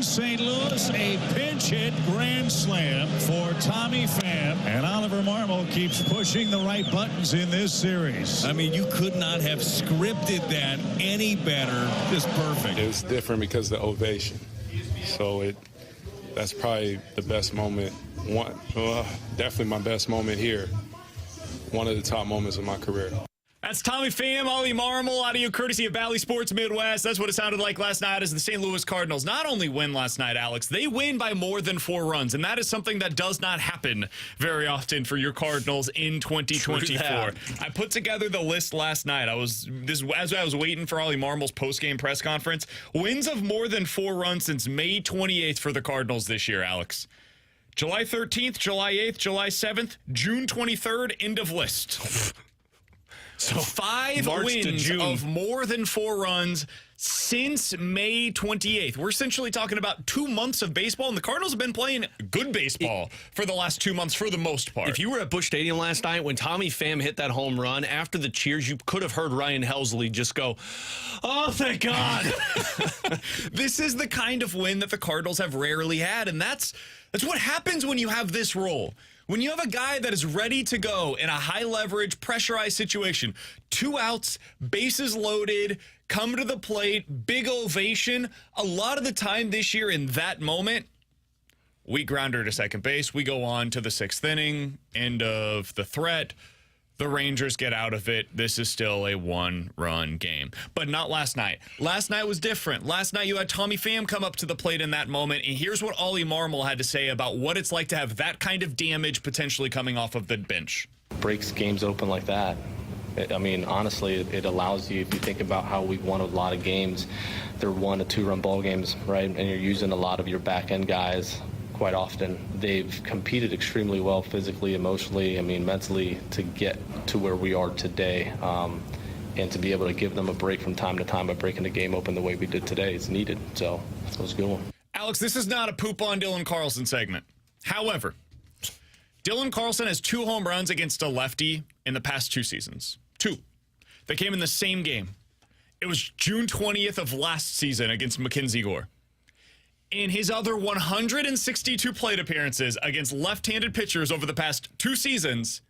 St. Louis, a pinch hit grand slam for Tommy Pham. And Oliver Marmol keeps pushing the right buttons in this series. I mean, you could not have scripted that any better. Just perfect. It was different because of the ovation. So that's probably the best moment. Definitely my best moment here. One of the top moments of my career. That's Tommy Pham, Ollie Marmol, audio courtesy of Bally Sports Midwest. That's what it sounded like last night as the St. Louis Cardinals not only win last night, Alex, they win by more than 4 runs, and that is something that does not happen very often for your Cardinals in 2024. I put together the list last night. As I was waiting for Ollie Marmol's post-game press conference. Wins of more than 4 runs since May 28th for the Cardinals this year, Alex. July 13th, July 8th, July 7th, June 23rd, end of list. So 5 wins of more than 4 runs since May 28th. We're essentially talking about 2 months of baseball, and the Cardinals have been playing good baseball for the last 2 months for the most part. If you were at Busch Stadium last night when Tommy Pham hit that home run, after the cheers, you could have heard Ryan Helsley just go, "Oh, thank God." This is the kind of win that the Cardinals have rarely had, and that's what happens when you have this role. When you have a guy that is ready to go in a high-leverage, pressurized situation, 2 outs, bases loaded, come to the plate, big ovation, a lot of the time this year in that moment, we grounder to second base. We go on to the 6th inning, end of the threat. The Rangers get out of it. This is still a 1-run game. But not last night. Last night was different. Last night you had Tommy Pham come up to the plate in that moment, and here's what Ollie Marmol had to say about what it's like to have that kind of damage potentially coming off of the bench. Breaks games open like that. I mean, honestly, it allows you, if you think about how we've won a lot of games, they're 1- to 2-run ball games, right? And you're using a lot of your back-end guys. Quite often, they've competed extremely well physically, emotionally, mentally to get to where we are today. And to be able to give them a break from time to time by breaking the game open the way we did today is needed. So that was a good one. Alex, this is not a poop on Dylan Carlson segment. However, Dylan Carlson has 2 home runs against a lefty in the past 2 seasons. 2. They came in the same game. It was June 20th of last season against Mackenzie Gore. In his other 162 plate appearances against left-handed pitchers over the past 2 seasons,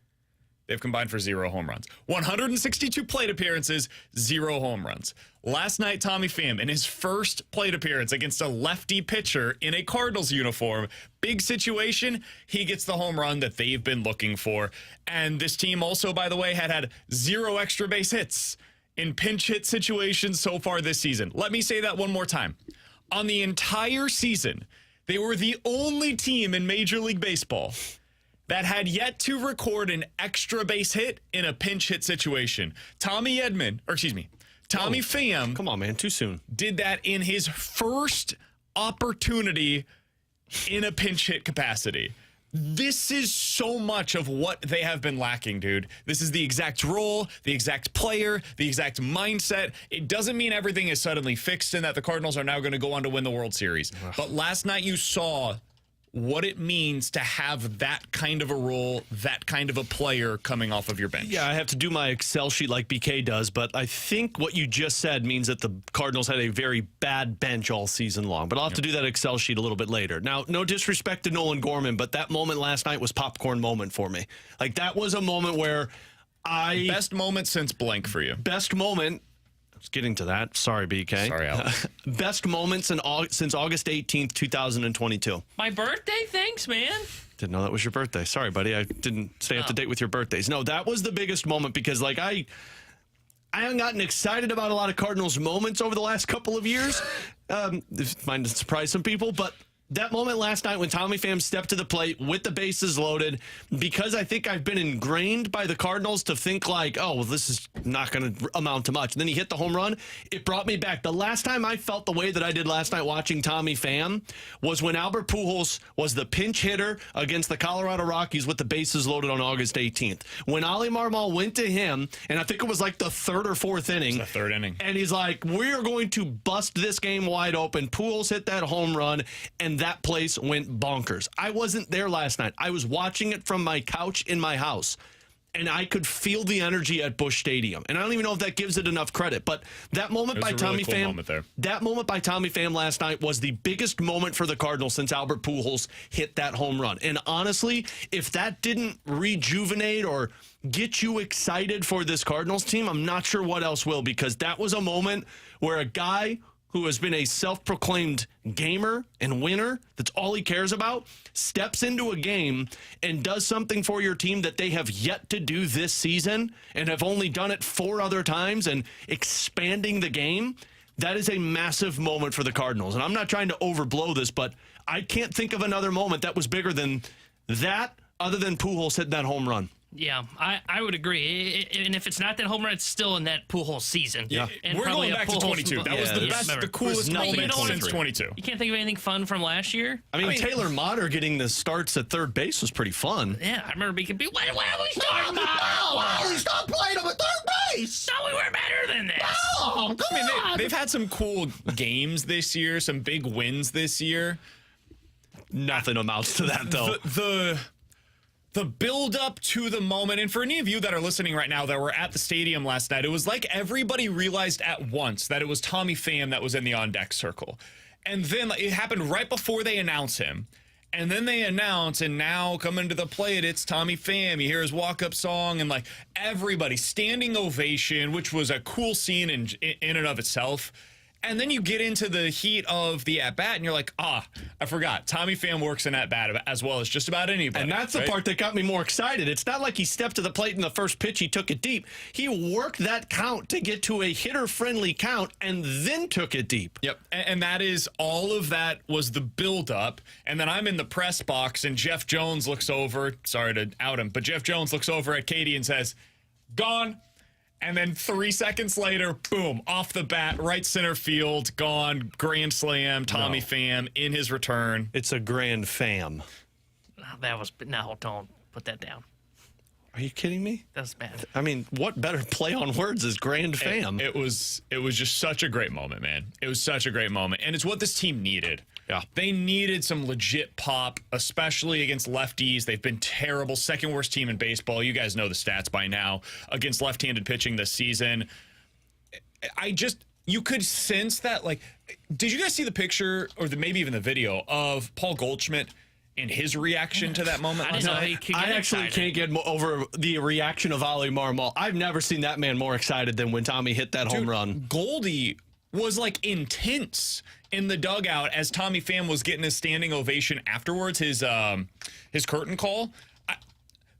they've combined for 0 home runs. 162 plate appearances, 0 home runs. Last night, Tommy Pham, in his first plate appearance against a lefty pitcher in a Cardinals uniform, big situation, he gets the home run that they've been looking for. And this team also, by the way, had 0 extra base hits in pinch hit situations so far this season. Let me say that one more time. On the entire season, they were the only team in Major League Baseball that had yet to record an extra base hit in a pinch hit situation. Tommy Pham. Come on, man, too soon. Did that in his first opportunity in a pinch hit capacity. This is so much of what they have been lacking, dude. This is the exact role, the exact player, the exact mindset. It doesn't mean everything is suddenly fixed and that the Cardinals are now going to go on to win the World Series. But last night you saw what it means to have that kind of a role, that kind of a player coming off of your bench. Yeah, I have to do my Excel sheet like BK does, but I think what you just said means that the Cardinals had a very bad bench all season long. But I'll have to do that Excel sheet a little bit later. Now, no disrespect to Nolan Gorman, but that moment last night was popcorn moment for me. Like, that was a moment where Best moment since blank for you. Best moment... Getting to that. Sorry, BK. Sorry, Alex. Best moments since August 18th, 2022. My birthday? Thanks, man. Didn't know that was your birthday. Sorry, buddy. I didn't stay up to date with your birthdays. No, that was the biggest moment because, like, I haven't gotten excited about a lot of Cardinals moments over the last couple of years. This might surprise some people, but that moment last night when Tommy Pham stepped to the plate with the bases loaded, because I think I've been ingrained by the Cardinals to think like, oh, well, this is not going to amount to much. And then he hit the home run. It brought me back. The last time I felt the way that I did last night watching Tommy Pham was when Albert Pujols was the pinch hitter against the Colorado Rockies with the bases loaded on August 18th. When Ollie Marmol went to him, and I think it was like the 3rd or 4th inning. It's the 3rd inning. And he's like, we're going to bust this game wide open. Pujols hit that home run, and that place went bonkers. I wasn't there last night. I was watching it from my couch in my house. and I could feel the energy at Busch Stadium. And I don't even know if that gives it enough credit, but that moment by Tommy Pham, that moment by Tommy Pham last night was the biggest moment for the Cardinals since Albert Pujols hit that home run. And honestly, if that didn't rejuvenate or get you excited for this Cardinals team, I'm not sure what else will, because that was a moment where a guy who has been a self-proclaimed gamer and winner, that's all he cares about, steps into a game and does something for your team that they have yet to do this season and have only done it 4 other times, and expanding the game. That is a massive moment for the Cardinals. And I'm not trying to overblow this, but I can't think of another moment that was bigger than that other than Pujols hitting that home run. Yeah, I would agree. And if it's not that home run, it's still in that Pujols season. Yeah. And We're probably going back to 22. That was the best, the coolest moment since 22. You can't think of anything fun from last year? I mean, Taylor Motter getting the starts at third base was pretty fun. Yeah, I remember being, why are we starting Why we stop playing him at third base? No, we were better than this. Oh, come on. They've had some cool games this year, some big wins this year. Nothing amounts to that, though. The build up to the moment, and for any of you that are listening right now that were at the stadium last night, it was like everybody realized at once that it was Tommy Pham that was in the on-deck circle. And then it happened right before they announce him. And then they announce, and now coming to the plate, it's Tommy Pham. You hear his walk-up song, and like everybody standing ovation, which was a cool scene in and of itself. And then you get into the heat of the at-bat, and you're like, I forgot. Tommy Pham works in at-bat as well as just about anybody. And that's the part that got me more excited. It's not like he stepped to the plate in the first pitch, he took it deep. He worked that count to get to a hitter-friendly count and then took it deep. Yep, and that is, all of that was the build-up. And then I'm in the press box, and Jeff Jones looks over. Sorry to out him, but Jeff Jones looks over at Katie and says, "Gone." And then 3 seconds later, boom, off the bat, right center field, gone, grand slam, Tommy Pham in his return. It's a grand fam. No, don't put that down. Are you kidding me? That's bad. I mean, what better play on words is grand fam? It was just such a great moment, man. It was such a great moment. And it's what this team needed. Yeah. They needed some legit pop, especially against lefties. They've been terrible. Second worst team in baseball. You guys know the stats by now against left-handed pitching this season. You could sense that, like, did you guys see the picture or maybe even the video of Paul Goldschmidt and his reaction to that moment? I didn't know he could get I actually excited. can't get over the reaction of Ali Marmol. I've never seen that man more excited than when Tommy hit that home run. Goldie was like intense in the dugout as Tommy Pham was getting his standing ovation afterwards, his curtain call.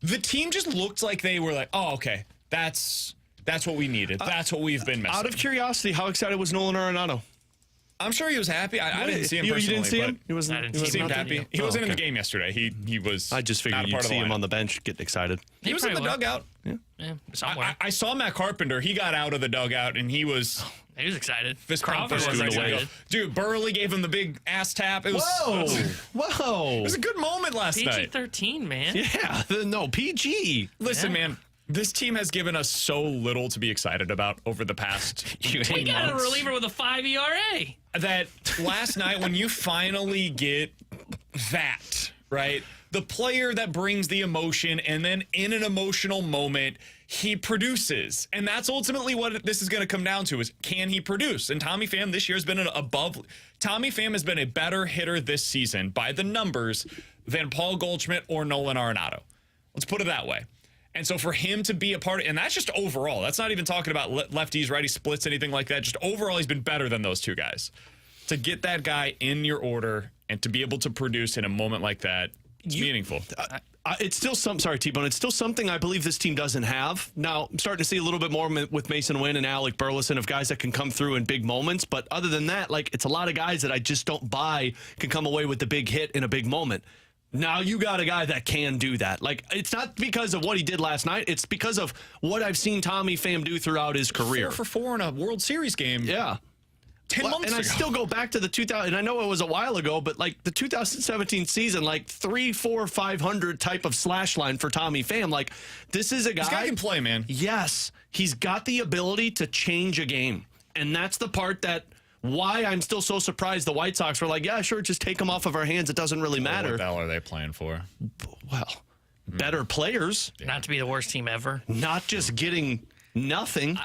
The team just looked like they were like, oh, okay, that's what we needed. That's what we've been missing. Out of curiosity, how excited was Nolan Arenado? I'm sure he was happy. I didn't see him personally. You didn't see him? He seemed happy. He wasn't in the okay. game yesterday. He was. I just figured not a you'd part of see the him lineup. on the bench getting excited. He was in the dugout. Yeah, somewhere. I saw Matt Carpenter. He got out of the dugout and he was. He was excited. Fist pump, Crawford fist was ready to excited. go. Dude, Burley gave him the big ass tap. It was. Whoa. It was a good moment last night. PG-13, man. Yeah, no, PG. Listen, Yeah. man. This team has given us so little to be excited about over the past 18 We got a months. reliever with a 5 ERA. That last night, when you finally get that, right? The player that brings the emotion, and then in an emotional moment, he produces. And that's ultimately what this is going to come down to, is can he produce? And Tommy Pham this year has been Tommy Pham has been a better hitter this season by the numbers than Paul Goldschmidt or Nolan Arenado. Let's put it that way. And so for him to be a part of, and that's just overall, that's not even talking about lefties, righty splits, anything like that. Just overall, he's been better than those two guys. To get that guy in your order and to be able to produce in a moment like that, it's meaningful. It's still sorry, T-Bone. It's still something I believe this team doesn't have. Now, I'm starting to see a little bit more with Mason Wynn and Alec Burleson of guys that can come through in big moments. But other than that, like, it's a lot of guys that I just don't buy can come away with the big hit in a big moment. Now you got a guy that can do that. Like, it's not because of what he did last night. It's because of what I've seen Tommy Pham do throughout his career. 4 for 4 in a World Series game. Yeah. 10 months ago. And I still go back to the 2000, and I know it was a while ago, but like the 2017 season, like 3, 4, 500 type of slash line for Tommy Pham. Like, this is a guy. This guy can play, man. Yes. He's got the ability to change a game. And that's the part that why I'm still so surprised the White Sox were like, yeah, sure, just take him off of our hands. It doesn't really matter. What the hell are they playing for? Well, better players. Not to be the worst team ever. Not just getting nothing.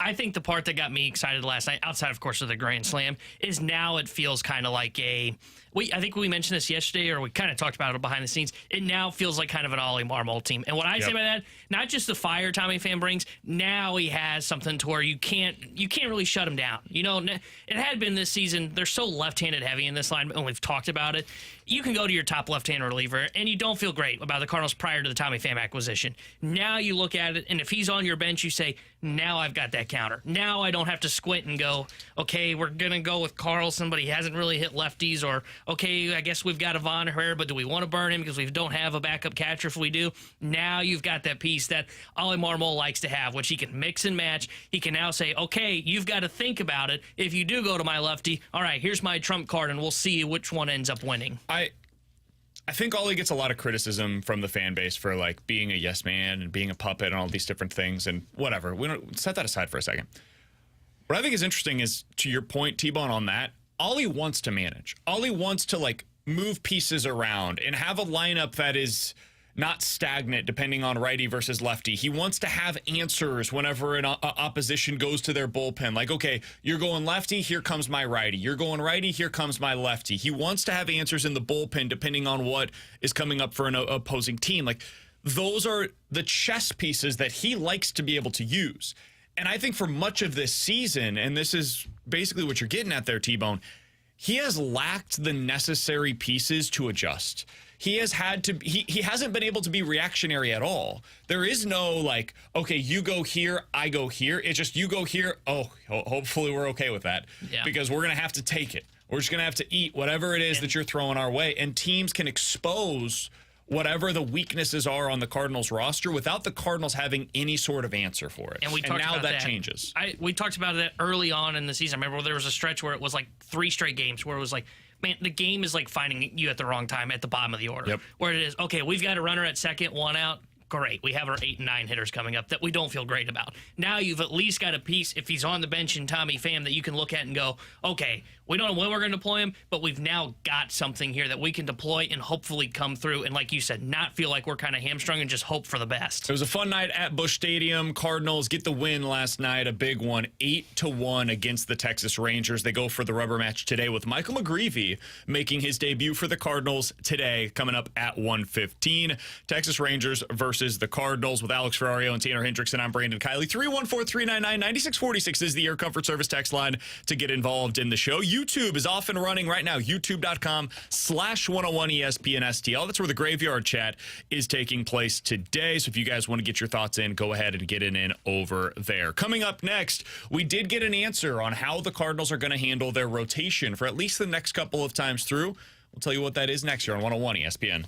I think the part that got me excited last night, outside, of course, of the Grand Slam, is now it feels kind of like I think we mentioned this yesterday, or we kind of talked about it behind the scenes. It now feels like kind of an Ollie Marmol team. And what I say by that, not just the fire Tommy Pham brings, now he has something to where you can't really shut him down. You know, it had been this season. They're so left-handed heavy in this line, and we've talked about it. You can go to your top left-hand reliever, and you don't feel great about the Cardinals prior to the Tommy Pham acquisition. Now you look at it, and if he's on your bench, you say, now I've got that counter. Now I don't have to squint and go, okay, we're going to go with Carlson, but he hasn't really hit lefties, or, okay, I guess we've got Ivan Herrera, but do we want to burn him because we don't have a backup catcher if we do? Now you've got that piece that Ollie Marmol likes to have, which he can mix and match. He can now say, okay, you've got to think about it. If you do go to my lefty, all right, here's my trump card, and we'll see which one ends up winning. I think Ollie gets a lot of criticism from the fan base for like being a yes man and being a puppet and all these different things and whatever. We don't set that aside for a second. What I think is interesting is, to your point, T-Bone, on that, Ollie wants to manage. Ollie wants to like move pieces around and have a lineup that is not stagnant depending on righty versus lefty. He wants to have answers whenever an opposition goes to their bullpen. Like, okay, you're going lefty, here comes my righty. You're going righty, here comes my lefty. He wants to have answers in the bullpen depending on what is coming up for an opposing team. Like, those are the chess pieces that he likes to be able to use. And I think for much of this season, and this is basically what you're getting at there, T-Bone, he has lacked the necessary pieces to adjust. He has had to, he hasn't been able to be reactionary at all. There is no like, okay, you go here, I go here. It's just you go here. Oh, hopefully we're okay with that because we're going to have to take it. We're just going to have to eat whatever it is that you're throwing our way. And teams can expose whatever the weaknesses are on the Cardinals roster without the Cardinals having any sort of answer for it. And now that changes. We talked about that early on in the season. I remember there was a stretch where it was like 3 straight games where it was like, man, the game is like finding you at the wrong time at the bottom of the order. Where it is, okay, we've got a runner at second, 1 out. Great. We have our 8 and 9 hitters coming up that we don't feel great about. Now you've at least got a piece, if he's on the bench in Tommy Pham, that you can look at and go, okay, we don't know when we're going to deploy him, but we've now got something here that we can deploy and hopefully come through. And like you said, not feel like we're kind of hamstrung and just hope for the best. It was a fun night at Busch Stadium. Cardinals get the win last night, a big one, 8-1 against the Texas Rangers. They go for the rubber match today with Michael McGreevy making his debut for the Cardinals today, coming up at 1:15. Texas Rangers versus the Cardinals with Alex Ferrario and Tanner Hendrickson. I'm Brandon Kiley. 314-399-9646 is the Air Comfort Service text line to get involved in the show. YouTube is off and running right now. YouTube.com/101ESPN That's where the Graveyard Chat is taking place today. So if you guys want to get your thoughts in, go ahead and get it in over there. Coming up next, we did get an answer on how the Cardinals are going to handle their rotation for at least the next couple of times through. We'll tell you what that is next year on 101 ESPN.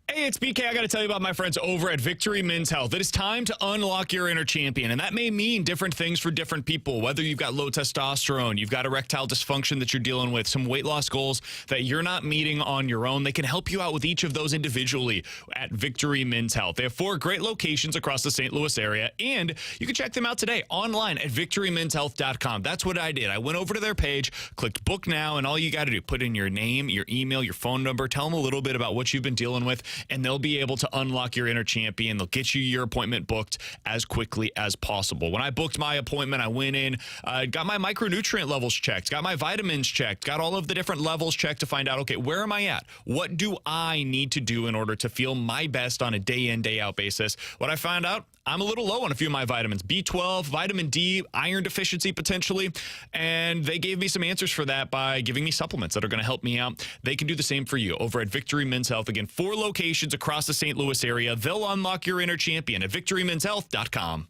Hey, it's BK. I got to tell you about my friends over at Victory Men's Health. It is time to unlock your inner champion, and that may mean different things for different people. Whether you've got low testosterone, you've got erectile dysfunction that you're dealing with, some weight loss goals that you're not meeting on your own, they can help you out with each of those individually at Victory Men's Health. They have 4 great locations across the St. Louis area, and you can check them out today online at victorymenshealth.com. That's what I did. I went over to their page, clicked book now, and all you got to do, put in your name, your email, your phone number, tell them a little bit about what you've been dealing with, and they'll be able to unlock your inner champion. They'll get you your appointment booked as quickly as possible. When I booked my appointment, I went in, got my micronutrient levels checked, got my vitamins checked, got all of the different levels checked to find out, okay, where am I at? What do I need to do in order to feel my best on a day in, day out basis? What I found out, I'm a little low on a few of my vitamins, B12, vitamin D, iron deficiency potentially, and they gave me some answers for that by giving me supplements that are going to help me out. They can do the same for you over at Victory Men's Health. Again, 4 locations across the St. Louis area. They'll unlock your inner champion at victorymenshealth.com.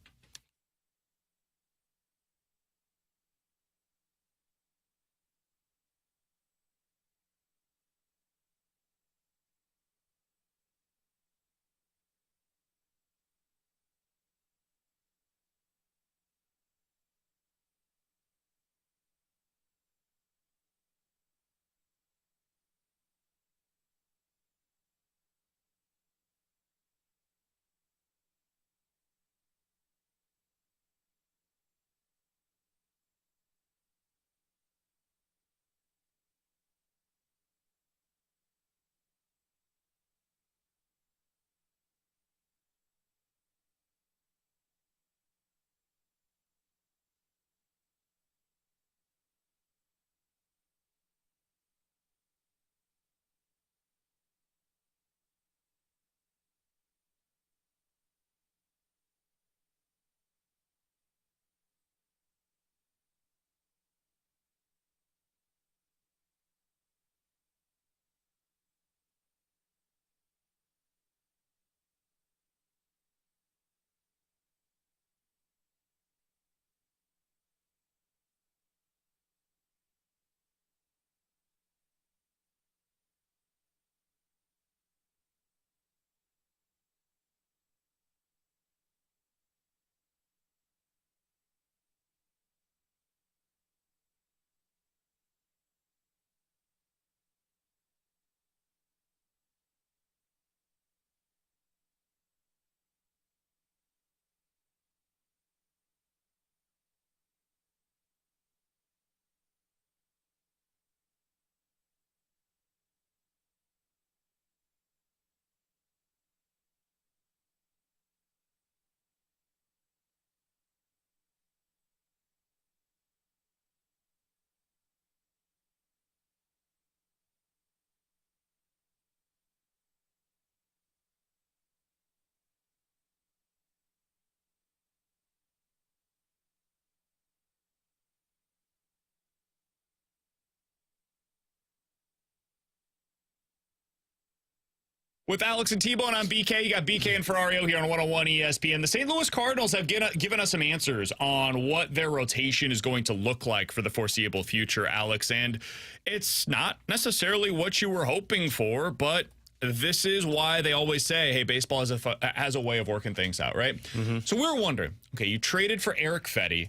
With Alex and T-Bone on BK, you got BK and Ferrario here on 101 ESPN. The St. Louis Cardinals have given us some answers on what their rotation is going to look like for the foreseeable future, Alex. And it's not necessarily what you were hoping for, but this is why they always say, hey, baseball has a way of working things out, right? Mm-hmm. So we were wondering, okay, you traded for Erick Fedde.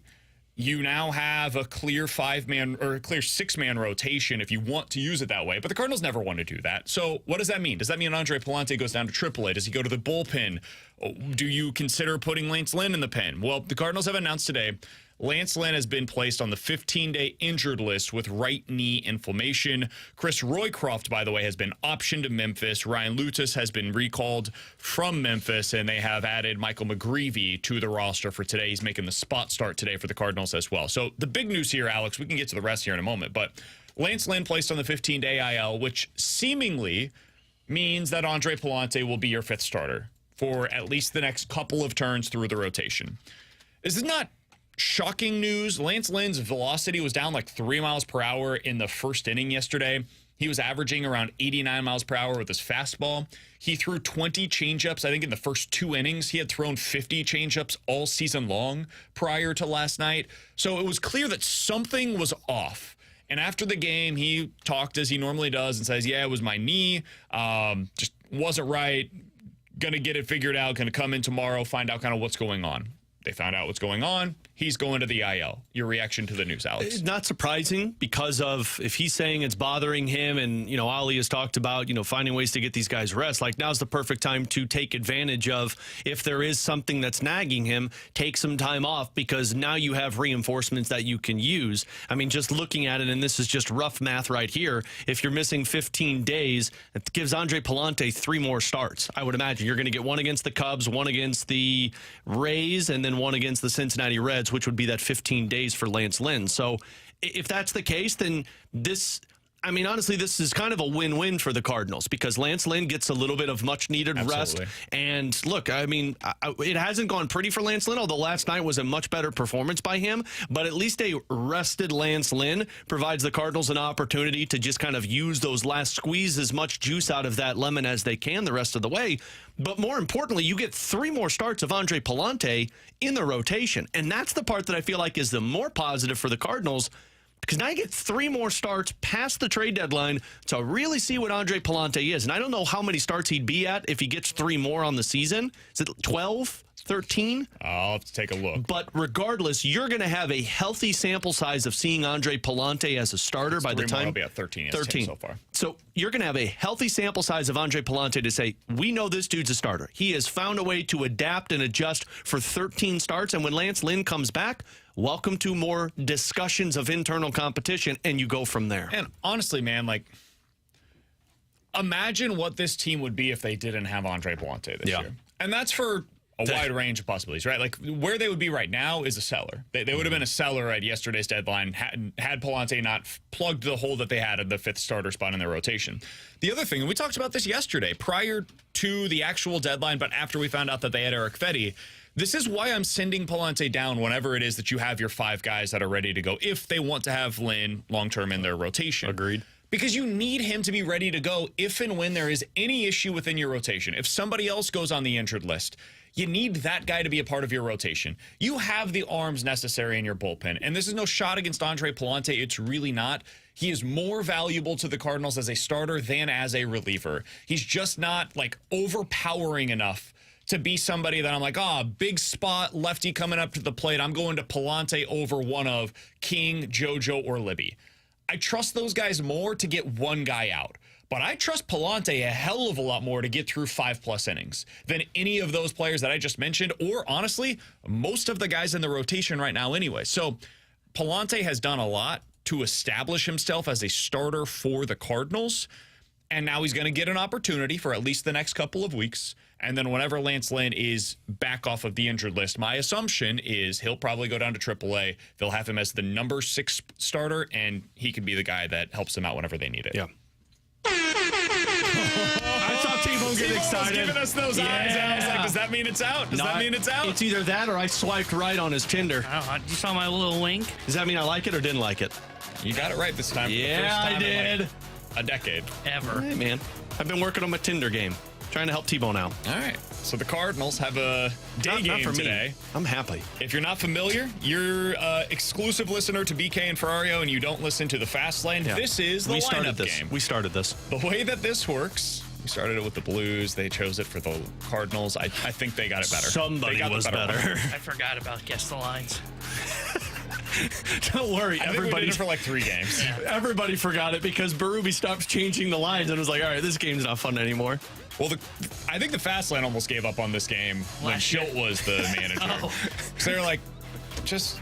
You now have a clear 5-man or a clear 6-man rotation if you want to use it that way. But the Cardinals never want to do that. So what does that mean? Does that mean Andre Pallante goes down to AAA? Does he go to the bullpen? Do you consider putting Lance Lynn in the pen? Well, the Cardinals have announced today Lance Lynn has been placed on the 15-day injured list with right knee inflammation. Chris Roycroft, by the way, has been optioned to Memphis. Ryan Lutus has been recalled from Memphis, and they have added Michael McGreevy to the roster for today. He's making the spot start today for the Cardinals as well. So the big news here, Alex, we can get to the rest here in a moment, but Lance Lynn placed on the 15-day IL, which seemingly means that Andre Pallante will be your 5th starter for at least the next couple of turns through the rotation. This is not shocking news. Lance Lynn's velocity was down like 3 miles per hour in the first inning yesterday. He was averaging around 89 miles per hour with his fastball. He threw 20 changeups, I think, in the first 2 innings. He had thrown 50 changeups all season long prior to last night. So it was clear that something was off. And after the game, he talked as he normally does and says, yeah, it was my knee. Just wasn't right. Going to get it figured out. Going to come in tomorrow, find out kind of what's going on. They found out what's going on. he's going to the IL. Your reaction to the news, Alex? It's not surprising because of if he's saying it's bothering him and, Ali has talked about, finding ways to get these guys rest. Like now's the perfect time to take advantage of if there is something that's nagging him, take some time off because now you have reinforcements that you can use. I mean, just looking at it, and this is just rough math right here. If you're missing 15 days, it gives Andre Pallante 3 more starts. I would imagine you're going to get one against the Cubs, one against the Rays, and then one against the Cincinnati Reds, which would be that 15 days for Lance Lynn. So if that's the case, then honestly, this is kind of a win-win for the Cardinals because Lance Lynn gets a little bit of much-needed rest. And look, it hasn't gone pretty for Lance Lynn, although last night was a much better performance by him. But at least a rested Lance Lynn provides the Cardinals an opportunity to just kind of use those last squeeze as much juice out of that lemon as they can the rest of the way. But more importantly, you get 3 more starts of Andre Pallante in the rotation. And that's the part that I feel like is the more positive for the Cardinals because now you get 3 more starts past the trade deadline to really see what Andre Pallante is. And I don't know how many starts he'd be at if he gets 3 more on the season. Is it 12? 13? I'll have to take a look. But regardless, you're going to have a healthy sample size of seeing Andre Pallante as a starter by the time. I'll be at 13. 13 so far. So you're going to have a healthy sample size of Andre Pallante to say, we know this dude's a starter. He has found a way to adapt and adjust for 13 starts. And when Lance Lynn comes back, welcome to more discussions of internal competition, and you go from there. And honestly, man, imagine what this team would be if they didn't have Andre Pallante this year. And that's for a wide range of possibilities, right? Like where they would be right now is a seller. They would have been a seller at yesterday's deadline had Pallante not plugged the hole that they had at the 5th starter spot in their rotation. The other thing, and we talked about this yesterday, prior to the actual deadline, but after we found out that they had Erick Fedde, this is why I'm sending Pallante down whenever it is that you have your 5 guys that are ready to go if they want to have Lynn long-term in their rotation. Agreed. Because you need him to be ready to go if and when there is any issue within your rotation. If somebody else goes on the injured list, you need that guy to be a part of your rotation. You have the arms necessary in your bullpen. And this is no shot against Andre Pallante. It's really not. He is more valuable to the Cardinals as a starter than as a reliever. He's just not overpowering enough to be somebody that I'm like, big spot, lefty coming up to the plate. I'm going to Pallante over one of King, JoJo, or Libby. I trust those guys more to get one guy out. But I trust Pallante a hell of a lot more to get through 5+ innings than any of those players that I just mentioned, or honestly, most of the guys in the rotation right now anyway. So Pallante has done a lot to establish himself as a starter for the Cardinals, and now he's going to get an opportunity for at least the next couple of weeks. And then whenever Lance Lynn is back off of the injured list, my assumption is he'll probably go down to AAA. They'll have him as the number 6 starter, and he can be the guy that helps them out whenever they need it. Yeah. I saw T-Bone get excited. Giving us those eyes. I was like, does that mean it's out? Does that mean it's out? It's either that or I swiped right on his Tinder. You saw my little wink? Does that mean I like it or didn't like it? You got it right this time. Yeah, for the first time I did. In a decade. Ever. Hey, man. I've been working on my Tinder game. Trying to help T-Bone out. All right. So the Cardinals have a day game for today. Me. I'm happy. If you're not familiar, you're exclusive listener to BK and Ferrario, and you don't listen to the Fast Lane. Yeah. This is the lineup game. We started this. The way that this works, we started it with the Blues. They chose it for the Cardinals. I think they got it better. Somebody was better. I forgot about Guess the Lines. Don't worry, everybody did it for like 3 games. Everybody forgot it because Berube stopped changing the lines and was like, all right, this game's not fun anymore. Well, I think the Fast Lane almost gave up on this game when Schilt was the manager. So they're like, just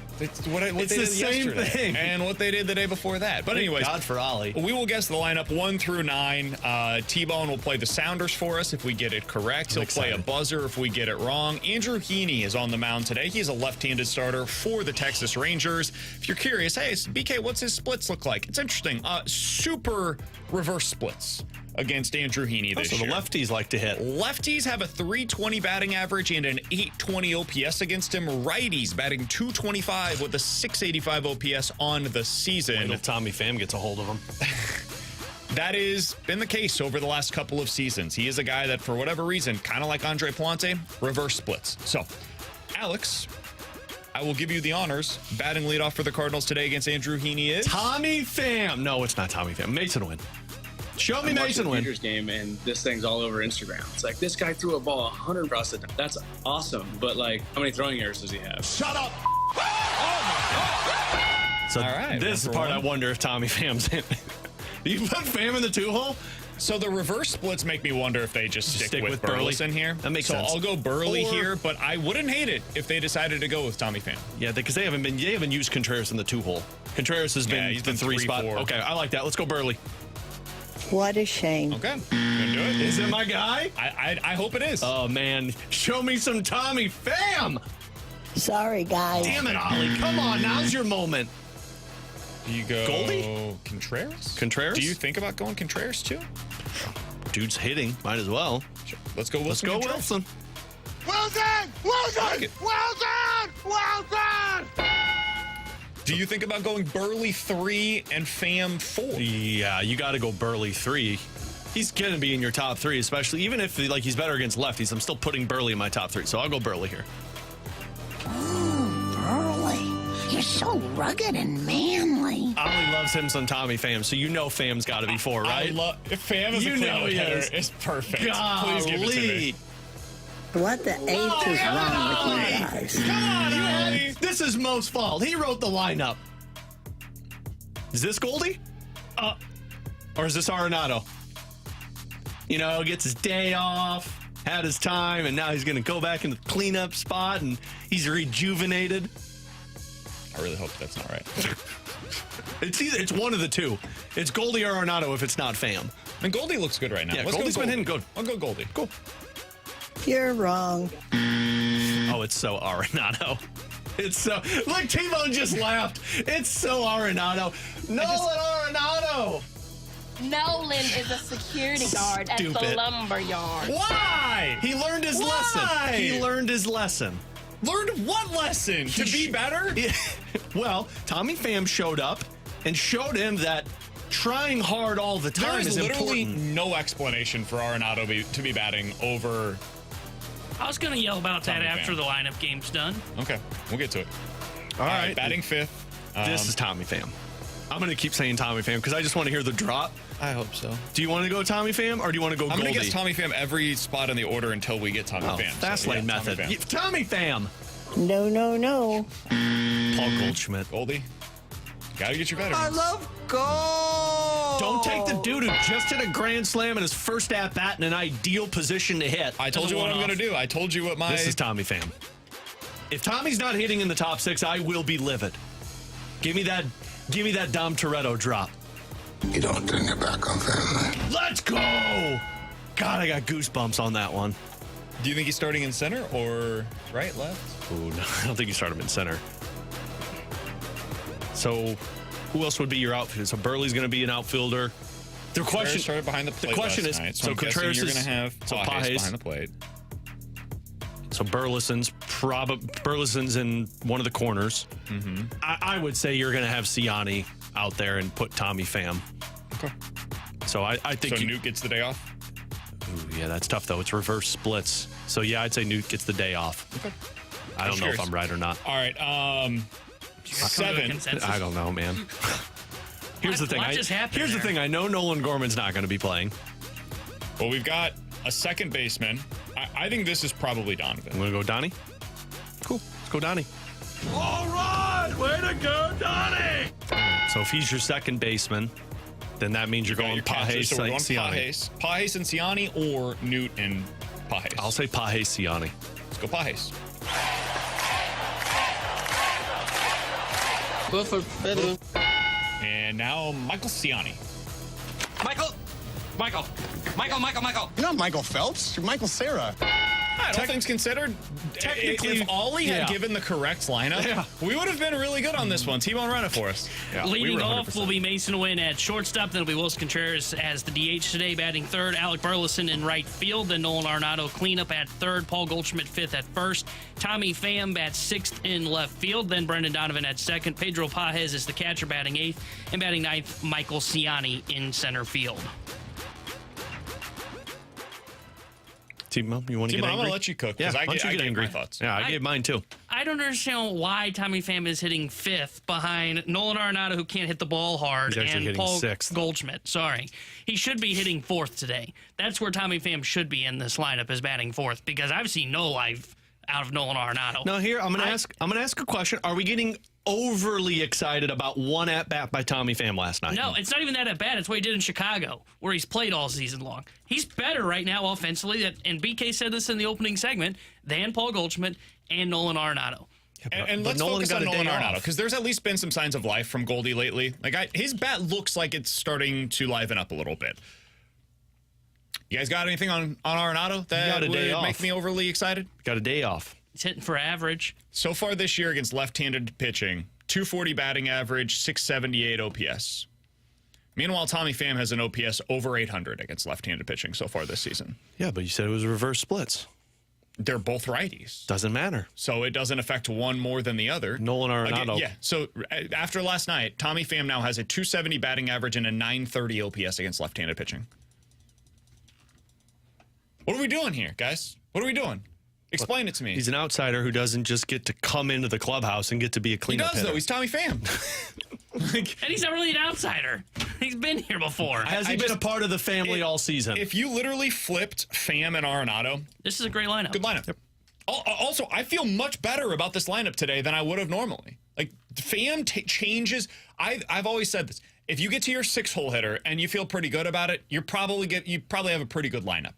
what they did yesterday thing. and what they did the day before that. But anyways, God for Ollie. We will guess the lineup 1 through 9. T-Bone will play the Sounders for us if we get it correct. He'll play a buzzer if we get it wrong. Andrew Heaney is on the mound today. He's a left-handed starter for the Texas Rangers. If you're curious, hey, BK, what's his splits look like? It's interesting. Super reverse splits against Andrew Heaney this year. So the lefties like to hit. Lefties have a .320 batting average and an .820 OPS against him. Righties batting .225 with a .685 OPS on the season. Wait till Tommy Pham gets a hold of him. That has been the case over the last couple of seasons. He is a guy that, for whatever reason, kind of like Andre Pallante, reverse splits. So, Alex, I will give you the honors. Batting leadoff for the Cardinals today against Andrew Heaney is Tommy Pham. No, it's not Tommy Pham. Mason Wynn. Show me Mason Wynn. Game, and this thing's all over Instagram. It's like, this guy threw a ball 100 across the time. That's awesome, but how many throwing errors does he have? Shut up! So All right, this is the one for part I one. wonder if Tommy Pham's in. You put Pham in the 2-hole? So the reverse splits make me wonder if they just stick with Burleson here. That makes sense. So I'll go Burley Or- here, but I wouldn't hate it if they decided to go with Tommy Pham. Yeah, because they haven't used Contreras in the 2-hole. Contreras has been he's the been 3 spot. 3-4. Okay, I like that. Let's go Burley. What a shame. Okay, gonna do it. Is it my guy? I hope it is. Oh, man. Show me some Tommy Pham. Sorry, guys. Damn it, Ollie. Come on. Now's your moment. Do you go Goldie? Contreras? Contreras? Do you think about going Contreras too? Dude's hitting. Might as well. Sure. Let's go Let's Wilson. go Contreras. Wilson. Well done! Well done! Like it. Well done! Well done! Do you think about going Burley 3 and Pham 4? Yeah, you got to go Burley 3. He's going to be in your top 3, especially even if he's better against lefties. I'm still putting Burley in my top 3, so I'll go Burley here. Burley, you're so rugged and manly. Ollie loves him some Tommy Pham, so you know Pham's got to be 4, right? I love if Pham is You a know cleanup he hitter. is. It's perfect. Golly. Please give it to me. What the H is wrong with you guys? Come on, Ollie. This is Mo's fault. He wrote the lineup. Is this Goldie? Or is this Arenado? You know, gets his day off, had his time, and now he's going to go back in the cleanup spot, and he's rejuvenated. I really hope that's not right. It's one of the two. It's Goldie or Arenado if it's not Pham. And Goldie looks good right now. Yeah, Let's Goldie's go been hitting good. I'll go Goldie. Cool. You're wrong. Oh, it's so Arenado. It's so... Look, T-Bone just laughed. It's so Arenado. Nolan Arenado! Nolan is a security guard at the Stupid. lumber yard. Why? He learned his lesson. He learned his lesson. Learned what lesson? To be better? Well, Tommy Pham showed up and showed him that trying hard all the There time is is literally important. no explanation for Arenado to be batting over. I was going to yell about that Tommy after Pham. the lineup game's done. Okay, we'll get to it. All right. Batting fifth. This is Tommy Pham. I'm going to keep saying Tommy Pham because I just want to hear the drop. I hope so. Do you want to go Tommy Pham or do you want to go I'm Goldie? going to guess Tommy Pham every spot in the order until we get Tommy Pham. Fast lane method. Tommy Pham. No, no, no. Paul Goldschmidt. Goldie, gotta get your veterans. I love gold! Don't take the dude who just hit a grand slam in his first at-bat in an ideal position to hit. I told you what I'm going to do. I told you what my... This is Tommy Pham. If Tommy's not hitting in the top 6, I will be livid. Give me that Dom Toretto drop. You don't turn your back on family. Let's go! God, I got goosebumps on that one. Do you think he's starting in center or right, left? Ooh, no, I don't think you start him in center. So, who else would be your outfielder? So Burley's going to be an outfielder. The question started behind the plate. The question last is, night, so I'm guessing Contreras you're is going to have so Pages Pages. behind the plate. So Burleson's in one of the corners. Mm-hmm. I would say you're going to have Ciani out there and put Tommy Pham. Okay. So I think So Newt gets the day off? Ooh, yeah, that's tough though. It's reverse splits. So yeah, I'd say Newt gets the day off. Okay. I don't know if I'm right or not. All right. Come to a 7. consensus? I don't know, man. Here's the thing. What just happened Here's the there? thing. I know Nolan Gorman's not going to be playing. Well, we've got a second baseman. I think this is probably I'm Donovan. going to go Donnie. Cool. Let's go Donnie. All right! Way to go, Donnie! So if he's your second baseman, then that means you're going Pages, So we're going Ciani. Pages and Ciani or Newt and Pages. I'll say Pages, Ciani. Let's go Pages. And now Michael Ciani. You're not Michael Phelps. You're Michael Cera. All things considered, technically, if Ollie had yeah. given the correct lineup, we would have been really good on this one. T-Bone, run it for us. Yeah, Leading we were off 100%. will be Mason Wynn at shortstop. Then it'll be Wilson Contreras as the DH today, batting third. Alec Burleson in right field. Then Nolan Arenado cleanup at third. Paul Goldschmidt fifth at first. Tommy Pham bats sixth in left field. Then Brendan Donovan at second. Pedro Pages is the catcher, batting eighth. And batting ninth, Michael Ciani in center field. T-Bone, you want to get T-Bone, angry? I'm going to let you cook Yeah, because why I don't you gave get angry? my thoughts. Yeah, I gave mine too. I don't understand why Tommy Pham is hitting fifth behind Nolan Arenado, who can't hit the ball hard, He's actually and hitting Paul sixth. Goldschmidt. Sorry. He should be hitting fourth today. That's where Tommy Pham should be in this lineup, is batting fourth, because I've seen no life out of Nolan Arenado. No, here I'm going to ask a question. Are we getting overly excited about one at-bat by Tommy Pham last night. No, it's not even that bad. It's what he did in Chicago, where he's played all season long. He's better right now offensively, and BK said this in the opening segment, than Paul Goldschmidt and Nolan Arenado. And let's focus on Nolan Arenado, because there's at least been some signs of life from Goldie lately. His bat looks like it's starting to liven up a little bit. You guys got anything on Arenado that would make me overly excited? Got a day off. He's hitting for average. So far this year against left-handed pitching, 240 batting average, 678 OPS. Meanwhile, Tommy Pham has an OPS over 800 against left-handed pitching so far this season. Yeah, but you said it was reverse splits. They're both righties. Doesn't matter. So it doesn't affect one more than the other. Nolan Arenado. Yeah, so after last night, Tommy Pham now has a 270 batting average and a 930 OPS against left-handed pitching. What are we doing here, guys? What are we doing? Explain it to me. He's an outsider who doesn't just get to come into the clubhouse and get to be a cleanup hitter. He does, though. He's Tommy Pham. And he's not really an outsider. He's been here before. Has he been a part of the family all season? If you literally flipped Pham and Arenado, this is a great lineup. Good lineup. Yep. Also, I feel much better about this lineup today than I would have normally. Pham changes. I've always said this. If you get to your 6-hole hitter and you feel pretty good about it, you probably have a pretty good lineup.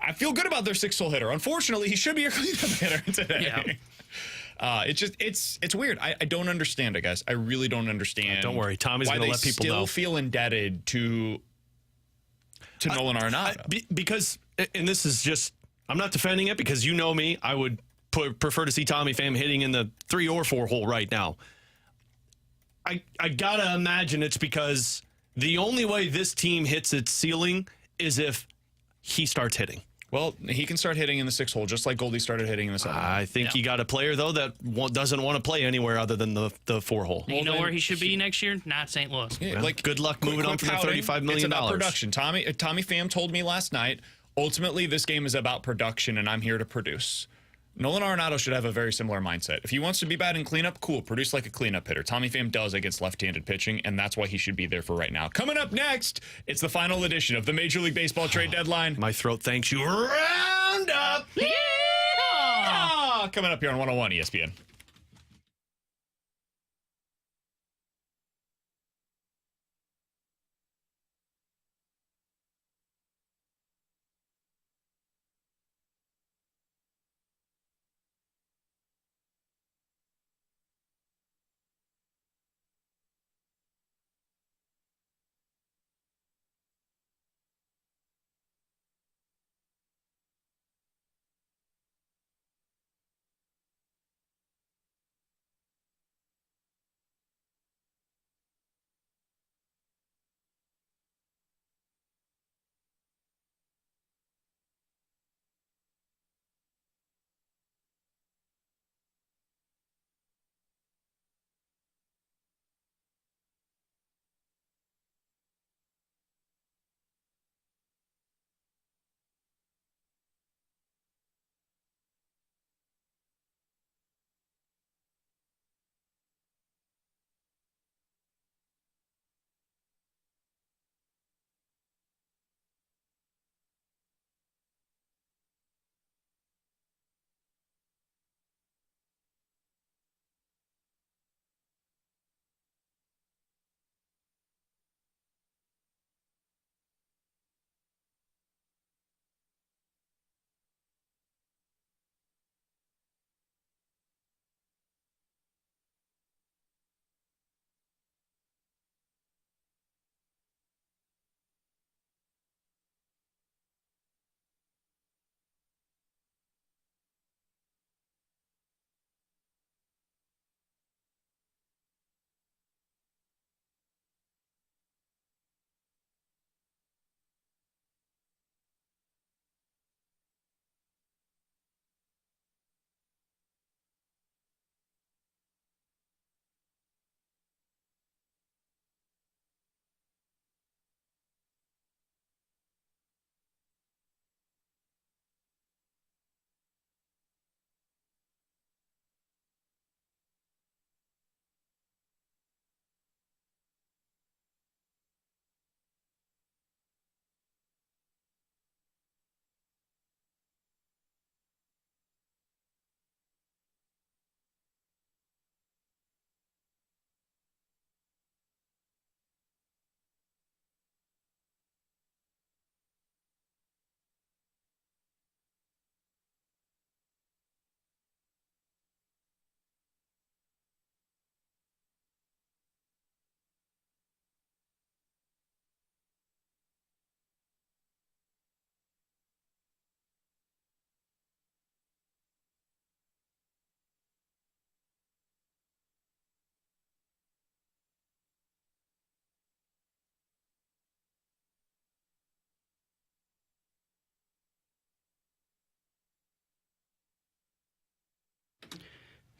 I feel good about their 6-hole hitter. Unfortunately, he should be your cleanup hitter today. Yeah. It's weird. I don't understand it, guys. I really don't understand. Don't worry. Tommy's going to let people know. Why they still feel indebted to Nolan Arenado. Because, and this is just, I'm not defending it because you know me. I would prefer to see Tommy Pham hitting in the 3 or 4 hole right now. I got to imagine it's because the only way this team hits its ceiling is if he starts hitting. Well, he can start hitting in the 6 hole, just like Goldie started hitting in the 7 hole. I think you got a player, though, that doesn't want to play anywhere other than the 4 hole. You know where he should be next year? Not St. Louis. Yeah, good luck moving on from the $35 million. It's about production. Tommy Pham told me last night, ultimately, this game is about production, and I'm here to produce. Nolan Arenado should have a very similar mindset. If he wants to be batting cleanup, cool, produce like a cleanup hitter. Tommy Pham does against left-handed pitching, and that's why he should be there for right now. Coming up next, it's the final edition of the Major League Baseball trade deadline. My throat thanks you. Roundup! Yeah! Coming up here on 101 ESPN.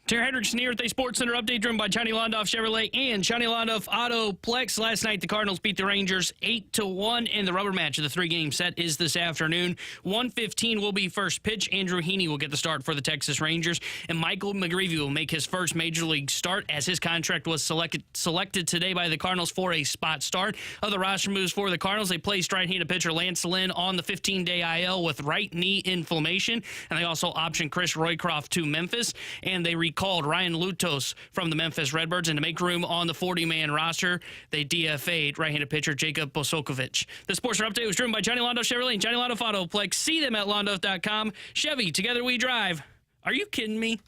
Terry Hendrickson here with a Sports Center update driven by Johnny Londoff Chevrolet and Johnny Londoff Autoplex. Last night, the Cardinals beat the Rangers 8-1, and the rubber match of the three-game set is this afternoon. 1:15 will be first pitch. Andrew Heaney will get the start for the Texas Rangers, and Michael McGreevy will make his first Major League start as his contract was selected today by the Cardinals for a spot start. Other roster moves for the Cardinals, they placed right-handed pitcher Lance Lynn on the 15-day IL with right knee inflammation, and they also optioned Chris Roycroft to Memphis, and they called Ryan Lutos from the Memphis Redbirds, and to make room on the 40-man roster, they DFA'd right-handed pitcher Jacob Bosokovic. The Sports Update was driven by Johnny Londoff Chevrolet and Johnny Londoff Autoplex. See them at londoff.com. Chevy, together we drive. Are you kidding me?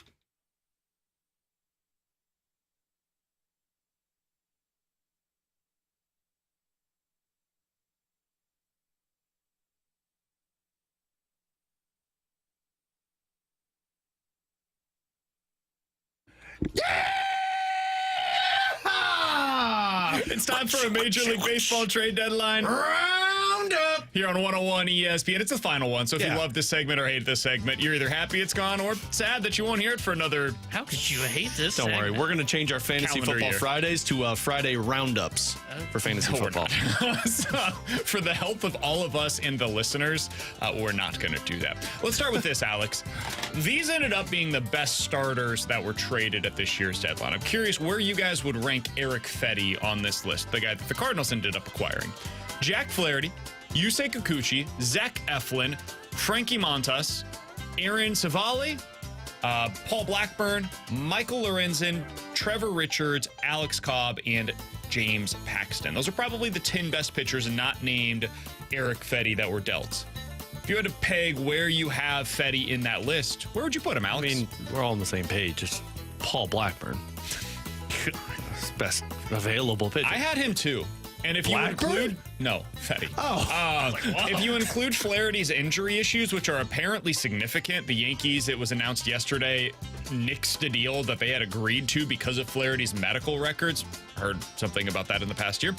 It's time for a Major League Baseball trade deadline roundup here on 101 ESPN. It's the final one, so if you love this segment or hate this segment, you're either happy it's gone or sad that you won't hear it for another. How could you hate this? Don't worry, we're going to change our fantasy football Fridays to Friday roundups for fantasy football. So, for the health of all of us and the listeners, we're not going to do that. Let's start with this, Alex. These ended up being the best starters that were traded at this year's deadline. I'm curious where you guys would rank Erick Fedde on this list, the guy that the Cardinals ended up acquiring. Jack Flaherty, Yusei Kikuchi, Zach Eflin, Frankie Montas, Aaron Savali, Paul Blackburn, Michael Lorenzen, Trevor Richards, Alex Cobb, and James Paxton. Those are probably the 10 best pitchers not named Erick Fedde that were dealt. If you had to peg where you have Fedde in that list, where would you put him, Alex? I mean, we're all on the same page. It's Paul Blackburn. Best available pitcher. I had him too. And if Blackburn? you include... No, Fedde. If you include Flaherty's injury issues, which are apparently significant, the Yankees, it was announced yesterday, nixed a deal that they had agreed to because of Flaherty's medical records. Heard something about that in the past year.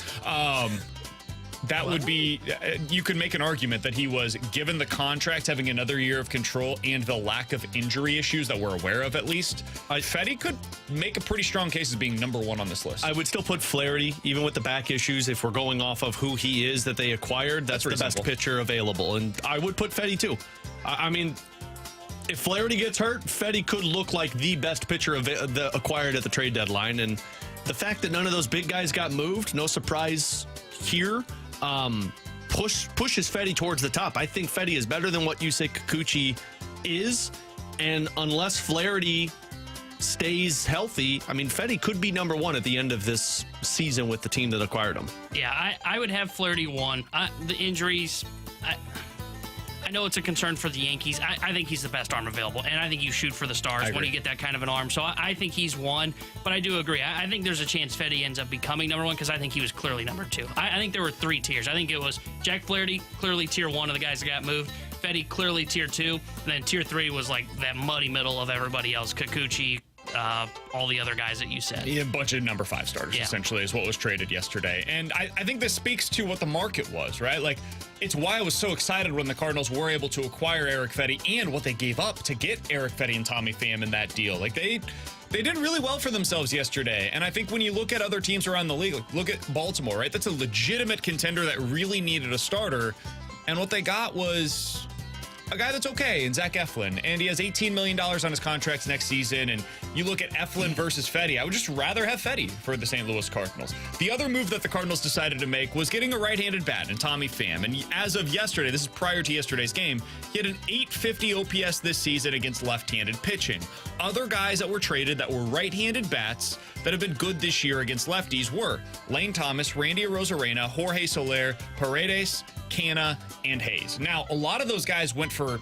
That would be, you could make an argument that he was, given the contract, having another year of control and the lack of injury issues that we're aware of at least, Fedde could make a pretty strong case as being number one on this list. I would still put Flaherty, even with the back issues, if we're going off of who he is that they acquired, that's the best pitcher available. And I would put Fedde too. I mean, if Flaherty gets hurt, Fedde could look like the best pitcher acquired at the trade deadline. And the fact that none of those big guys got moved, no surprise here. Pushes Fedde towards the top. I think Fedde is better than what Yusei Kikuchi is, and unless Flaherty stays healthy, I mean, Fedde could be number one at the end of this season with the team that acquired him. Yeah, I would have Flaherty one. The injuries, I know it's a concern for the Yankees. I think he's the best arm available, and I think you shoot for the stars when you get that kind of an arm. So I think he's one, but I do agree. I think there's a chance Fedde ends up becoming number one because I think he was clearly number two. I think there were three tiers. I think it was Jack Flaherty, clearly tier one of the guys that got moved. Fedde, clearly tier two. And then tier three was like that muddy middle of everybody else. Kikuchi, all the other guys that you said. Yeah, a bunch of number five starters, essentially, is what was traded yesterday. And I think this speaks to what the market was, right? Like, it's why I was so excited when the Cardinals were able to acquire Erick Fedde and what they gave up to get Erick Fedde and Tommy Pham in that deal. Like, they did really well for themselves yesterday. And I think when you look at other teams around the league, like, look at Baltimore, right? That's a legitimate contender that really needed a starter. And what they got was a guy that's okay in Zach Eflin, and he has $18 million on his contract next season. And you look at Eflin versus Fedde, I would just rather have Fedde for the St. Louis Cardinals. The other move that the Cardinals decided to make was getting a right-handed bat in Tommy Pham. And as of yesterday, this is prior to yesterday's game, he had an .850 OPS this season against left-handed pitching. Other guys that were traded that were right-handed bats that have been good this year against lefties were Lane Thomas, Randy Arozarena, Jorge Soler, Paredes, Canna, and Hayes. Now, a lot of those guys went for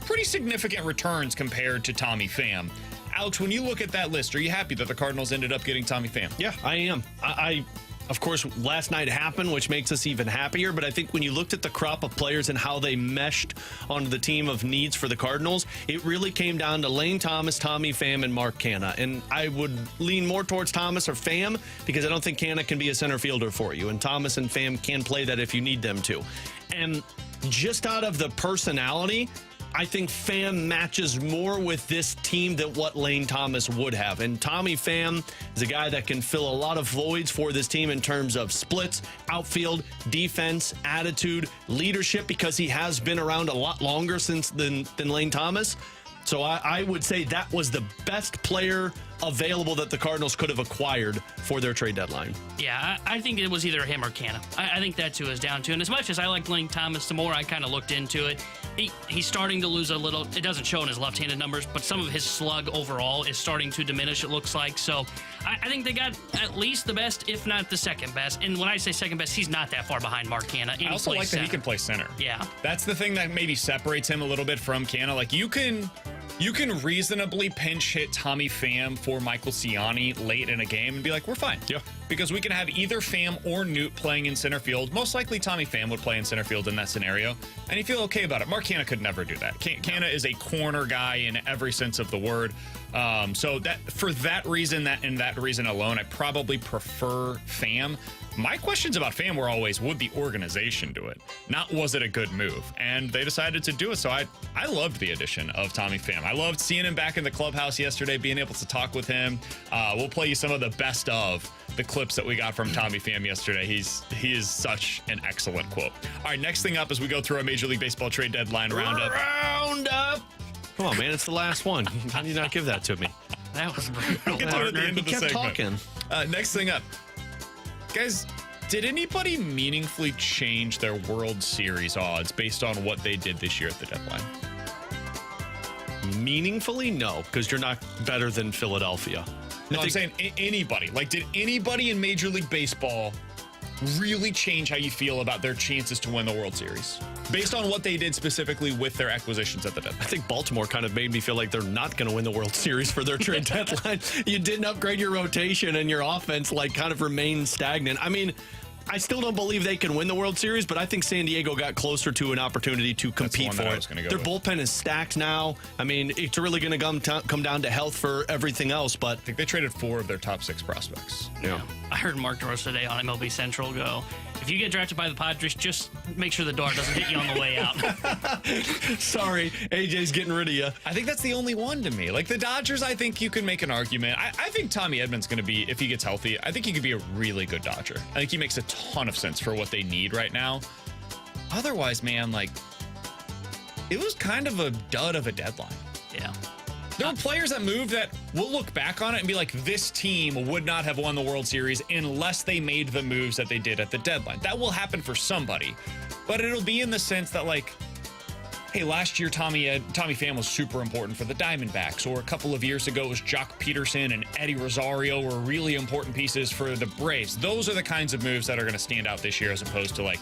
pretty significant returns compared to Tommy Pham. Alex, when you look at that list, are you happy that the Cardinals ended up getting Tommy Pham? Yeah, I am. I of course, last night happened, which makes us even happier. But I think when you looked at the crop of players and how they meshed onto the team of needs for the Cardinals, it really came down to Lane Thomas, Tommy Pham, and Mark Canna. And I would lean more towards Thomas or Pham because I don't think Canna can be a center fielder for you. And Thomas and Pham can play that if you need them to. And just out of the personality, I think Pham matches more with this team than what Lane Thomas would have. And Tommy Pham is a guy that can fill a lot of voids for this team in terms of splits, outfield, defense, attitude, leadership, because he has been around a lot longer than Lane Thomas. So I would say that was the best player available that the Cardinals could have acquired for their trade deadline. Yeah, I think it was either him or Canna. I think that's who it's down to. And as much as I like Lane Thomas, the more I kind of looked into it, he's starting to lose a little. It doesn't show in his left-handed numbers, but some of his slug overall is starting to diminish, it looks like. So I think they got at least the best, if not the second best. And when I say second best, he's not that far behind Mark Canna. I also like that he can play center. Yeah. That's the thing that maybe separates him a little bit from Canna. Like, you can reasonably pinch hit Tommy Pham for Michael Ciani late in a game and be like, we're fine. Yeah. Because we can have either Pham or Newt playing in center field. Most likely Tommy Pham would play in center field in that scenario, and you feel okay about it. Mark Canna could never do that. Canna is a corner guy in every sense of the word. So that for that reason, and that reason alone, I probably prefer Pham. My questions about Pham were always, would the organization do it? Not, was it a good move? And they decided to do it. So I loved the addition of Tommy Pham. I loved seeing him back in the clubhouse yesterday, being able to talk with him. We'll play you some of the best of the clips that we got from Tommy Pham yesterday. He is such an excellent quote. All right, next thing up as we go through our Major League Baseball trade deadline roundup. Come on, man, it's the last one. How do you not give that to me? That was We'll get to it at the end of the kept segment. talking. Next thing up. Guys, did anybody meaningfully change their World Series odds based on what they did this year at the deadline? Meaningfully, no, because you're not better than Philadelphia. No, I'm saying anybody. Like, did anybody in Major League Baseball really change how you feel about their chances to win the World Series based on what they did specifically with their acquisitions at the deadline? I think Baltimore kind of made me feel like they're not going to win the World Series for their trade deadline. You didn't upgrade your rotation, and your offense like kind of remained stagnant. I mean, I still don't believe they can win the World Series, but I think San Diego got closer to an opportunity to compete for it. Their bullpen is stacked now. I mean, it's really going to come down to health for everything else, but I think they traded 4 of their top 6 prospects. Yeah. I heard Mark DeRosa today on MLB Central go, if you get drafted by the Padres, just make sure the door doesn't hit you on the way out. Sorry, AJ's getting rid of you. I think that's the only one to me. Like the Dodgers, I think you can make an argument. I think Tommy Edman's going to be, if he gets healthy, I think he could be a really good Dodger. I think he makes a ton of sense for what they need right now. Otherwise, man, like, it was kind of a dud of a deadline. Yeah. There were players that moved that we'll look back on it and be like, this team would not have won the World Series unless they made the moves that they did at the deadline. That will happen for somebody, but it'll be in the sense that, like, hey, last year Tommy Pham was super important for the Diamondbacks, or a couple of years ago it was Jock Peterson and Eddie Rosario were really important pieces for the Braves. Those are the kinds of moves that are going to stand out this year, as opposed to like,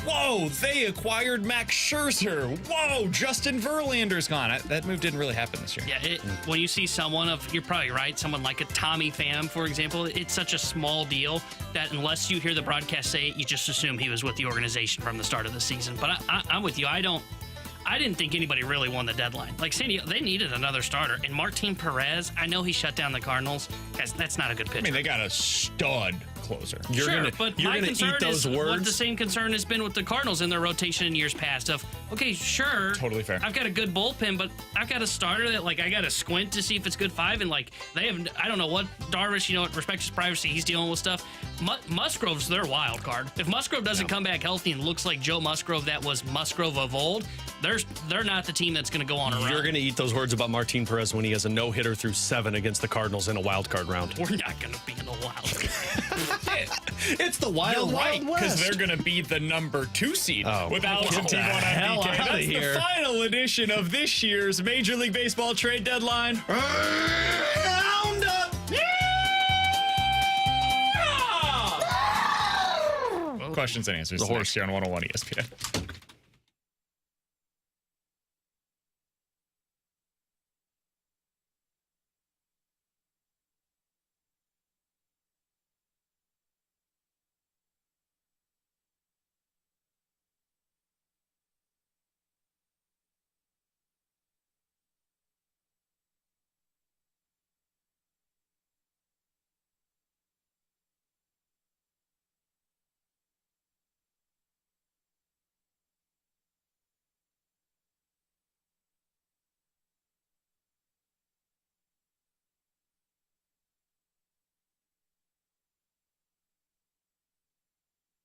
whoa, they acquired Max Scherzer. Whoa, Justin Verlander's gone. That move didn't really happen this year. Yeah, when you see someone you're probably right, someone like a Tommy Pham, for example, it's such a small deal that unless you hear the broadcast say it, you just assume he was with the organization from the start of the season. But I'm with you. I didn't think anybody really won the deadline. Like San Diego, they needed another starter. And Martin Perez, I know he shut down the Cardinals. Guys, that's not a good pitcher. I mean, they got a stud closer. You're sure, gonna, but you're my gonna concern eat those is words. what the same concern has been with the Cardinals in their rotation in years past of, okay, sure. Totally fair. I've got a good bullpen, but I've got a starter that, like, I got to squint to see if it's good 5. And, like, they have, I don't know what Darvish, respect his privacy, he's dealing with stuff. Musgrove's their wild card. If Musgrove doesn't come back healthy and looks like Joe Musgrove that was Musgrove of old, they're not the team that's going to go on a run. You're going to eat those words about Martin Perez when he has a no-hitter through 7 against the Cardinals in a wild card round. We're not going to be in the wild card. It's the wild, You're right, wild because west. they're going to be the number 2 seed with Alex and T1 on hell DK. outta That's here. the final edition of this year's Major League Baseball trade deadline. Roundup! Questions and answers The horse. next here on 101 ESPN.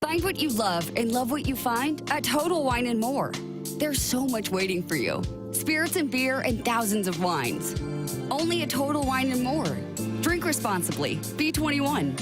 Find what you love and love what you find at Total Wine & More. There's so much waiting for you. Spirits and beer and thousands of wines. Only at Total Wine & More. Drink responsibly. Be 21.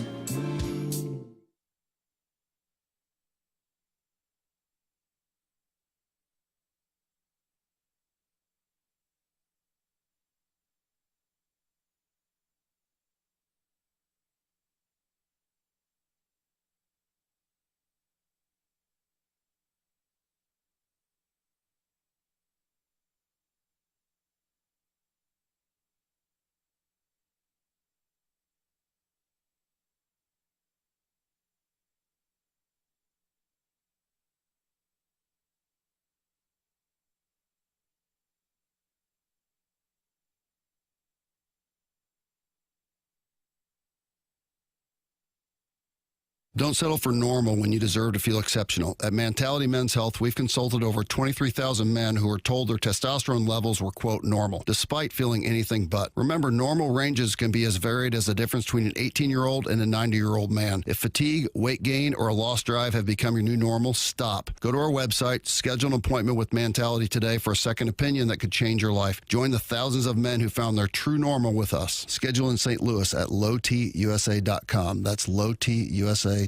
Don't settle for normal when you deserve to feel exceptional. At Mentality Men's Health, we've consulted over 23,000 men who were told their testosterone levels were, quote, normal, despite feeling anything but. Remember, normal ranges can be as varied as the difference between an 18-year-old and a 90-year-old man. If fatigue, weight gain, or a lost drive have become your new normal, stop. Go to our website, schedule an appointment with Mentality today for a second opinion that could change your life. Join the thousands of men who found their true normal with us. Schedule in St. Louis at lowtusa.com. That's lowtusa.com.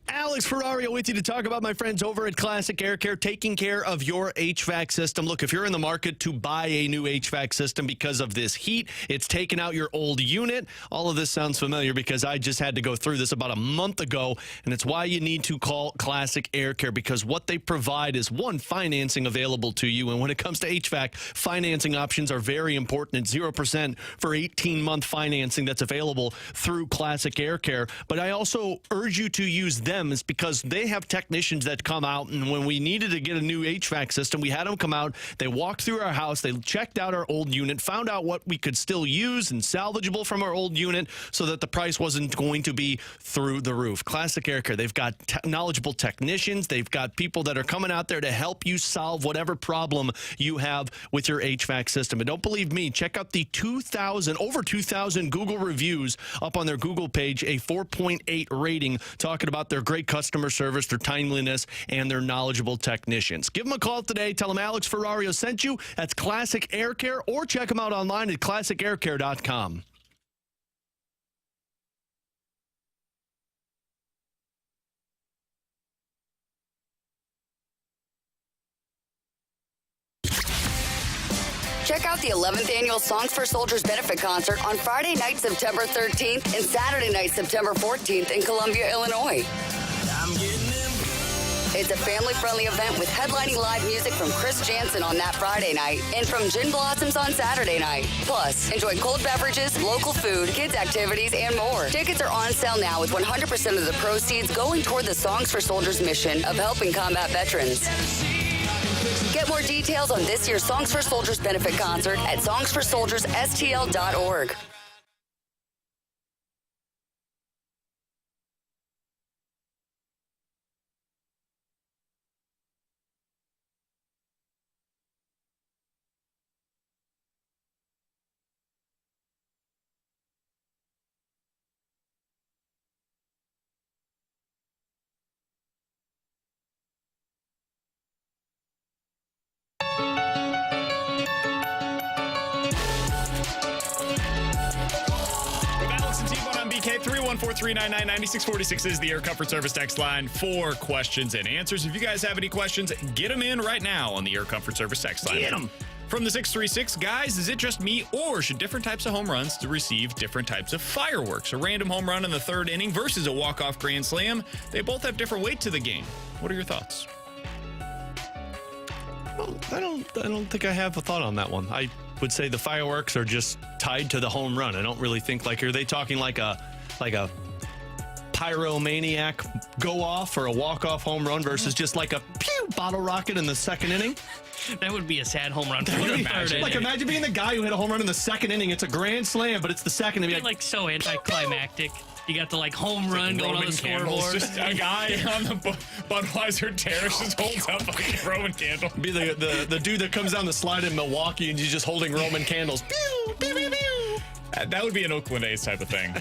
Alex Ferrario with you to talk about my friends over at Classic Air Care, taking care of your HVAC system. Look, if you're in the market to buy a new HVAC system because of this heat, it's taken out your old unit. All of this sounds familiar because I just had to go through this about a month ago, and it's why you need to call Classic Air Care, because what they provide is, one, financing available to you. And when it comes to HVAC, financing options are very important. It's 0% for 18-month financing that's available through Classic Air Care. But I also urge you to use them, is because they have technicians that come out, and when we needed to get a new HVAC system, we had them come out. They walked through our house, they checked out our old unit, found out what we could still use and salvageable from our old unit so that the price wasn't going to be through the roof. Classic Air Care, they've got knowledgeable technicians, they've got people that are coming out there to help you solve whatever problem you have with your HVAC system. And don't believe me, check out the over 2,000 Google reviews up on their Google page, a 4.8 rating, talking about their great customer service, their timeliness, and their knowledgeable technicians. Give them a call today. Tell them Alex Ferrario sent you. That's Classic Air Care, or check them out online at classicaircare.com. Check out the 11th Annual Songs for Soldiers Benefit Concert on Friday night, September 13th, and Saturday night, September 14th in Columbia, Illinois. It's a family-friendly event with headlining live music from Chris Jansen on that Friday night and from Gin Blossoms on Saturday night. Plus, enjoy cold beverages, local food, kids' activities, and more. Tickets are on sale now with 100% of the proceeds going toward the Songs for Soldiers mission of helping combat veterans. Get more details on this year's Songs for Soldiers benefit concert at songsforsoldiersstl.org. 439-9646 is the Air Comfort Service text line for questions and answers. If you guys have any questions, get them in right now on the Air Comfort Service text line. Get them. From the 636, guys, is it just me, or should different types of home runs receive different types of fireworks? A random home run in the third inning versus a walk-off grand slam. They both have different weight to the game. What are your thoughts? Well, I don't think I have a thought on that one. I would say the fireworks are just tied to the home run. I don't really think are they talking like a pyromaniac go off or a walk-off home run versus just like a pew bottle rocket in the second inning? That would be a sad home run for the third inning. Like, imagine being the guy who hit a home run in the second inning. It's a grand slam, but it's the second. It'd be like so anticlimactic. You got the home run going on the scoreboard. Just a guy on the Budweiser terrace just holds up a Roman candle. Be the dude that comes down the slide in Milwaukee and he's just holding Roman candles. Pew, pew, pew, pew. That would be an Oakland A's type of thing.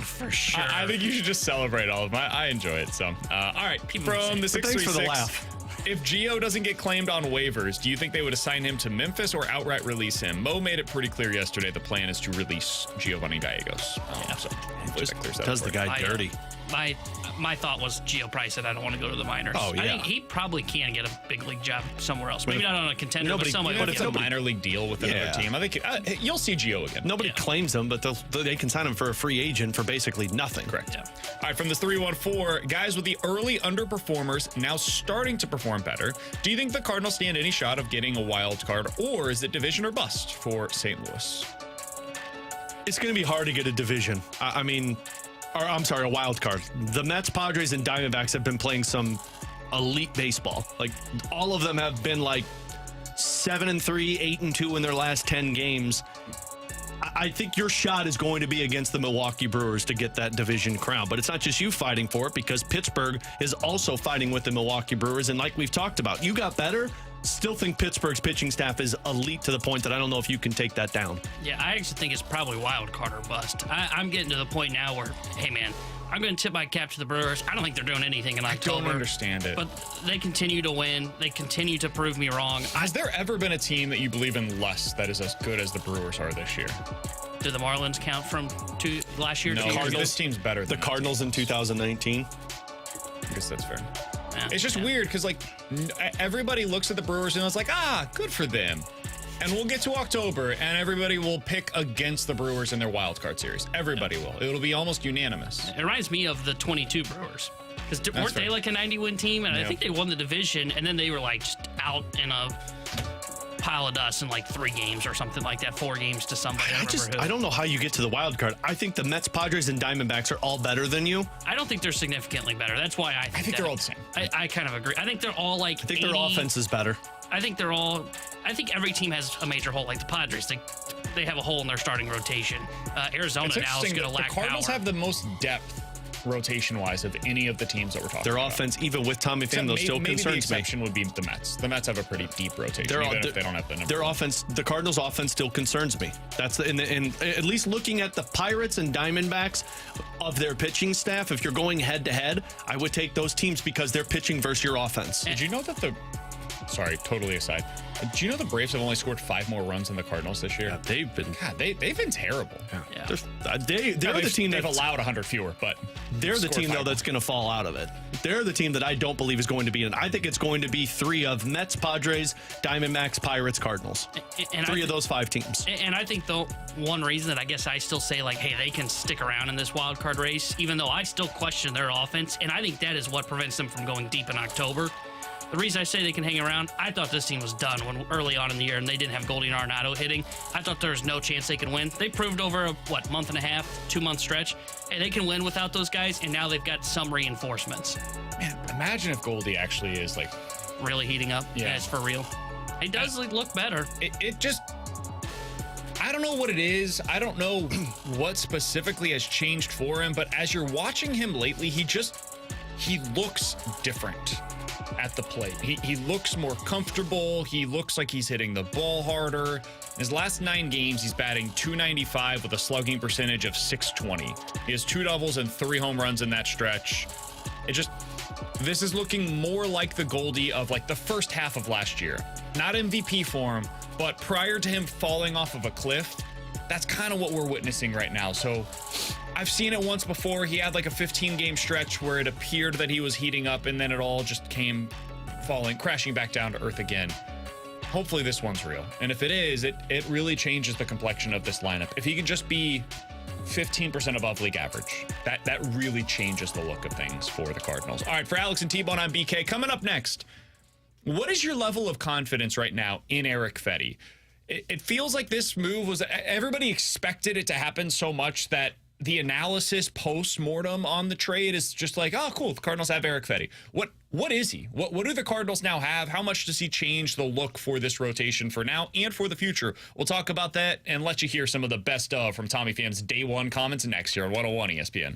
For sure. I think you should just celebrate all of them. I enjoy it. So, all right. From the 636. Thanks for the laugh. If Gio doesn't get claimed on waivers, do you think they would assign him to Memphis or outright release him? Mo made it pretty clear yesterday the plan is to release Giovanni Gallegos. So hopefully that clears that does the guy dirty. My thought was Gio Price said I don't want to go to the minors. Oh, yeah. I think he probably can get a big league job somewhere else. Maybe not on a contender, but somewhere. But it's a minor league deal with another team. I think you'll see Gio again. Nobody claims him, but they can sign him for a free agent for basically nothing. Correct. Yeah. All right, from this 314, guys with the early underperformers now starting to perform better. Do you think the Cardinals stand any shot of getting a wild card, or is it division or bust for St. Louis? It's going to be hard to get a division. A wild card. The Mets, Padres, and Diamondbacks have been playing some elite baseball. Like, all of them have been like 7-3, 8-2 in their last 10 games. I think your shot is going to be against the Milwaukee Brewers to get that division crown. But it's not just you fighting for it, because Pittsburgh is also fighting with the Milwaukee Brewers. And like we've talked about, you got better. Still think Pittsburgh's pitching staff is elite to the point that I don't know if you can take that down. Yeah, I actually think it's probably wild card or bust. I'm getting to the point now where, hey, man, I'm going to tip my cap to the Brewers. I don't think they're doing anything in October. I don't understand it. But they continue to win. They continue to prove me wrong. Has there ever been a team that you believe in less that is as good as the Brewers are this year? Do the Marlins count from last year? No, this team's better than the Cardinals in 2019. I guess that's fair. It's just weird because, like, everybody looks at the Brewers and it's like, good for them. And we'll get to October and everybody will pick against the Brewers in their wild card series. Everybody will. It'll be almost unanimous. It reminds me of the 22 Brewers. Because weren't they like a 90-win team? And I think they won the division, and then they were like just out in a pile of dust in like 3 games or something like that, 4 games to somebody. I don't know how you get to the wild card. I think the Mets, Padres, and Diamondbacks are all better than you. I don't think they're significantly better. That's why I think they're all the same. I kind of agree. I think they're all like. I think their offense is better. I think every team has a major hole. Like the Padres, they have a hole in their starting rotation. Arizona now is going to lack power. The Cardinals have the most depth rotation-wise of any of the teams that we're talking about. Their offense, even with Tommy Pham, though, still concerns me. Maybe the exception would be the Mets. The Mets have a pretty deep rotation, even if they don't have the number. Their offense, the Cardinals' offense, still concerns me. That's in at least looking at the Pirates and Diamondbacks of their pitching staff. If you're going head-to-head, I would take those teams because they're pitching versus your offense. Did you know that Sorry, totally aside. Do you know the Braves have only scored 5 more runs than the Cardinals this year? Yeah, they've been terrible. Yeah. They're the team they've allowed 100 fewer, but they're the team though that's going to fall out of it. They're the team that I don't believe is going to be in. I think it's going to be 3 of Mets, Padres, Diamondbacks, Pirates, Cardinals. And 3 of those 5 teams. And I think the one reason that I guess I still say, like, hey, they can stick around in this wild card race, even though I still question their offense, and I think that is what prevents them from going deep in October. The reason I say they can hang around, I thought this team was done when early on in the year and they didn't have Goldie Arenado hitting. I thought there was no chance they could win. They proved over a, month and a half, 2-month stretch, and they can win without those guys, and now they've got some reinforcements. Man, imagine if Goldie actually is, like, really heating up. Yeah, it's for real. It does look better. It just... I don't know what it is. I don't know what specifically has changed for him, but as you're watching him lately, he looks different at the plate. He looks more comfortable. He looks like he's hitting the ball harder. His last 9 games, he's batting .295 with a slugging percentage of .620. He has 2 doubles and 3 home runs in that stretch. This is looking more like the Goldie of like the first half of last year. Not MVP form, but prior to him falling off of a cliff. That's kind of what we're witnessing right now. So I've seen it once before. He had like a 15-game stretch where it appeared that he was heating up, and then it all just came crashing back down to earth again. Hopefully this one's real. And if it is, it really changes the complexion of this lineup. If he can just be 15% above league average, that really changes the look of things for the Cardinals. All right, for Alex and T-Bone, I'm BK. Coming up next, what is your level of confidence right now in Erick Fedde? It feels like this move was, everybody expected it to happen so much that the analysis post-mortem on the trade is just like, oh, cool, the Cardinals have Erick Fedde. What is he? What do the Cardinals now have? How much does he change the look for this rotation for now and for the future? We'll talk about that and let you hear some of the best of from Tommy Pham's Day One comments next year on 101 ESPN.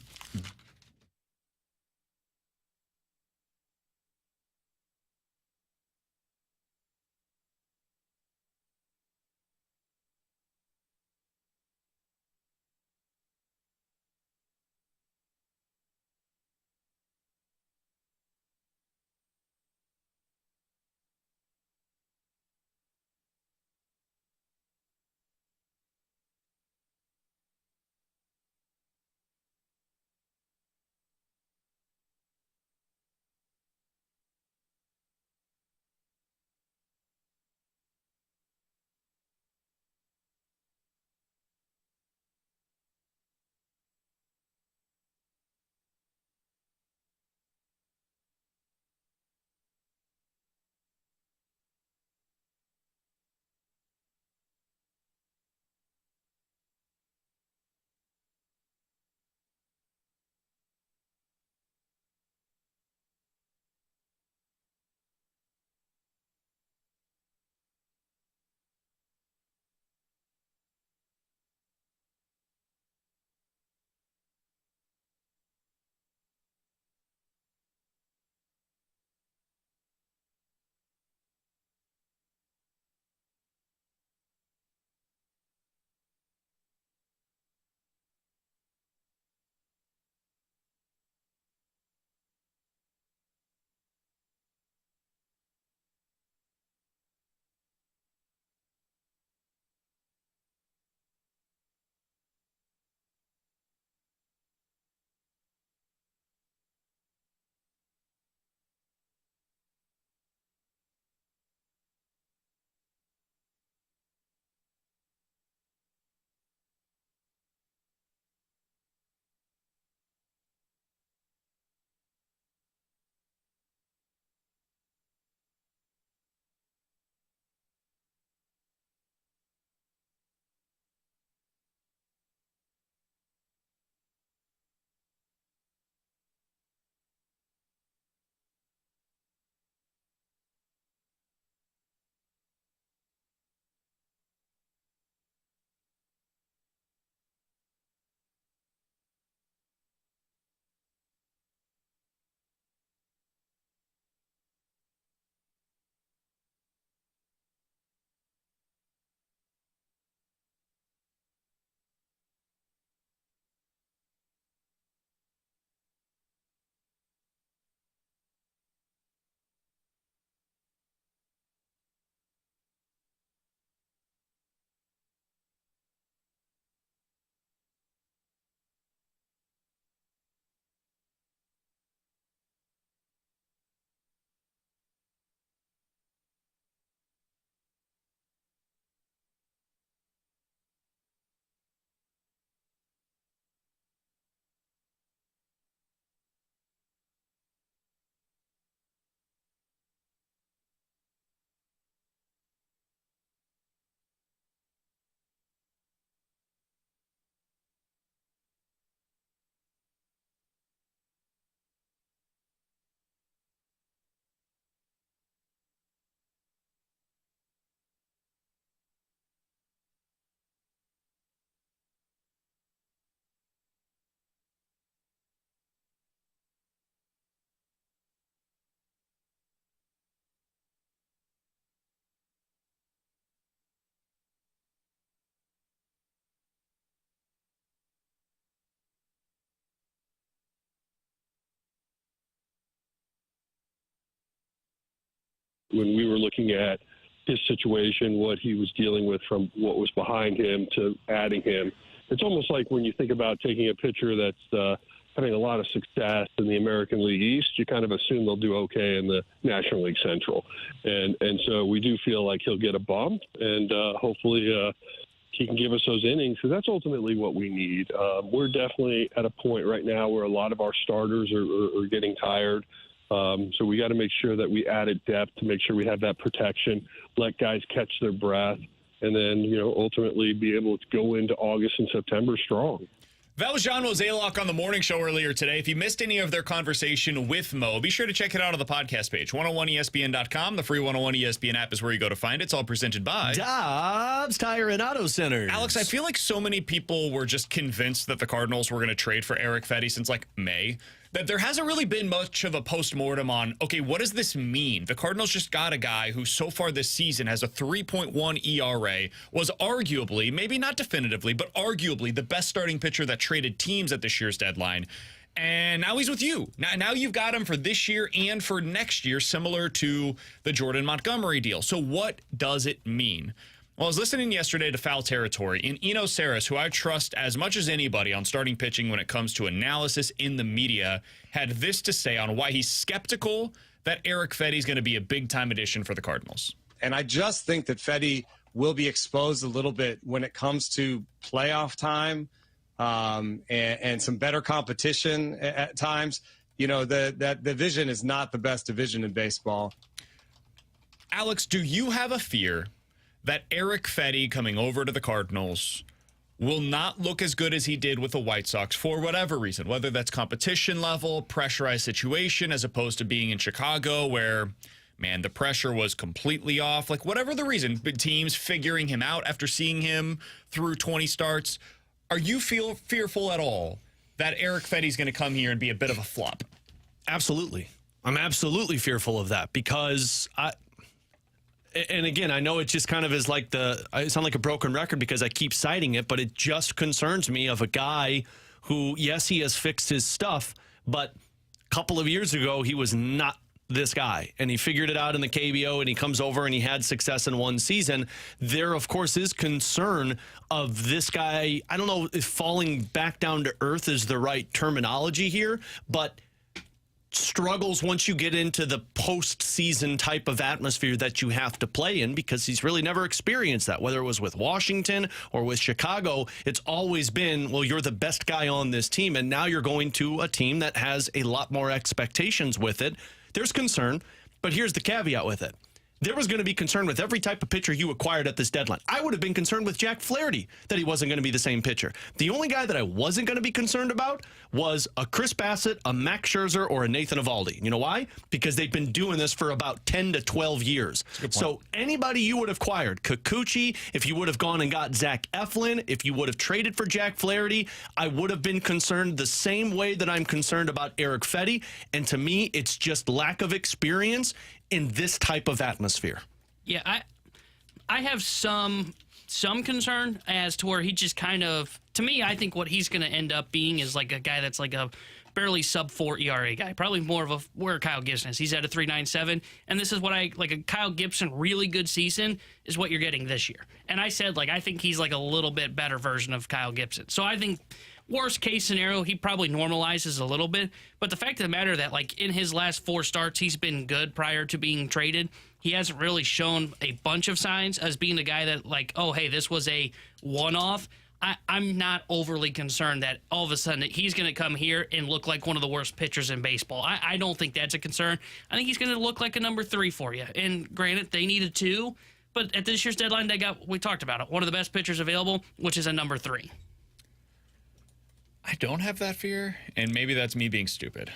when we were looking at his situation, what he was dealing with from what was behind him to adding him, it's almost like when you think about taking a pitcher that's having a lot of success in the American League East, you kind of assume they'll do okay in the National League Central. And so we do feel like he'll get a bump, and hopefully he can give us those innings, because that's ultimately what we need. We're definitely at a point right now where a lot of our starters are getting tired. So we got to make sure that we added depth to make sure we have that protection, let guys catch their breath, and then, ultimately be able to go into August and September strong. That was John Mozeliak on the morning show earlier today. If you missed any of their conversation with Mo, be sure to check it out on the podcast page, 101ESPN.com. The free 101 ESPN app is where you go to find it. It's all presented by Dobbs Tire and Auto Centers. Alex, I feel like so many people were just convinced that the Cardinals were going to trade for Erick Fedde since like May, that there hasn't really been much of a postmortem on, okay, what does this mean? The Cardinals just got a guy who so far this season has a 3.1 ERA, was arguably, maybe not definitively, but arguably the best starting pitcher that traded teams at this year's deadline. And now he's with you. Now you've got him for this year and for next year, similar to the Jordan Montgomery deal. So what does it mean? Well, I was listening yesterday to Foul Territory, and Eno Saris, who I trust as much as anybody on starting pitching when it comes to analysis in the media, had this to say on why he's skeptical that Erick Fedde is going to be a big-time addition for the Cardinals. And I just think that Fedde will be exposed a little bit when it comes to playoff time and some better competition at times. That division is not the best division in baseball. Alex, do you have a fear that Erick Fedde coming over to the Cardinals will not look as good as he did with the White Sox for whatever reason, whether that's competition level, pressurized situation, as opposed to being in Chicago where, man, the pressure was completely off, like whatever the reason, but teams figuring him out after seeing him through 20 starts. Are you fearful at all that Erick Fedde is going to come here and be a bit of a flop? Absolutely. I'm absolutely fearful of that because and again, I know it just kind of is like I sound like a broken record because I keep citing it, but it just concerns me of a guy who, yes, he has fixed his stuff, but a couple of years ago, he was not this guy, and he figured it out in the KBO, and he comes over and he had success in one season. There, of course, is concern of this guy. I don't know if falling back down to earth is the right terminology here, but struggles once you get into the postseason type of atmosphere that you have to play in, because he's really never experienced that, whether it was with Washington or with Chicago. It's always been, well, you're the best guy on this team, and now you're going to a team that has a lot more expectations with it. There's concern, but here's the caveat with it. There was going to be concern with every type of pitcher you acquired at this deadline. I would have been concerned with Jack Flaherty that he wasn't going to be the same pitcher. The only guy that I wasn't going to be concerned about was a Chris Bassett, a Max Scherzer, or a Nathan Eovaldi. You know why? Because they've been doing this for about 10 to 12 years. So anybody you would have acquired, Kikuchi, if you would have gone and got Zach Eflin, if you would have traded for Jack Flaherty, I would have been concerned the same way that I'm concerned about Erick Fedde. And to me, it's just lack of experience in this type of atmosphere. Yeah, I have some concern as to where he just kind of, to me, I think what he's going to end up being is like a guy that's like a barely sub-4 ERA guy, probably more of where Kyle Gibson is. He's at a 3.97, and this is what a Kyle Gibson really good season is what you're getting this year. And I said, I think he's like a little bit better version of Kyle Gibson. So I think worst case scenario, he probably normalizes a little bit. But the fact of the matter that, in his last 4 starts, he's been good prior to being traded. He hasn't really shown a bunch of signs as being the guy that, oh, hey, this was a one-off. I'm not overly concerned that all of a sudden he's going to come here and look like one of the worst pitchers in baseball. I don't think that's a concern. I think he's going to look like a number 3 for you. And granted, they needed 2. But at this year's deadline, we talked about it, one of the best pitchers available, which is a number 3. I don't have that fear, and maybe that's me being stupid.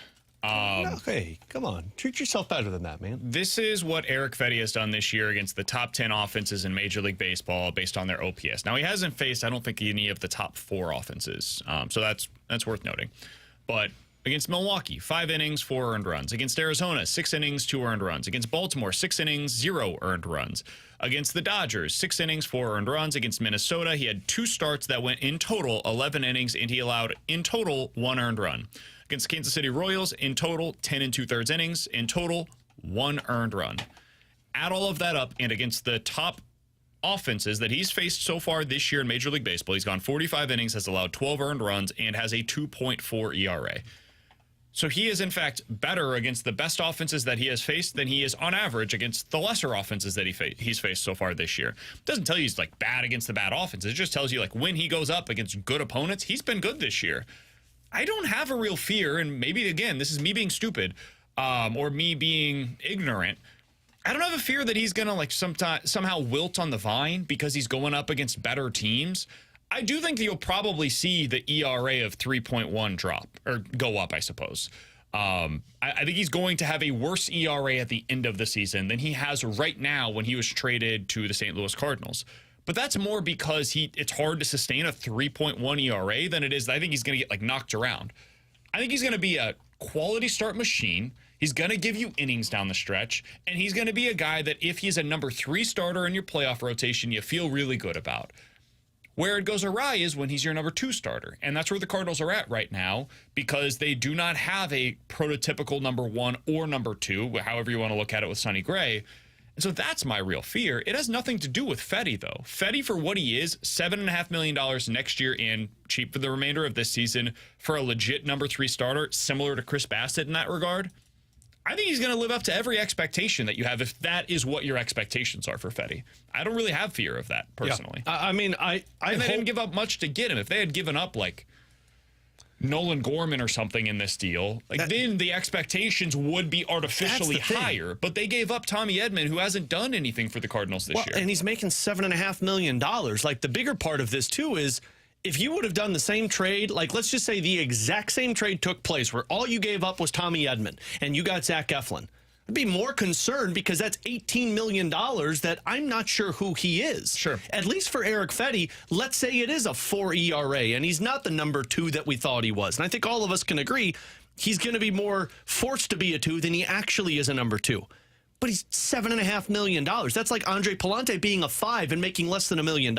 Hey, come on. Treat yourself better than that, man. This is what Erick Fedde has done this year against the top 10 offenses in Major League Baseball based on their OPS. Now, he hasn't faced, I don't think, any of the top 4 offenses, so that's worth noting. But against Milwaukee, 5 innings, 4 earned runs. Against Arizona, 6 innings, 2 earned runs. Against Baltimore, 6 innings, 0 earned runs. Against the Dodgers, 6 innings, 4 earned runs. Against Minnesota, he had 2 starts that went in total 11 innings, and he allowed in total 1 earned run. Against Kansas City Royals, in total 10 2/3 innings, in total 1 earned run. Add all of that up, and against the top offenses that he's faced so far this year in Major League Baseball, he's gone 45 innings, has allowed 12 earned runs, and has a 2.4 ERA. So he is, in fact, better against the best offenses that he has faced than he is on average against the lesser offenses that he's faced so far this year. It doesn't tell you he's like bad against the bad offenses. It just tells you like when he goes up against good opponents, he's been good this year. I don't have a real fear, and maybe, again, this is me being stupid or me being ignorant. I don't have a fear that he's going to like somehow wilt on the vine because he's going up against better teams. I do think that you'll probably see the ERA of 3.1 drop or go up, I suppose. I think he's going to have a worse ERA at the end of the season than he has right now when he was traded to the St. Louis Cardinals. But that's more because it's hard to sustain a 3.1 ERA than it is. I think he's going to get like knocked around. I think he's going to be a quality start machine. He's going to give you innings down the stretch, and he's going to be a guy that if he's a number 3 starter in your playoff rotation, you feel really good about. Where it goes awry is when he's your number 2 starter. And that's where the Cardinals are at right now because they do not have a prototypical number 1 or number 2, however you want to look at it with Sonny Gray. And so that's my real fear. It has nothing to do with Fedde, though. Fedde, for what he is, $7.5 million next year in, cheap for the remainder of this season, for a legit number 3 starter, similar to Chris Bassett in that regard. I think he's going to live up to every expectation that you have if that is what your expectations are for Fedde. I don't really have fear of that, personally. Yeah. I mean, I didn't give up much to get him. If they had given up, like, Nolan Gorman or something in this deal, then the expectations would be artificially higher. But they gave up Tommy Edman, who hasn't done anything for the Cardinals this year. And he's making $7.5 million. Like, the bigger part of this, too, is if you would have done the same trade, like let's just say the exact same trade took place where all you gave up was Tommy Edman and you got Zach Eflin, I'd be more concerned because that's $18 million that I'm not sure who he is. Sure. At least for Erick Fedde, let's say it is a 4 ERA and he's not the number 2 that we thought he was. And I think all of us can agree he's going to be more forced to be a 2 than he actually is a number 2. But he's $7.5 million. That's like Andre Palante being a 5 and making less than $1 million.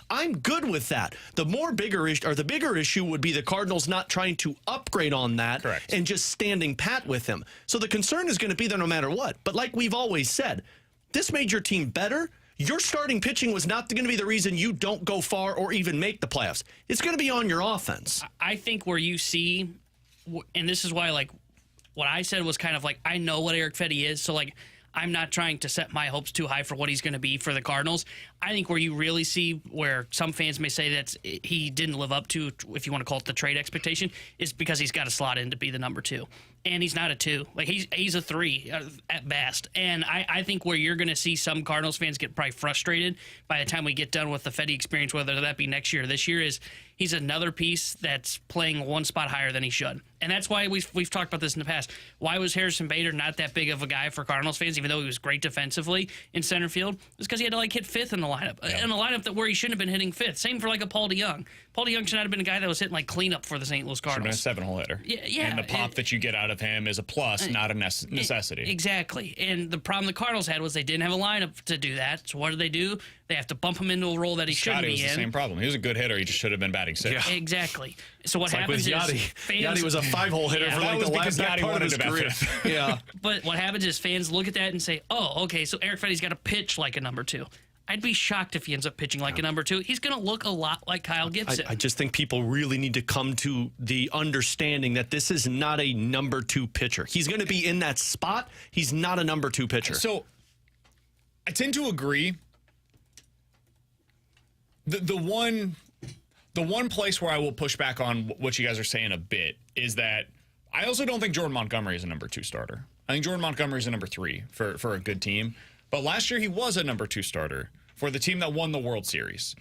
I'm good with that. The bigger issue would be the Cardinals not trying to upgrade on that. Correct. And just standing pat with him. So the concern is going to be there no matter what. But like we've always said, this made your team better. Your starting pitching was not going to be the reason you don't go far or even make the playoffs. It's going to be on your offense. I think where you see, and this is why like what I said was kind of like I know what Erick Fedde is, so like I'm not trying to set my hopes too high for what he's going to be for the Cardinals. I think where you really see where some fans may say that he didn't live up to, if you want to call it the trade expectation, is because he's got to slot in to be the number 2. And he's not a 2. Like he's a 3 at best. And I think where you're going to see some Cardinals fans get probably frustrated by the time we get done with the Fedde experience, whether that be next year or this year, is he's another piece that's playing one spot higher than he should. And that's why we've talked about this in the past. Why was Harrison Bader not that big of a guy for Cardinals fans, even though he was great defensively in center field? It's because he had to like hit 5th in the lineup. Yeah. In a lineup where he shouldn't have been hitting 5th. Same for like a Paul DeYoung. Paul DeYoung should not have been a guy that was hitting like cleanup for the St. Louis Cardinals. Should have been a 7-hole hitter. Yeah. And the pop that you get out of him is a plus, not a necessity. Exactly. And the problem the Cardinals had was they didn't have a lineup to do that. So what do? They have to bump him into a role that he shouldn't be in. Scotty was the same problem. He was a good hitter. He just should have been batting 6th. Yeah. Exactly. So what happens like is fans... Yachty was a 5-hole hitter for like the last part of his career. Yeah. But what happens is fans look at that and say, oh, okay, so Erick Fedde's got to pitch like a number 2. I'd be shocked if he ends up pitching like a number 2. He's going to look a lot like Kyle Gibson. I just think people really need to come to the understanding that this is not a number 2 pitcher. He's going to be in that spot. He's not a number 2 pitcher. So I tend to agree. The one place where I will push back on what you guys are saying a bit is that I also don't think Jordan Montgomery is a number 2 starter. I think Jordan Montgomery is a number 3 for a good team. But last year he was a number 2 starter for the team that won the World Series.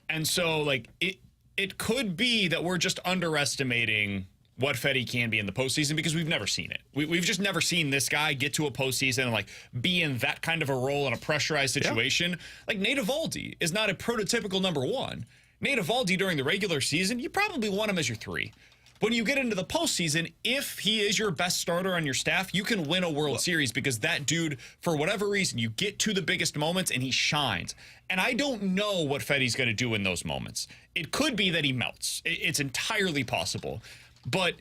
And so like it could be that we're just underestimating what Fedde can be in the postseason because we've never seen it. We've just never seen this guy get to a postseason and like be in that kind of a role in a pressurized situation. Yeah. Like Nate Eovaldi is not a prototypical number 1. Nate Eovaldi during the regular season, you probably want him as your 3. When you get into the postseason, if he is your best starter on your staff, you can win a World Series because that dude, for whatever reason, you get to the biggest moments and he shines. And I don't know what Fedde's going to do in those moments. It could be that he melts. It's entirely possible. But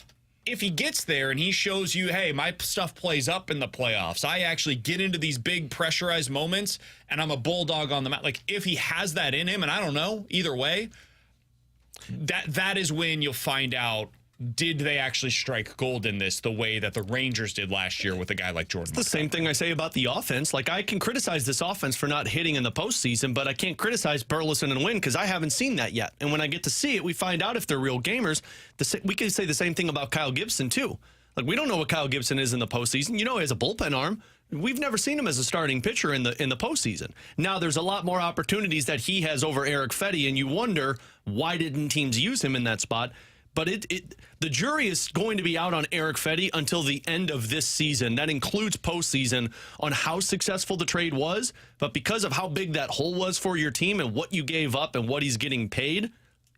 if he gets there and he shows you, hey, my stuff plays up in the playoffs, I actually get into these big pressurized moments and I'm a bulldog on the mat. Like, if he has that in him, and I don't know, either way, that is when you'll find out, did they actually strike gold in this the way that the Rangers did last year with a guy like Jordan? It's the same thing I say about the offense. Like, I can criticize this offense for not hitting in the postseason, but I can't criticize Burleson and Wynn because I haven't seen that yet. And when I get to see it, we find out if they're real gamers. We can say the same thing about Kyle Gibson, too. Like, we don't know what Kyle Gibson is in the postseason. You know, he has a bullpen arm. We've never seen him as a starting pitcher in the postseason. Now, there's a lot more opportunities that he has over Erick Fedde, and you wonder, why didn't teams use him in that spot? But the jury is going to be out on Erick Fedde until the end of this season. That includes postseason on how successful the trade was. But because of how big that hole was for your team and what you gave up and what he's getting paid,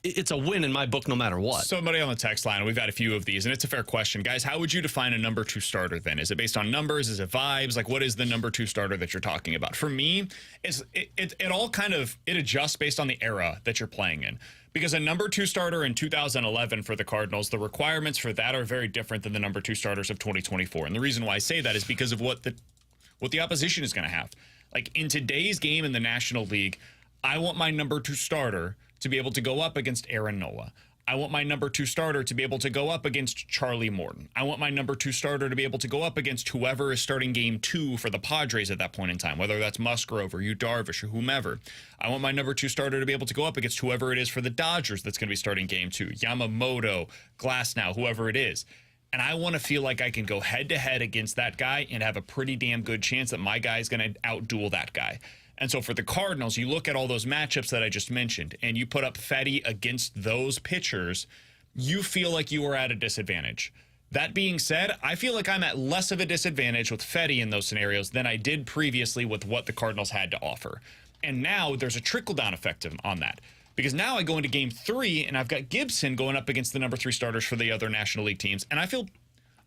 it's a win in my book no matter what. Somebody on the text line, we've got a few of these, and it's a fair question. Guys, how would you define a number 2 starter then? Is it based on numbers? Is it vibes? Like, what is the number 2 starter that you're talking about? For me, it all kind of, it adjusts based on the era that you're playing in. Because a number 2 starter in 2011 for the Cardinals, the requirements for that are very different than the number 2 starters of 2024. And the reason why I say that is because of what the opposition is going to have. Like, in today's game in the National League, I want my number 2 starter to be able to go up against Aaron Nola. I want my number 2 starter to be able to go up against Charlie Morton. I want my number 2 starter to be able to go up against whoever is starting game 2 for the Padres at that point in time, whether that's Musgrove or Yu Darvish or whomever. I want my number 2 starter to be able to go up against whoever it is for the Dodgers that's going to be starting game 2, Yamamoto, Glasnow, whoever it is. And I want to feel like I can go head-to-head against that guy and have a pretty damn good chance that my guy is going to outduel that guy. And so for the Cardinals, you look at all those matchups that I just mentioned, and you put up Fedde against those pitchers, you feel like you are at a disadvantage. That being said, I feel like I'm at less of a disadvantage with Fedde in those scenarios than I did previously with what the Cardinals had to offer. And now there's a trickle-down effect on that. Because now I go into game 3, and I've got Gibson going up against the number 3 starters for the other National League teams, and I feel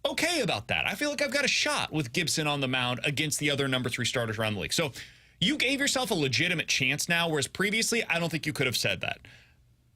okay about that. I feel like I've got a shot with Gibson on the mound against the other number 3 starters around the league. So you gave yourself a legitimate chance now, whereas previously, I don't think you could have said that.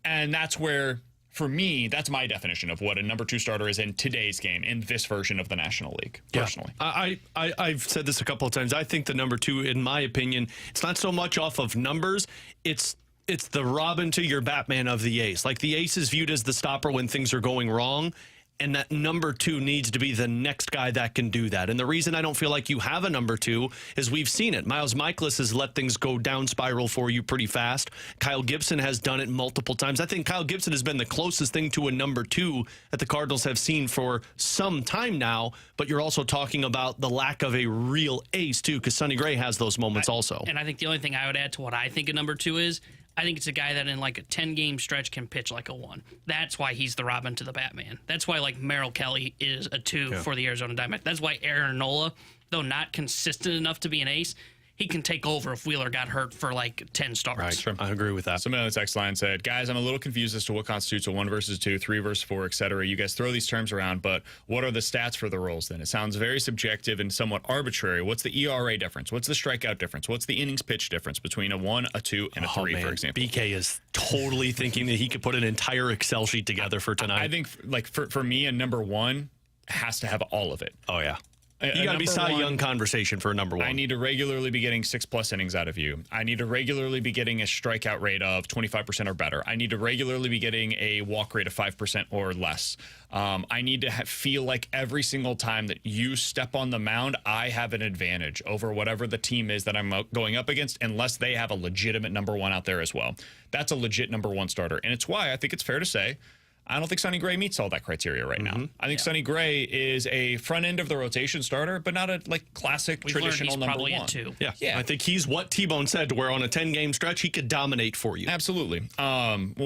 And that's where, for me, that's my definition of what a number 2 starter is in today's game, in this version of the National League, personally. Yeah. I've said this a couple of times. I think the number 2, in my opinion, it's not so much off of numbers. It's the Robin to your Batman of the ace. Like, the ace is viewed as the stopper when things are going wrong. And that number 2 needs to be the next guy that can do that. And the reason I don't feel like you have a number 2 is we've seen it. Miles Mikolas has let things go down spiral for you pretty fast. Kyle Gibson has done it multiple times. I think Kyle Gibson has been the closest thing to a number 2 that the Cardinals have seen for some time now. But you're also talking about the lack of a real ace, too, because Sonny Gray has those moments also. And I think the only thing I would add to what I think a number 2 is, I think it's a guy that in like a 10-game stretch can pitch like a 1. That's why he's the Robin to the Batman. That's why like Merrill Kelly is a 2 for the Arizona Diamondbacks. That's why Aaron Nola, though not consistent enough to be an ace, he can take over if Wheeler got hurt for like 10 starts. Right, sure. I agree with that. Somebody on the text line said, guys, I'm a little confused as to what constitutes a 1 versus 2, 3 versus 4, etc. You guys throw these terms around, but what are the stats for the roles then? It sounds very subjective and somewhat arbitrary. What's the ERA difference? What's the strikeout difference? What's the innings pitch difference between a 1, a 2, and a 3, for example? BK is totally thinking that he could put an entire Excel sheet together for tonight. I think, like, for me, a number 1 has to have all of it. Oh, yeah. You got to be Cy Young conversation for a number 1. I need to regularly be getting 6+ innings out of you. I need to regularly be getting a strikeout rate of 25% or better. I need to regularly be getting a walk rate of 5% or less. I need to feel like every single time that you step on the mound, I have an advantage over whatever the team is that I'm going up against, unless they have a legitimate number 1 out there as well. That's a legit number 1 starter. And it's why I think it's fair to say I don't think Sonny Gray meets all that criteria right now. I think Sonny Gray is a front end of the rotation starter, but not a classic traditional number 1. A 2. Yeah. I think he's what T-Bone said, to where on a 10-game stretch he could dominate for you. Absolutely.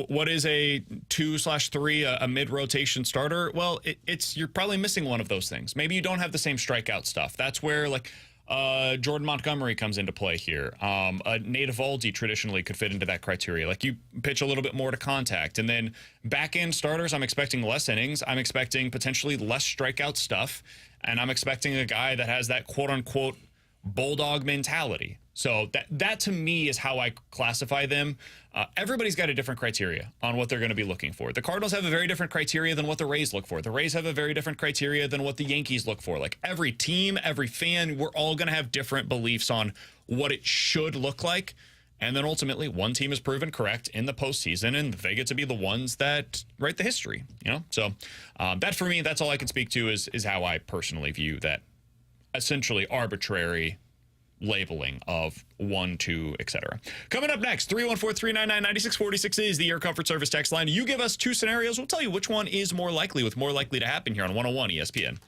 What is a 2/3, a mid-rotation starter? Well, you're probably missing one of those things. Maybe you don't have the same strikeout stuff. That's where Jordan Montgomery comes into play here. Nate Eovaldi traditionally could fit into that criteria. Like, you pitch a little bit more to contact. And then back-end starters, I'm expecting less innings. I'm expecting potentially less strikeout stuff. And I'm expecting a guy that has that quote-unquote bulldog mentality. So that to me is how I classify them. Everybody's got a different criteria on what they're going to be looking for. The Cardinals have a very different criteria than what the Rays look for. The Rays have a very different criteria than what the Yankees look for. Like every team, every fan, we're all going to have different beliefs on what it should look like. And then ultimately, one team is proven correct in the postseason, and they get to be the ones that write the history. So that for me, that's all I can speak to is how I personally view that essentially arbitrary labeling of 1, 2, etc. Coming up next, 314-399-9646 is the Air Comfort Service text line. You give us 2 scenarios. We'll tell you which one is more likely to happen here on 101 ESPN.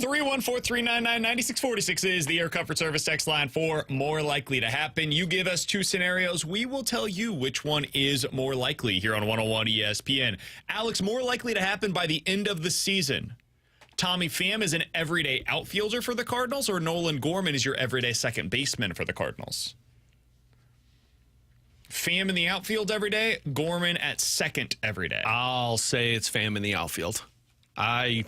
314-399-9646 is the Air Comfort Service text line for more likely to happen. You give us two scenarios. We will tell you which one is more likely here on 101 ESPN. Alex, more likely to happen by the end of the season. Tommy Pham is an everyday outfielder for the Cardinals, or Nolan Gorman is your everyday second baseman for the Cardinals? Pham in the outfield every day, Gorman at second every day. I'll say it's Pham in the outfield. I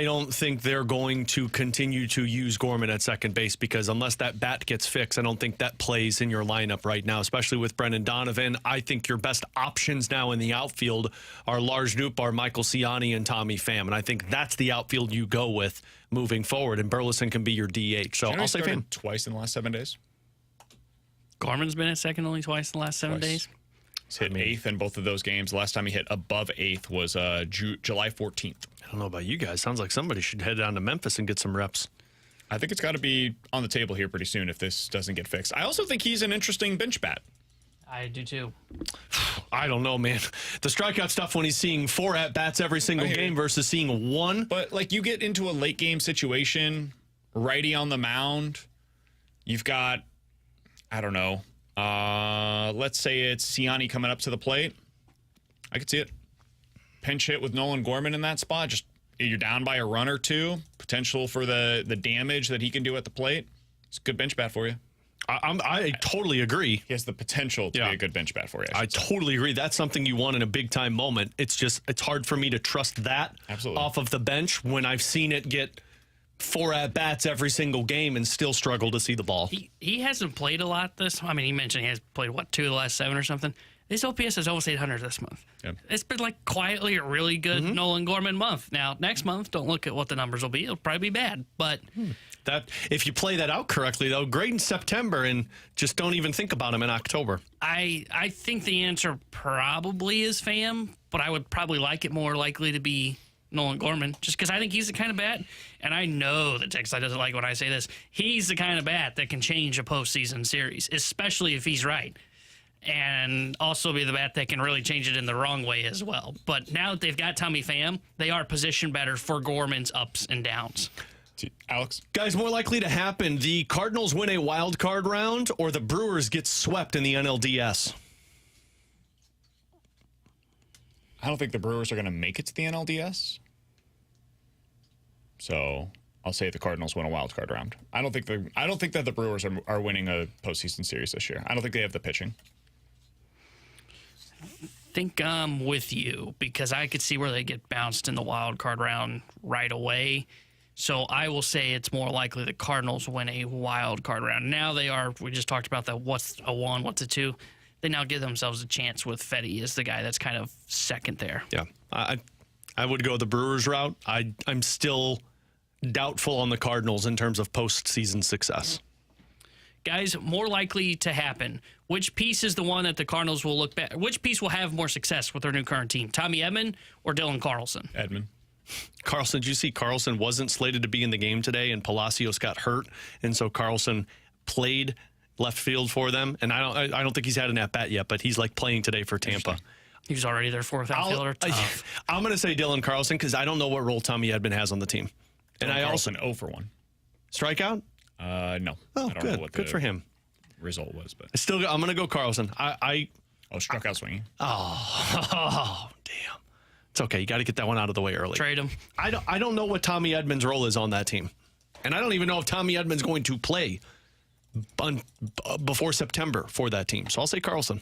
don't think they're going to continue to use Gorman at second base because unless that bat gets fixed, I don't think that plays in your lineup right now, especially with Brendan Donovan. I think your best options now in the outfield are Rounduppp, Michael Ciani, and Tommy Pham, and I think that's the outfield you go with moving forward, and Burleson can be your DH. So I'll say Pham. Twice in the last 7 days. Gorman's been at second only twice in the last 7 days. He's hit eighth in both of those games. The last time he hit above eighth was July 14th. I don't know about you guys. Sounds like somebody should head down to Memphis and get some reps. I think it's got to be on the table here pretty soon if this doesn't get fixed. I also think he's an interesting bench bat. I do too. I don't know, man. The strikeout stuff when he's seeing 4 at-bats every single game versus seeing 1. But, like, you get into a late-game situation, righty on the mound. You've got, I don't know, let's say it's Ciani coming up to the plate. I could see it. Pinch hit with Nolan Gorman in that spot. Just you're down by a run or two. Potential for the damage that he can do at the plate. It's a good bench bat for you. I totally agree. He has the potential to be a good bench bat for you. I totally agree. That's something you want in a big-time moment. It's hard for me to trust that off of the bench when I've seen it get 4 at-bats every single game and still struggle to see the ball. He hasn't played a lot this. I mean, he mentioned he has played, 2 of the last 7 or something. His OPS is almost 800 this month. Yep. It's been like quietly a really good Nolan Gorman month. Now, next month, don't look at what the numbers will be. It'll probably be bad. But that if you play that out correctly, though, great in September and just don't even think about him in October. I think the answer probably is Pham, but I would probably like it more likely to be Nolan Gorman, just because I think he's the kind of bat, and I know that Texas doesn't like when I say this, he's the kind of bat that can change a postseason series, especially if he's right. And also be the bat that can really change it in the wrong way as well. But now that they've got Tommy Pham, they are positioned better for Gorman's ups and downs. Alex? Guys, more likely to happen, the Cardinals win a wild card round or the Brewers get swept in the NLDS? I don't think the Brewers are going to make it to the NLDS. So I'll say the Cardinals win a wild card round. I don't think that the Brewers are winning a postseason series this year. I don't think they have the pitching. I think I'm with you because I could see where they get bounced in the wild card round right away. So I will say it's more likely the Cardinals win a wild card round. Now we just talked about that what's a 1, what's a 2. They now give themselves a chance with Fedde as the guy that's kind of second there. Yeah, I would go the Brewers route. I'm still doubtful on the Cardinals in terms of postseason success. Guys, more likely to happen. Which piece is the one that the Cardinals will look back? Which piece will have more success with their new current team? Tommy Edman or Dylan Carlson? Edman. Carlson, did you see Carlson wasn't slated to be in the game today and Palacios got hurt, and so Carlson played left field for them, and I don't think he's had an at-bat yet, but he's like playing today for Tampa. He's already their 4th outfielder. I'm going to say Dylan Carlson because I don't know what role Tommy Edman has on the team. And I Carlson 0 for 1. Strikeout? No. Oh, I don't good. know what Good for him. Result was, but I'm going to go Carlson. struck out swinging. Oh, damn. It's okay. You got to get that one out of the way early. Trade him. I don't know what Tommy Edman's role is on that team, and I don't even know if Tommy Edman's going to play before September for that team. So I'll say Carlson.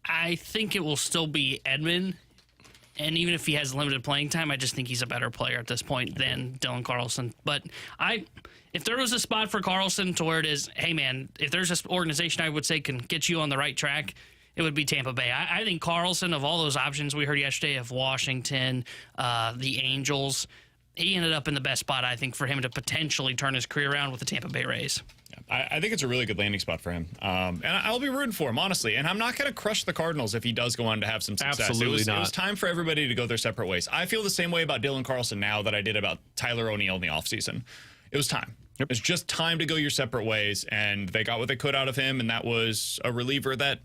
I think it will still be Edman. And even if he has limited playing time, I just think he's a better player at this point than Dylan Carlson. But if there was a spot for Carlson to where it is, hey, man, if there's this organization I would say can get you on the right track, it would be Tampa Bay. I think Carlson, of all those options we heard yesterday of Washington, the Angels, he ended up in the best spot, I think, for him to potentially turn his career around with the Tampa Bay Rays. I think it's a really good landing spot for him. And I'll be rooting for him, honestly. And I'm not going to crush the Cardinals if he does go on to have some success. Absolutely not. It was time for everybody to go their separate ways. I feel the same way about Dylan Carlson now that I did about Tyler O'Neill in the offseason. It was time. Yep. It's just time to go your separate ways. And they got what they could out of him, and that was a reliever that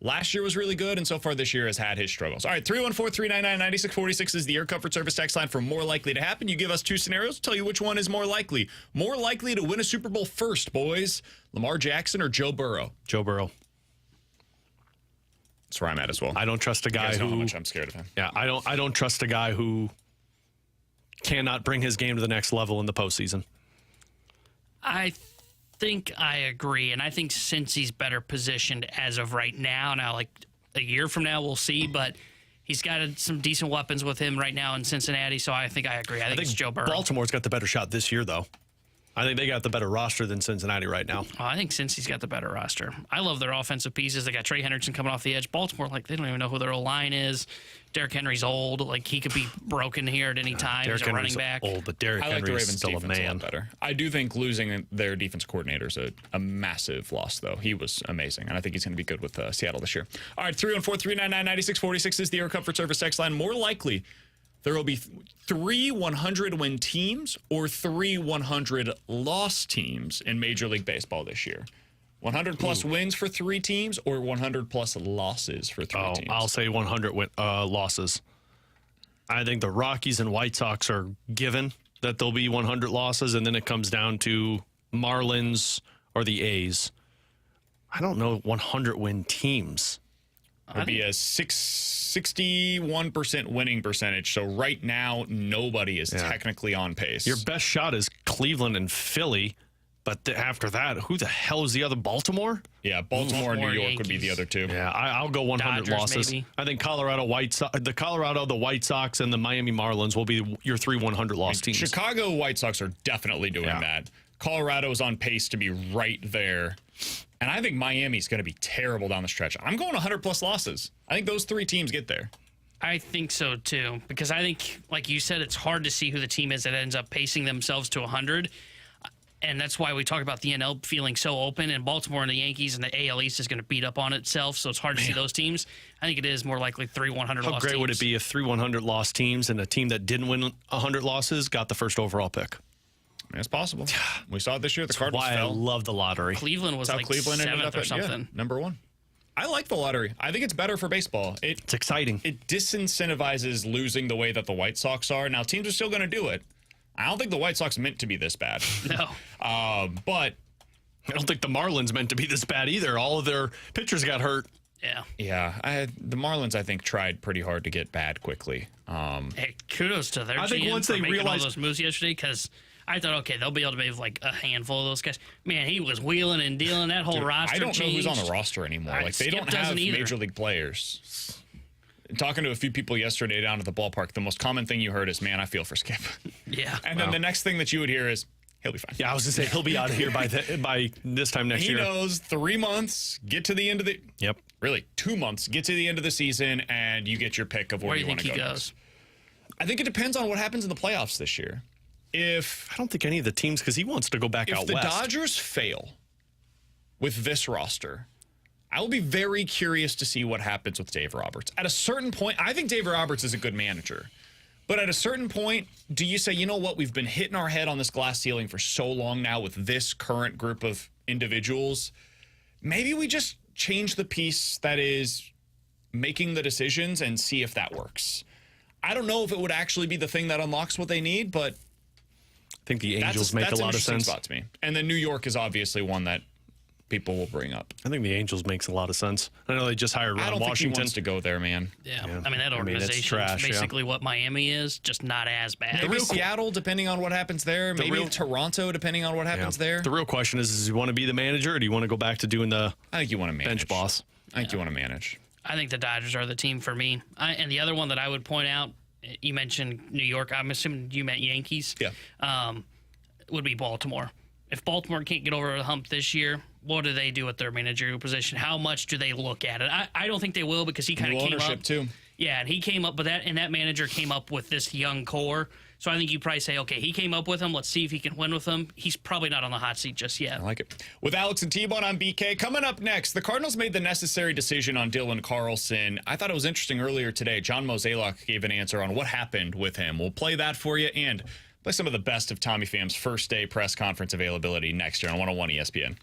last year was really good, and so far this year has had his struggles. All right, 314-399-9646 is the Air Comfort Service text line for more likely to happen. You give us two scenarios, tell you which one is more likely. More likely to win a Super Bowl first, boys. Lamar Jackson or Joe Burrow? Joe Burrow. That's where I'm at as well. I don't trust a guy you guys know who... how much I'm scared of him. Yeah, I don't trust a guy who cannot bring his game to the next level in the postseason. I think I agree, and I think Cincy's better positioned as of right now. Now, like a year from now, we'll see, but he's got some decent weapons with him right now in Cincinnati, so I think I agree. I think it's Joe Burrow. Baltimore's got the better shot this year, though. I think they got the better roster than Cincinnati right now. Oh, I think Cincy's got the better roster. I love their offensive pieces. They got Trey Hendrickson coming off the edge. Baltimore, like, they don't even know who their O-line is. Derrick Henry's old. Like, he could be broken here at any time. Derrick He's a running Henry's back. old, but Derrick I like the Henry's Ravens still a defense a man. lot better. I do think losing their defense coordinator is a massive loss, though. He was amazing, and I think he's going to be good with Seattle this year. All right, 314-399-9646 is the Air Comfort Service text line. More likely, there will be 3 100-win teams or 3 100-loss teams in Major League Baseball this year. 100-plus wins for 3 teams or 100-plus losses for 3 teams? I'll say 100 losses. I think the Rockies and White Sox are given that there'll be 100 losses, and then it comes down to Marlins or the A's. I don't know 100-win teams. It would be a 61% winning percentage. So right now, nobody is technically on pace. Your best shot is Cleveland and Philly, but after that, who the hell is the other? Baltimore? Yeah, Baltimore and New York would be the other two. Yeah, I'll go 100 Dodgers, losses. maybe. I think the White Sox, and the Miami Marlins will be your 3 100-loss teams. Chicago White Sox are definitely doing that. Colorado is on pace to be right there. And I think Miami's going to be terrible down the stretch. I'm going 100-plus losses. I think those 3 teams get there. I think so, too, because I think, like you said, it's hard to see who the team is that ends up pacing themselves to 100. And that's why we talk about the NL feeling so open, and Baltimore and the Yankees and the AL East is going to beat up on itself, so it's hard to see those teams. I think it is more likely 3 100-loss teams. How great would it be if 3 100-loss teams and a team that didn't win 100 losses got the first overall pick? I mean, it's possible. We saw it this year. The Cardinals why fell. I love the lottery. Cleveland was like Cleveland ended 7th up or at, something. number 1. I like the lottery. I think it's better for baseball. It's exciting. It disincentivizes losing the way that the White Sox are. Now, teams are still going to do it. I don't think the White Sox meant to be this bad. No. But I don't think the Marlins meant to be this bad either. All of their pitchers got hurt. Yeah. Yeah. The Marlins, I think, tried pretty hard to get bad quickly. Hey, kudos to their I think GM once for they making realized all those moves yesterday, because I thought, okay, they'll be able to make like a handful of those guys. Man, he was wheeling and dealing. That whole roster I don't changed. know who's on the roster anymore. Like, they don't have major league players. Talking to a few people yesterday down at the ballpark, the most common thing you heard is, man, I feel for Skip. Yeah. And then the next thing that you would hear is, he'll be fine. Yeah, I was going to say, he'll be out of here by this time next year. He knows 3 months, get to the end of the... Yep. Really, 2 months, get to the end of the season, and you get your pick of where you want to go. Where do you think he goes? I think it depends on what happens in the playoffs this year. I don't think any of the teams, because he wants to go back out west. If the Dodgers fail with this roster, I will be very curious to see what happens with Dave Roberts. At a certain point, I think Dave Roberts is a good manager. But at a certain point, do you say, you know what, we've been hitting our head on this glass ceiling for so long now with this current group of individuals. Maybe we just change the piece that is making the decisions and see if that works. I don't know if it would actually be the thing that unlocks what they need, but I think the Angels make a lot of sense. Spot to me. And then New York is obviously one that people will bring up. I think the Angels makes a lot of sense. I know they just hired Ron I don't Washington. think he wants to go there, man. Yeah. I mean, that organization is basically what Miami is, just not as bad. Maybe Seattle, depending on what happens there. Maybe Toronto, depending on what happens there. The real question is you want to be the manager, or do you want to go back to doing the I think you want to manage. Bench boss? I think you want to manage. I think the Dodgers are the team for me. And the other one that I would point out, you mentioned New York. I'm assuming you meant Yankees. Yeah. Would be Baltimore. If Baltimore can't get over the hump this year, what do they do with their managerial position? How much do they look at it? I don't think they will, because he kind of came up. Too. Yeah, and he came up with that, and that manager came up with this young core. So I think you probably say, okay, he came up with him. Let's see if he can win with him. He's probably not on the hot seat just yet. I like it. With Alex and T-Bone on BK. Coming up next, the Cardinals made the necessary decision on Dylan Carlson. I thought it was interesting earlier today. John Mozeliak gave an answer on what happened with him. We'll play that for you and play some of the best of Tommy Pham's first day press conference availability next year on 101 ESPN.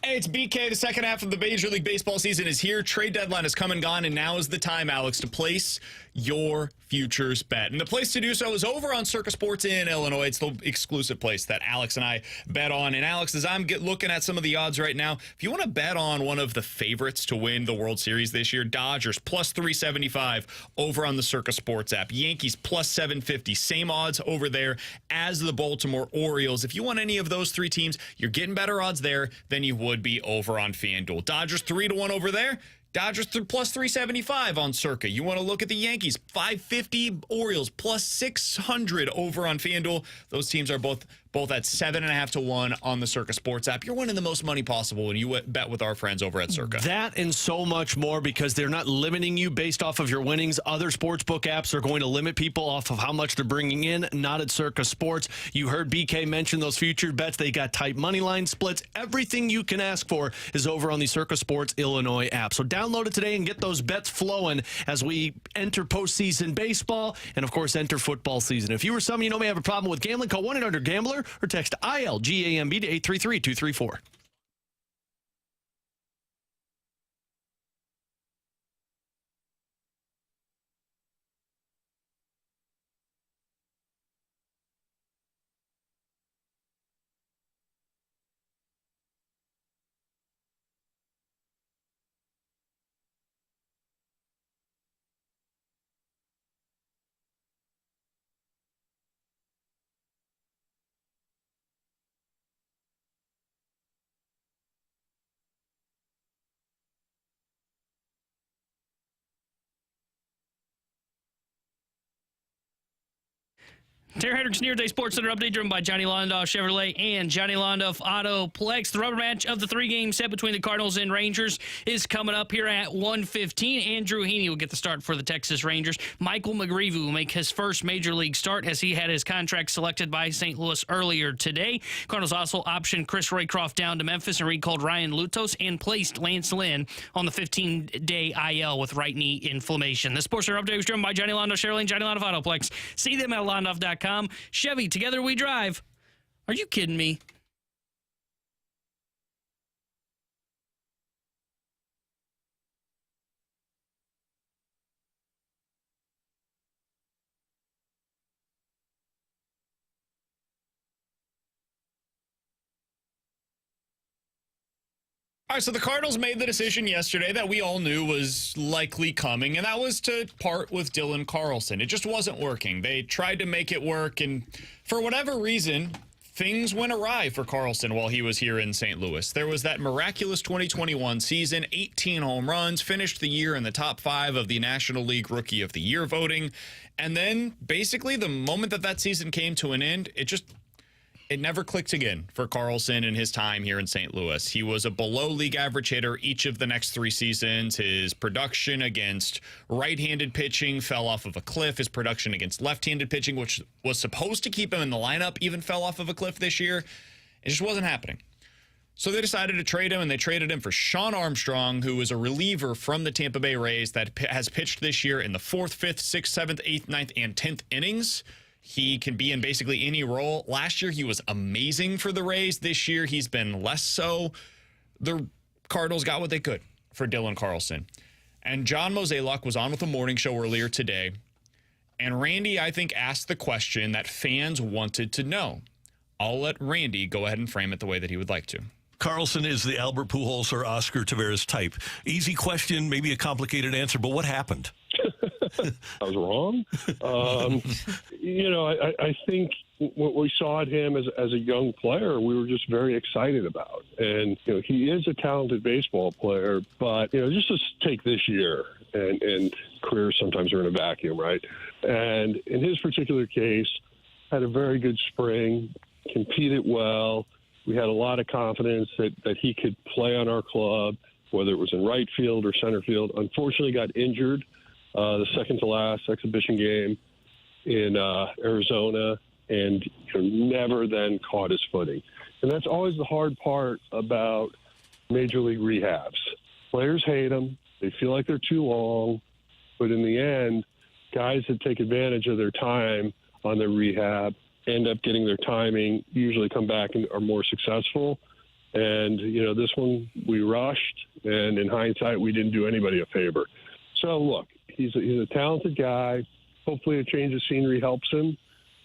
Hey, it's BK. The second half of the Major League Baseball season is here. Trade deadline has come and gone, and now is the time, Alex, to place your futures bet. And the place to do so is over on Circa Sports in Illinois. It's the exclusive place that Alex and I bet on. And Alex, as I'm looking at some of the odds right now, if you want to bet on one of the favorites to win the World Series this year, Dodgers plus 375 over on the Circa Sports app. Yankees plus 750. Same odds over there as the Baltimore Orioles. If you want any of those three teams, you're getting better odds there than you would be over on FanDuel. Dodgers 3-1 over there. Dodgers plus 375 on Circa. You want to look at the Yankees, 550. Orioles plus 600 over on FanDuel. Those teams are both at 7.5 to 1 on the Circa Sports app. You're winning the most money possible when you bet with our friends over at Circa. That and so much more, because they're not limiting you based off of your winnings. Other sportsbook apps are going to limit people off of how much they're bringing in, not at Circa Sports. You heard BK mention those future bets. They got tight money line splits. Everything you can ask for is over on the Circa Sports Illinois app. So download it today and get those bets flowing as we enter postseason baseball and, of course, enter football season. If you or someone you know may have a problem with gambling, call 1-800-GAMBLER or text ILGAMB to 833-234. Terry Hendricks Near Day Sports Center update driven by Johnny Londoff Chevrolet and Johnny Londoff Autoplex. The rubber match of the three-game set between the Cardinals and Rangers is coming up here at 1:15. Andrew Heaney will get the start for the Texas Rangers. Michael McGreevy will make his first Major League start as he had his contract selected by St. Louis earlier today. Cardinals also optioned Chris Raycroft down to Memphis and recalled Ryan Lutos and placed Lance Lynn on the 15-day IL with right knee inflammation. The Sports Center update was driven by Johnny Londoff Chevrolet and Johnny Londoff Autoplex. See them at londoff.com. Chevy, together we drive. Are you kidding me? All right, so the Cardinals made the decision yesterday that we all knew was likely coming, and that was to part with Dylan Carlson. It just wasn't working. They tried to make it work, and for whatever reason, things went awry for Carlson while he was here in St. Louis. There was that miraculous 2021 season, 18 home runs, finished the year in the top 5 of the National League Rookie of the Year voting, and then basically the moment that season came to an end, it never clicked again for Carlson in his time here in St. Louis. He was a below league average hitter each of the next 3 seasons. His production against right-handed pitching fell off of a cliff. His production against left-handed pitching, which was supposed to keep him in the lineup, even fell off of a cliff this year. It just wasn't happening. So they decided to trade him, and they traded him for Shawn Armstrong, who is a reliever from the Tampa Bay Rays that has pitched this year in the 4th, 5th, 6th, 7th, 8th, 9th, and 10th innings. He can be in basically any role. Last year, he was amazing for the Rays. This year, he's been less so. The Cardinals got what they could for Dylan Carlson. And John Mozeliak was on with the morning show earlier today. And Randy, I think, asked the question that fans wanted to know. I'll let Randy go ahead and frame it the way that he would like to. Carlson is the Albert Pujols or Oscar Taveras type. Easy question, maybe a complicated answer, but what happened? I was wrong. I think what we saw at him as a young player, we were just very excited about. And, he is a talented baseball player, but, just to take this year, and careers sometimes are in a vacuum, right? And in his particular case, had a very good spring, competed well. We had a lot of confidence that he could play on our club, whether it was in right field or center field. Unfortunately, got injured the second to last exhibition game in Arizona, and never then caught his footing. And that's always the hard part about major league rehabs. Players hate them. They feel like they're too long. But in the end, guys that take advantage of their time on their rehab end up getting their timing, usually come back and are more successful. And, this one we rushed, and in hindsight, we didn't do anybody a favor. So, look, he's a talented guy. Hopefully a change of scenery helps him.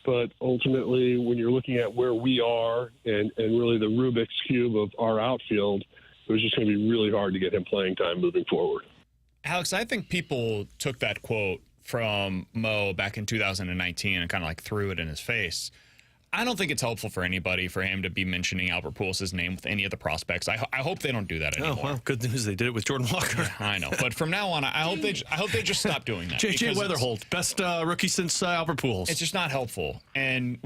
But ultimately, when you're looking at where we are and really the Rubik's Cube of our outfield, it was just going to be really hard to get him playing time moving forward. Alex, I think people took that quote from Mo back in 2019 and kind of like threw it in his face. I don't think it's helpful for anybody for him to be mentioning Albert Pujols' name with any of the prospects. I hope they don't do that anymore. Oh, well, good news. They did it with Jordan Walker. Yeah, I know. But from now on, I hope they just stop doing that. J.J. Weatherholt, best rookie since Albert Pujols. It's just not helpful. And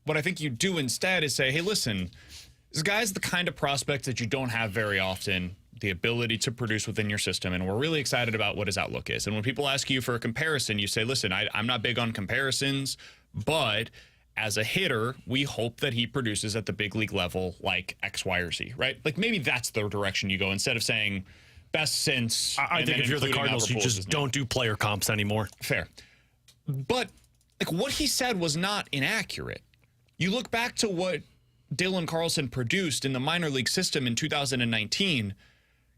what I think you do instead is say, hey, listen, this guy's the kind of prospect that you don't have very often, the ability to produce within your system, and we're really excited about what his outlook is. And when people ask you for a comparison, you say, listen, I'm not big on comparisons, but as a hitter, we hope that he produces at the big league level like X, Y, or Z, right? Like maybe that's the direction you go instead of saying best since. I think if you're the Cardinals, you just don't do player comps anymore. Fair. But like what he said was not inaccurate. You look back to what Dylan Carlson produced in the minor league system in 2019.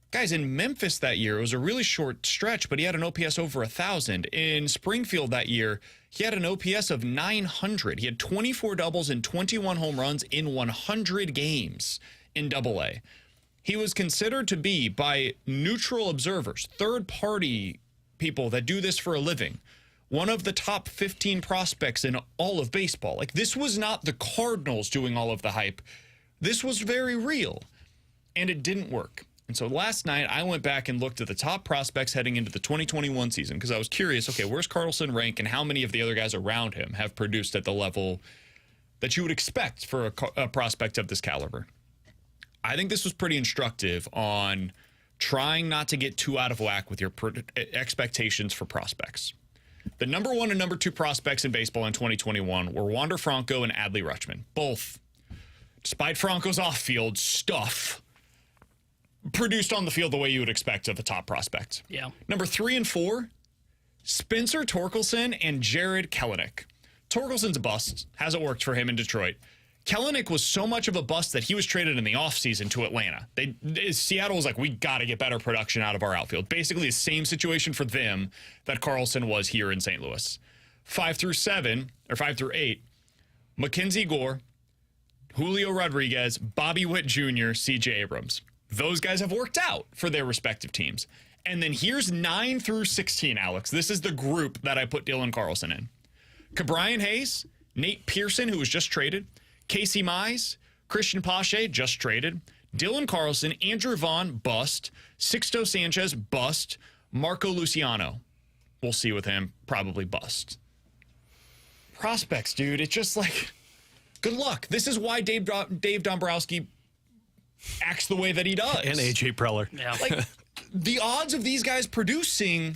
Guys, in Memphis that year, it was a really short stretch, but he had an OPS over 1,000. In Springfield that year, he had an OPS of 900. He had 24 doubles and 21 home runs in 100 games in Double-A. He was considered to be, by neutral observers, third-party people that do this for a living, one of the top 15 prospects in all of baseball. Like, this was not the Cardinals doing all of the hype. This was very real, and it didn't work. And so last night, I went back and looked at the top prospects heading into the 2021 season because I was curious, okay, where's Carlson rank and how many of the other guys around him have produced at the level that you would expect for a prospect of this caliber? I think this was pretty instructive on trying not to get too out of whack with your expectations for prospects. The number 1 and number 2 prospects in baseball in 2021 were Wander Franco and Adley Rutschman. Both, despite Franco's off-field stuff, produced on the field the way you would expect of a top prospect. Yeah. Number 3 and 4, Spencer Torkelson and Jared Kelenic. Torkelson's a bust. Hasn't worked for him in Detroit. Kelenic was so much of a bust that he was traded in the offseason to Atlanta. Seattle was like, we got to get better production out of our outfield. Basically the same situation for them that Carlson was here in St. Louis. 5 through 8, Mackenzie Gore, Julio Rodriguez, Bobby Witt Jr., C.J. Abrams. Those guys have worked out for their respective teams. And then here's 9 through 16, Alex. This is the group that I put Dylan Carlson in. Ke'Bryan Hayes, Nate Pearson, who was just traded, Casey Mize, Christian Pache, just traded, Dylan Carlson, Andrew Vaughn, bust, Sixto Sanchez, bust, Marco Luciano. We'll see with him, probably bust. Prospects, dude. It's just like, good luck. This is why Dave Dombrowski acts the way that he does. And AJ Preller. Yeah. Like, the odds of these guys producing,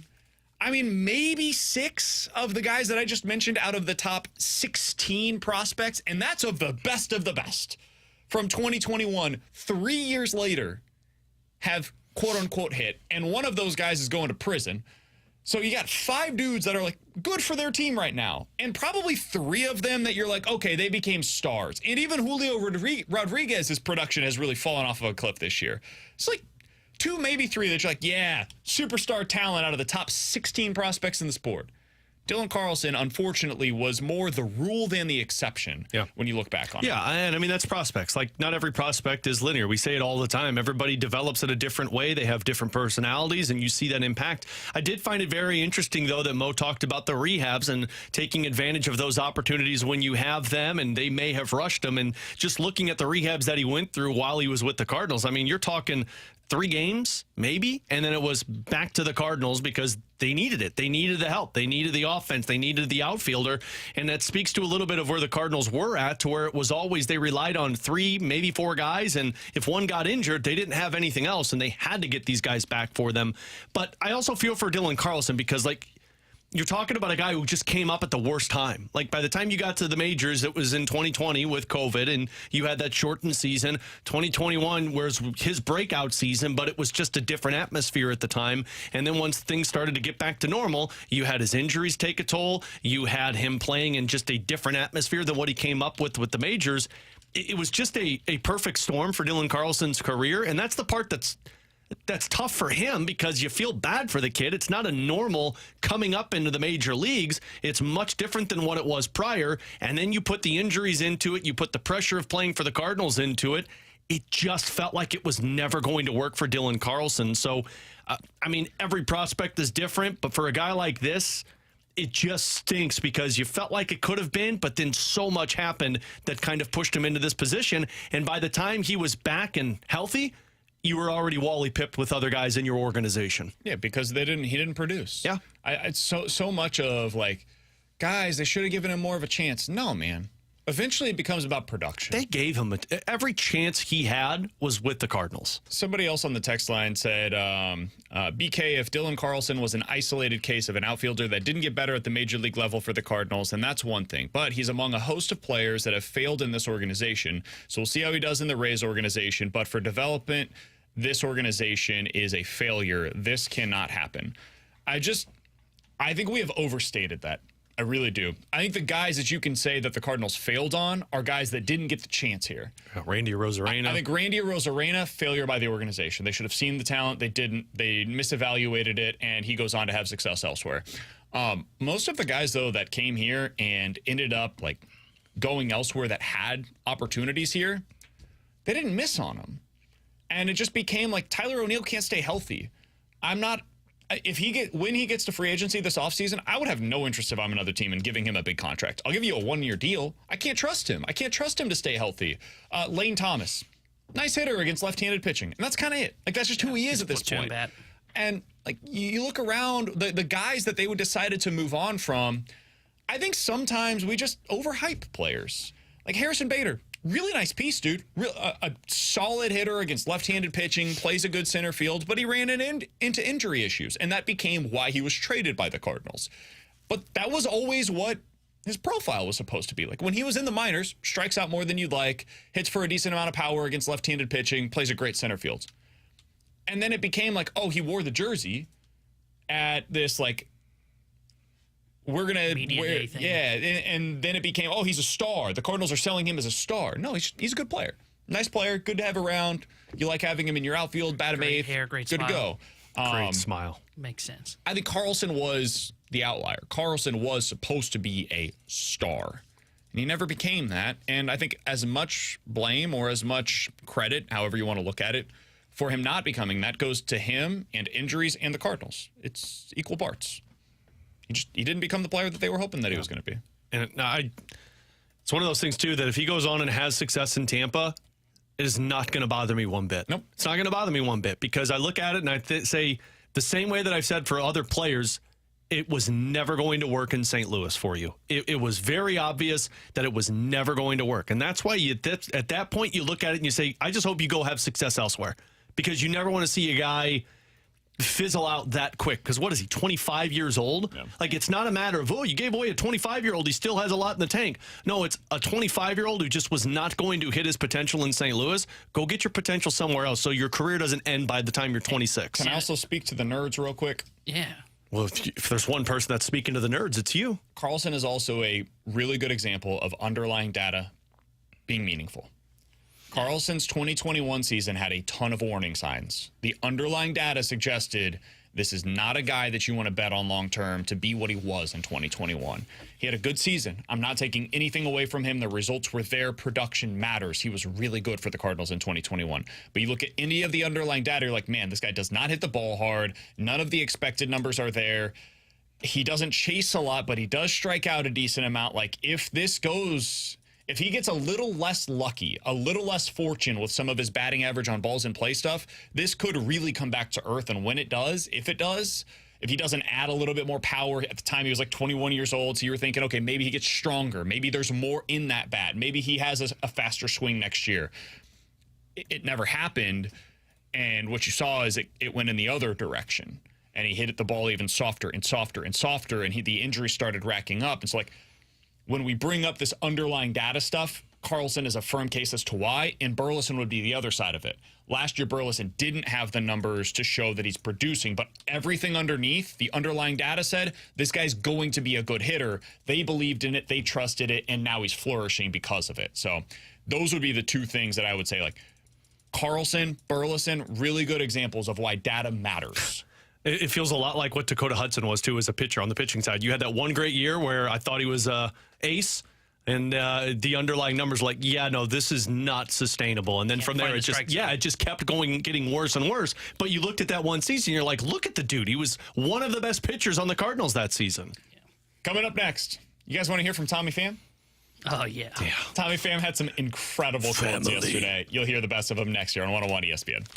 I mean, maybe 6 of the guys that I just mentioned out of the top 16 prospects, and that's of the best from 2021, 3 years later, have quote-unquote hit, and one of those guys is going to prison. So you got 5 dudes that are like good for their team right now, and probably 3 of them that you're like, okay, they became stars. And even Julio Rodriguez's production has really fallen off of a cliff this year. It's like 2, maybe 3 that you're like, yeah, superstar talent out of the top 16 prospects in the sport. Dylan Carlson, unfortunately, was more the rule than the exception when you look back on it. Yeah, and I mean, that's prospects. Like, not every prospect is linear. We say it all the time. Everybody develops in a different way. They have different personalities, and you see that impact. I did find it very interesting, though, that Mo talked about the rehabs and taking advantage of those opportunities when you have them, and they may have rushed them. And just looking at the rehabs that he went through while he was with the Cardinals, I mean, you're talking 3 games, maybe, and then it was back to the Cardinals because they needed it. They needed the help. They needed the offense. They needed the outfielder, and that speaks to a little bit of where the Cardinals were at, to where it was always they relied on 3, maybe 4 guys, and if one got injured, they didn't have anything else, and they had to get these guys back for them. But I also feel for Dylan Carlson because, like, you're talking about a guy who just came up at the worst time. Like, by the time you got to the majors, it was in 2020 with COVID, and you had that shortened season. 2021 was his breakout season, but it was just a different atmosphere at the time. And then once things started to get back to normal, you had his injuries take a toll. You had him playing in just a different atmosphere than what he came up with the majors. it was just a perfect storm for Dylan Carlson's career, and that's the part that's tough for him because you feel bad for the kid. It's not a normal coming up into the major leagues. It's much different than what it was prior, and then you put the injuries into it, you put the pressure of playing for the Cardinals into it. It just felt like it was never going to work for Dylan Carlson. So, I mean, every prospect is different, but for a guy like this, it just stinks because you felt like it could have been, but then so much happened that kind of pushed him into this position. And by the time he was back and healthy, you were already Wally-pipped with other guys in your organization. Yeah, because he didn't produce. Yeah. It's so much of like, guys, they should have given him more of a chance. No, man. Eventually, it becomes about production. They gave him every chance he had was with the Cardinals. Somebody else on the text line said, BK, if Dylan Carlson was an isolated case of an outfielder that didn't get better at the major league level for the Cardinals, then that's one thing. But he's among a host of players that have failed in this organization. So we'll see how he does in the Rays organization. But for development, this organization is a failure. This cannot happen. I think we have overstated that. I really do. I think the guys that you can say that the Cardinals failed on are guys that didn't get the chance here. Randy Arozarena. I think Randy Arozarena, failure by the organization. They should have seen the talent. They didn't. They misevaluated it, and he goes on to have success elsewhere. Most of the guys, though, that came here and ended up like going elsewhere that had opportunities here, they didn't miss on them. And it just became like Tyler O'Neill can't stay healthy. When he gets to free agency this offseason, I would have no interest if I'm another team in giving him a big contract. I'll give you a 1-year deal. I can't trust him. I can't trust him to stay healthy. Lane Thomas, nice hitter against left-handed pitching. And that's kind of it. Like, that's just who he is at this point. And like you look around, the guys that they would decided to move on from, I think sometimes we just overhype players. Like Harrison Bader. Really nice piece, dude. A solid hitter against left-handed pitching, plays a good center field, but he ran into injury issues, and that became why he was traded by the Cardinals. But that was always what his profile was supposed to be. Like when he was in the minors, strikes out more than you'd like, hits for a decent amount of power against left-handed pitching, plays a great center field. And then it became like, oh, he wore the jersey at this like, we're going to wear, yeah, and then it became, oh, he's a star. The Cardinals are selling him as a star. No, he's a good player. Nice player, good to have around. You like having him in your outfield, bat him eighth. Great hair, great good smile. to go. Great smile. Makes sense. I think Carlson was the outlier. Carlson was supposed to be a star, and he never became that. And I think as much blame or as much credit, however you want to look at it, for him not becoming that goes to him and injuries and the Cardinals. It's equal parts. He didn't become the player that they were hoping that he was going to be. And it's one of those things, too, that if he goes on and has success in Tampa, it is not going to bother me one bit. Nope. It's not going to bother me one bit because I look at it and I say the same way that I've said for other players, it was never going to work in St. Louis for you. It was very obvious that it was never going to work. And that's why at that point you look at it and you say, I just hope you go have success elsewhere because you never want to see a guy fizzle out that quick. Because what is he, 25 years old? Yeah. Like, it's not a matter of, oh, you gave away a 25-year-old. He still has a lot in the tank. No, it's a 25-year-old who just was not going to hit his potential in St. Louis. Go get your potential somewhere else so your career doesn't end by the time you're 26. Can I also speak to the nerds real quick? Yeah. Well, if there's one person that's speaking to the nerds, it's you. Carlson is also a really good example of underlying data being meaningful. Carlson's 2021 season had a ton of warning signs. The underlying data suggested this is not a guy that you want to bet on long-term to be what he was in 2021. He had a good season. I'm not taking anything away from him. The results were there. Production matters. He was really good for the Cardinals in 2021. But you look at any of the underlying data, you're like, man, this guy does not hit the ball hard. None of the expected numbers are there. He doesn't chase a lot, but he does strike out a decent amount. Like, if he gets a little less lucky, a little less fortune with some of his batting average on balls in play stuff, this could really come back to earth. And when it does, if he doesn't add a little bit more power, at the time he was like 21 years old, so you were thinking, okay, maybe he gets stronger. Maybe there's more in that bat. Maybe he has a faster swing next year. It never happened. And what you saw is it went in the other direction. And he hit the ball even softer and softer and softer, and the injuries started racking up. It's like, when we bring up this underlying data stuff, Carlson is a firm case as to why, and Burleson would be the other side of it. Last year, Burleson didn't have the numbers to show that he's producing, but everything underneath, the underlying data said, this guy's going to be a good hitter. They believed in it, they trusted it, and now he's flourishing because of it. So Those would be the two things that I would say. Like Carlson, Burleson, really good examples of why data matters. It feels a lot like what Dakota Hudson was, too, as a pitcher on the pitching side. You had that one great year where I thought he was ace, and the underlying numbers were like, yeah, no, this is not sustainable. And then from there, it just kept going, getting worse and worse. But you looked at that one season, you're like, look at the dude. He was one of the best pitchers on the Cardinals that season. Yeah. Coming up next, you guys want to hear from Tommy Pham? Oh, yeah. Tommy Pham had some incredible quotes yesterday. You'll hear the best of them next year on 101 ESPN.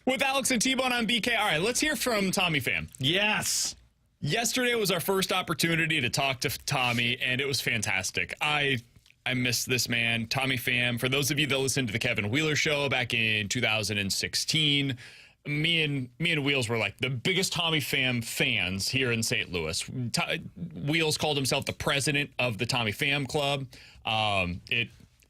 With Alex and T-Bone on BK. All right, let's hear from Tommy Pham. Yes. Yesterday was our first opportunity to talk to Tommy, and it was fantastic. I miss this man, Tommy Pham. For those of you that listened to the Kevin Wheeler show back in 2016, me and Wheels were like the biggest Tommy Pham fans here in St. Louis. Wheels called himself the president of the Tommy Pham Club. It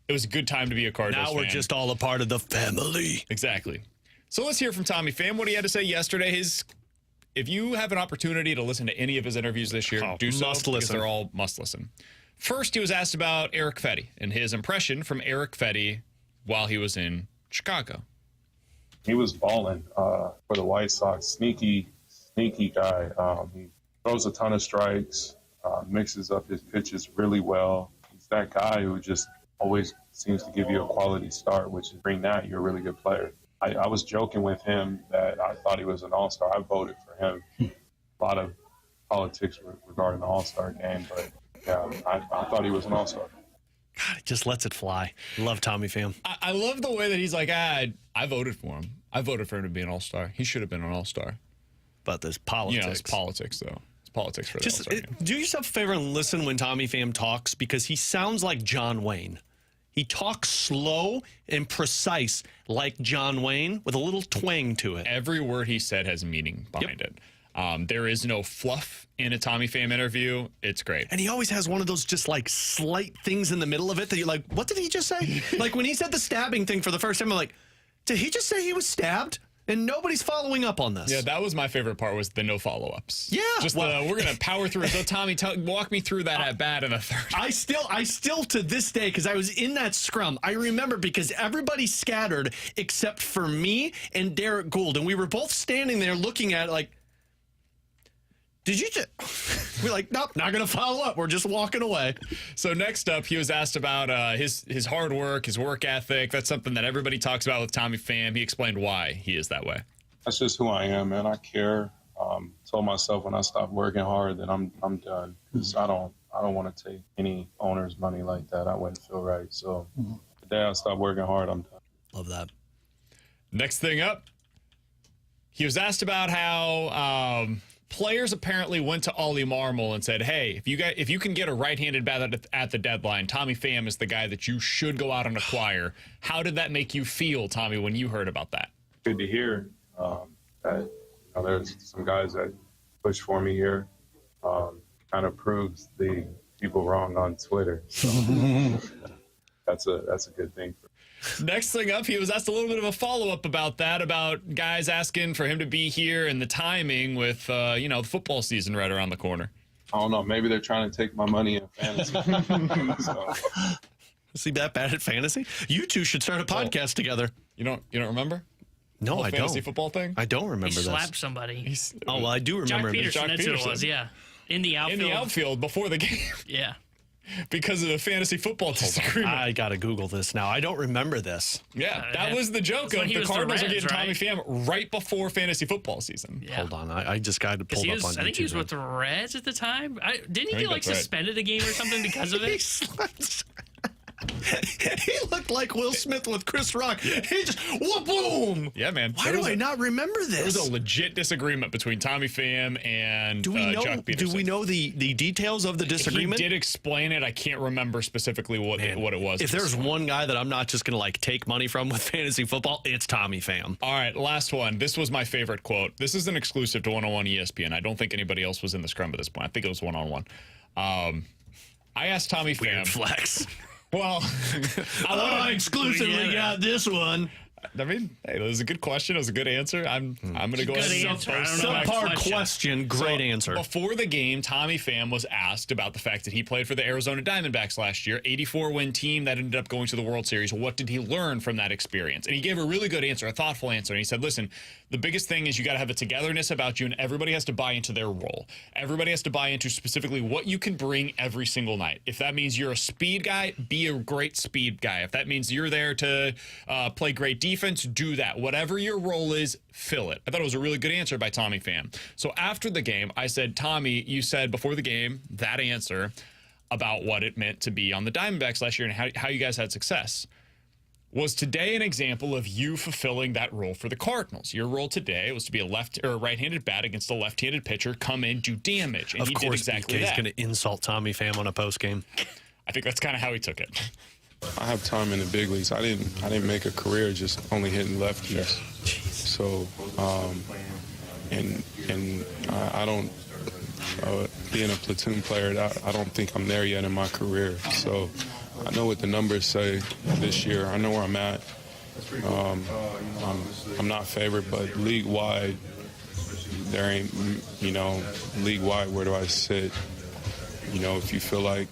was a good time to be a Cardinals fan. Now we're just all a part of the family. Exactly. So let's hear from Tommy Pham, what he had to say yesterday. If you have an opportunity to listen to any of his interviews this year, do so, because they're all must listen. First, he was asked about Erick Fedde and his impression from Erick Fedde while he was in Chicago. He was balling for the White Sox. Sneaky guy. He throws a ton of strikes, mixes up his pitches really well. He's that guy who just always seems to give you a quality start, which is bring that, you're a really good player. I was joking with him that I thought he was an all-star. I voted for him. A lot of politics regarding the all-star game, but yeah, I thought he was an all-star. God, it just lets it fly. Love Tommy Pham. I love the way that he's like, I voted for him. I voted for him to be an all-star. He should have been an all-star. But there's politics. You know, it's politics, though. It's politics for the all-star game. Do yourself a favor and listen when Tommy Pham talks, because he sounds like John Wayne. He talks slow and precise like John Wayne with a little twang to it. Every word he said has meaning behind it. There is no fluff in a Tommy Pham interview. It's great. And he always has one of those just like slight things in the middle of it that you're like, what did he just say? Like when he said the stabbing thing for the first time, I'm like, did he just say he was stabbed? And nobody's following up on this. Yeah, that was my favorite part, was the no follow-ups. Yeah. Just we're going to power through. So, Tommy, walk me through that at bat in the third. I still to this day, because I was in that scrum, I remember because everybody scattered except for me and Derek Gould. And we were both standing there looking at it like, did you just... We're like, nope, not going to follow up. We're just walking away. So next up, he was asked about his hard work, his work ethic. That's something that everybody talks about with Tommy Pham. He explained why he is that way. That's just who I am, man. I care. Told myself when I stop working hard that I'm done, because I don't want to take any owner's money like that. I wouldn't feel right. So the day I stop working hard, I'm done. Love that. Next thing up, he was asked about how players apparently went to Ollie Marmol and said, hey, if you can get a right-handed bat at the deadline, Tommy Pham is the guy that you should go out and acquire. How did that make you feel, Tommy, when you heard about that? Good to hear that there's some guys that push for me here. Kind of proves the people wrong on Twitter. So that's a good thing for me. Next thing up, he was asked a little bit of a follow-up about that, about guys asking for him to be here and the timing with, the football season right around the corner. I don't know. Maybe they're trying to take my money in fantasy. See that bad at fantasy? You two should start a podcast together. You don't remember? No, I don't. Fantasy football thing? I don't remember he this. slapped somebody. Well, I do remember Jock him. Peterson, that's who it was, yeah. In the outfield. In the outfield before the game. Yeah. Because of the fantasy football disagreement. I got to Google this now. I don't remember this. Yeah, that was the joke of the Cardinals are getting Tommy Pham right before fantasy football season. Yeah. Hold on. I just got to pull up on YouTube. I think he was with the Reds at the time. Didn't he get suspended a game or something because of it? He looked like Will Smith with Chris Rock. He just, boom! Yeah, man. Why do I not remember this? There was a legit disagreement between Tommy Pham and Jock Peterson. Do we know the details of the disagreement? He did explain it. I can't remember specifically what it was. If there's one guy that I'm not just going to take money from with fantasy football, it's Tommy Pham. All right, last one. This was my favorite quote. This is an exclusive to 101 ESPN. I don't think anybody else was in the scrum at this point. I think it was one-on-one. I asked Tommy Pham. Weird flex. Well, I exclusively got this one. I mean, hey, that was a good question. It was a good answer. I'm going to go ahead. Subpar question. Great answer. Before the game, Tommy Pham was asked about the fact that he played for the Arizona Diamondbacks last year, 84-win team that ended up going to the World Series. What did he learn from that experience? And he gave a really good answer, a thoughtful answer. And he said, listen, the biggest thing is you got to have a togetherness about you, and everybody has to buy into their role. Everybody has to buy into specifically what you can bring every single night. If that means you're a speed guy, be a great speed guy. If that means you're there to play great defense, do that. Whatever your role is, fill it. I thought it was a really good answer by Tommy Pham. So after the game, I said, Tommy, you said before the game that answer about what it meant to be on the Diamondbacks last year and how you guys had success. Was today an example of you fulfilling that role for the Cardinals? Your role today was to be a left or a right-handed bat against a left-handed pitcher, come in, do damage, and of he course, did exactly BK's that. going to insult Tommy Pham on a post game. I think that's kind of how he took it. I have time in the big leagues. I didn't make a career just only hitting lefties. So, I don't. Being a platoon player, I don't think I'm there yet in my career. So I know what the numbers say this year. I know where I'm at. I'm not favored, but league-wide, there ain't, league-wide, where do I sit? If you feel like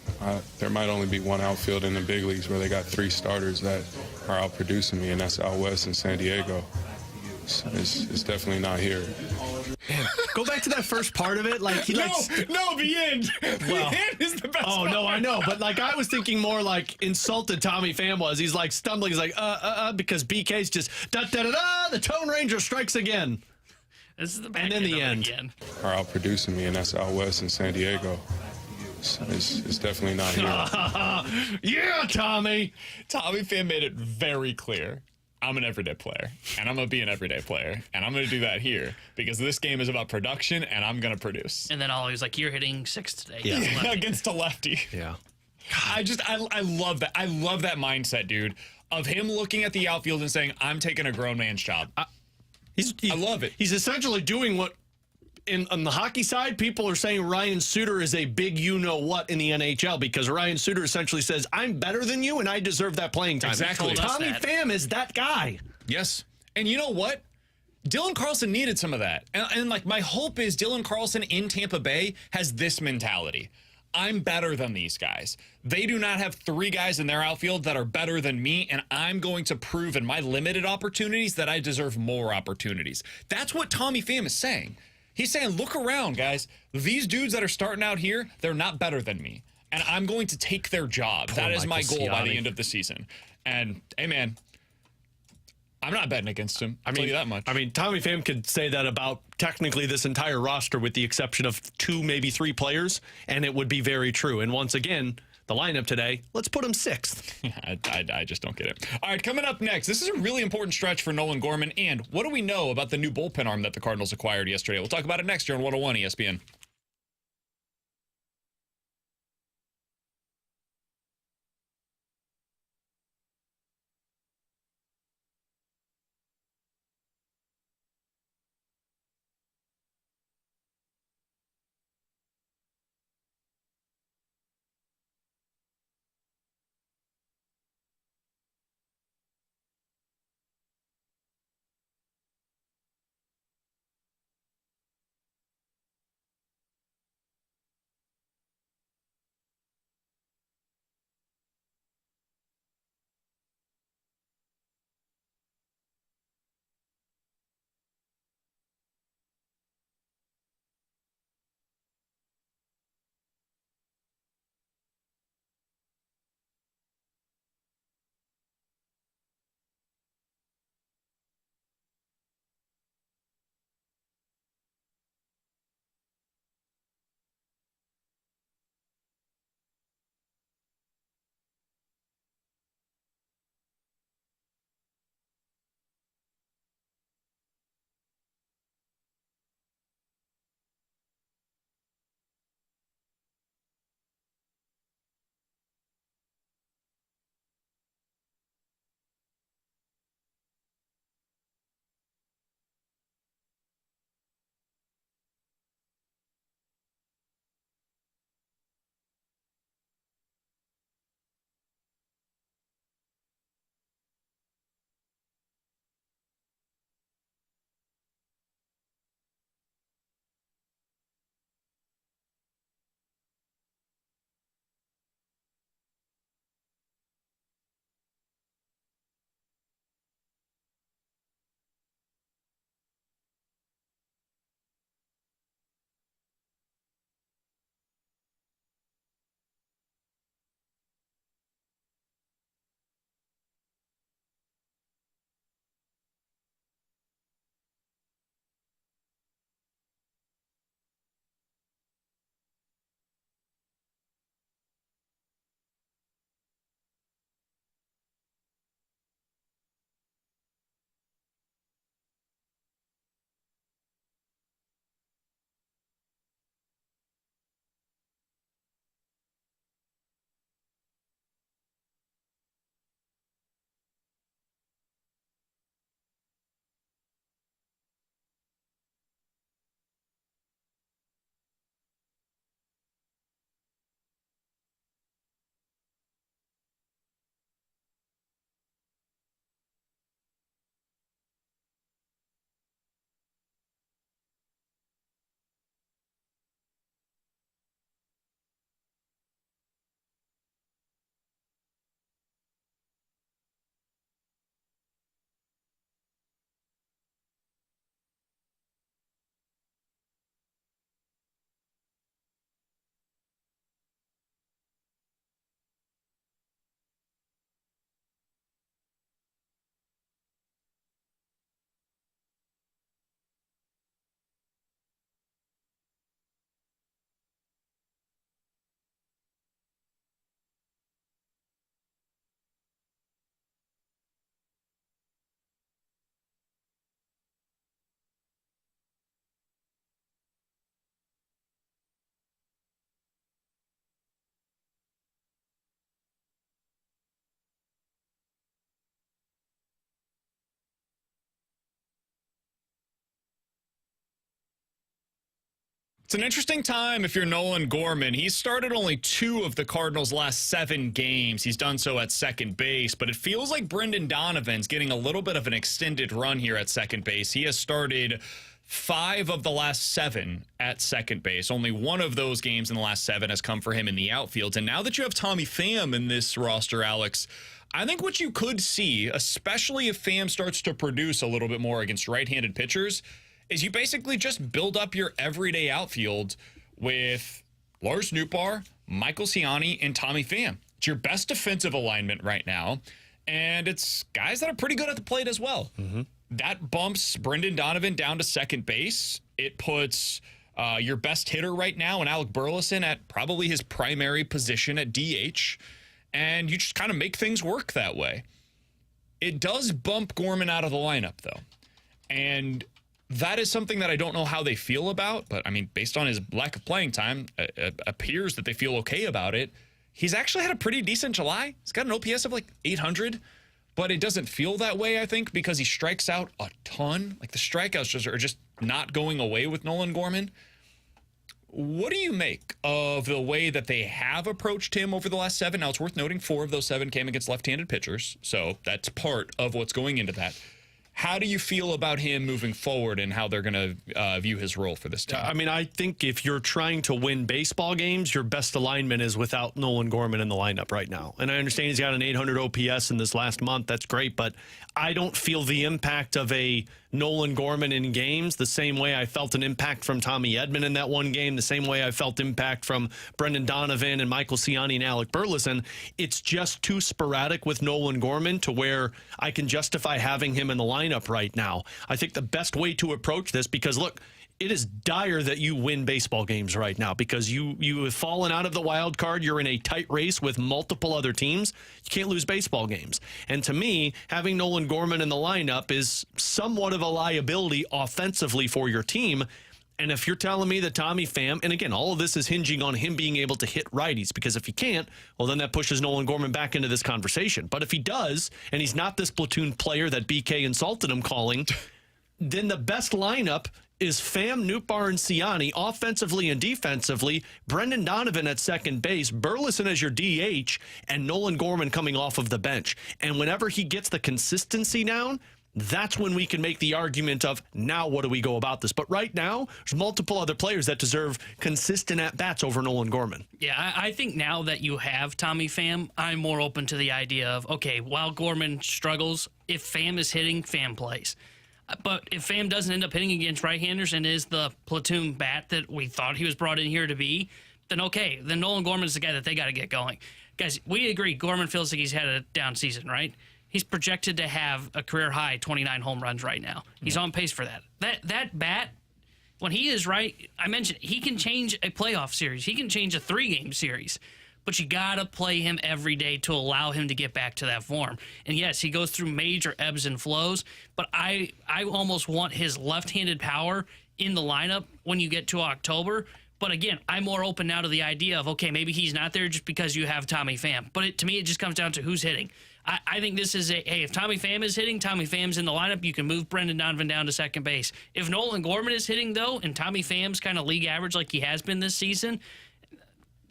there might only be one outfield in the big leagues where they got 3 starters that are outproducing me, and that's out west in San Diego. It's definitely not here. Man, go back to that first part of it. Like the end. Well, the end is the best. Oh no, I know, but I was thinking more like insulted Tommy Pham was. He's like stumbling. He's like because BK's just da da da da. The Tone Ranger strikes again. This is the and then the end. Again. Are outproducing me, and that's out west in San Diego. It's definitely not here. Yeah, Tommy. Tommy Pham made it very clear. I'm an everyday player, and I'm going to be an everyday player, and I'm going to do that here because this game is about production, and I'm going to produce. And then Ollie was like, you're hitting 6 today. Yeah. Against a lefty. Yeah. I love that. I love that mindset, dude, of him looking at the outfield and saying, I'm taking a grown man's job. I love it. He's essentially doing what, on the hockey side, people are saying Ryan Suter is a big you-know-what in the NHL because Ryan Suter essentially says, I'm better than you and I deserve that playing time. Exactly. Tommy Pham is that guy. Yes. And you know what? Dylan Carlson needed some of that. And my hope is Dylan Carlson in Tampa Bay has this mentality. I'm better than these guys. They do not have 3 guys in their outfield that are better than me, and I'm going to prove in my limited opportunities that I deserve more opportunities. That's what Tommy Pham is saying. He's saying, look around, guys. These dudes that are starting out here, they're not better than me. And I'm going to take their job. That is my goal by the end of the season. And, hey, man, I'm not betting against him. I'll tell you that much. I mean, Tommy Pham could say that about technically this entire roster with the exception of 2, maybe 3 players, and it would be very true. And once again, the lineup today, let's put him 6th. I just don't get it. All right, coming up next, this is a really important stretch for Nolan Gorman. And what do we know about the new bullpen arm that the Cardinals acquired yesterday? We'll talk about it next year on 101 ESPN. It's an interesting time if you're Nolan Gorman. He's started only 2 of the Cardinals' last 7 games. He's done so at second base, but it feels like Brendan Donovan's getting a little bit of an extended run here at second base. He has started 5 of the last 7 at second base. Only 1 of those games in the last 7 has come for him in the outfield. And now that you have Tommy Pham in this roster, Alex, I think what you could see, especially if Pham starts to produce a little bit more against right-handed pitchers, is you basically just build up your everyday outfield with Lars Nootbaar, Michael Ciani, and Tommy Pham. It's your best defensive alignment right now, and it's guys that are pretty good at the plate as well. That bumps Brendan Donovan down to second base. It puts your best hitter right now in Alec Burleson at probably his primary position at DH, and you just kind of make things work that way. It does bump Gorman out of the lineup, though, and that is something that I don't know how they feel about, but I mean, based on his lack of playing time, it appears that they feel okay about it. He's actually had a pretty decent July. He's got an OPS of like 800, but it doesn't feel that way, I think, because he strikes out a ton. Like the strikeouts are just not going away with Nolan Gorman. What do you make of the way that they have approached him over the last 7? Now, it's worth noting 4 of those 7 came against left-handed pitchers, so that's part of what's going into that. How do you feel about him moving forward and how they're going to view his role for this team? I mean, I think if you're trying to win baseball games, your best alignment is without Nolan Gorman in the lineup right now. And I understand he's got an 800 OPS in this last month. That's great, but I don't feel the impact of a Nolan Gorman in games the same way I felt an impact from Tommy Edman in that one game, the same way I felt impact from Brendan Donovan and Michael Ciani and Alec Burleson. It's just too sporadic with Nolan Gorman to where I can justify having him in the lineup right now. I think the best way to approach this, because look, it is dire that you win baseball games right now because you have fallen out of the wild card. You're in a tight race with multiple other teams. You can't lose baseball games. And to me, having Nolan Gorman in the lineup is somewhat of a liability offensively for your team. And if you're telling me that Tommy Pham, and again, all of this is hinging on him being able to hit righties, because if he can't, well, then that pushes Nolan Gorman back into this conversation. But if he does, and he's not this platoon player that BK insulted him calling, then the best lineup is Pham, Nootbaar, and Ciani offensively and defensively, Brendan Donovan at second base, Burleson as your DH, and Nolan Gorman coming off of the bench. And whenever he gets the consistency down, that's when we can make the argument of, now what do we go about this? But right now, there's multiple other players that deserve consistent at-bats over Nolan Gorman. Yeah, I think now that you have Tommy Pham, I'm more open to the idea of, okay, while Gorman struggles, if Pham is hitting, Pham plays. But if Pham doesn't end up hitting against right-handers and is the platoon bat that we thought he was brought in here to be, then okay, then Nolan Gorman is the guy that they got to get going. Guys, we agree Gorman feels like he's had a down season, right? He's projected to have a career-high 29 home runs right now. He's on pace for that. That bat, when he is right, I mentioned he can change a playoff series. He can change a 3-game series. But you got to play him every day to allow him to get back to that form. And yes, he goes through major ebbs and flows, but I almost want his left-handed power in the lineup when you get to October. But again, I'm more open now to the idea of, okay, maybe he's not there just because you have Tommy Pham. But to me, it just comes down to who's hitting. I think this is hey, if Tommy Pham is hitting, Tommy Pham's in the lineup, you can move Brendan Donovan down to second base. If Nolan Gorman is hitting, though, and Tommy Pham's kind of league average like he has been this season,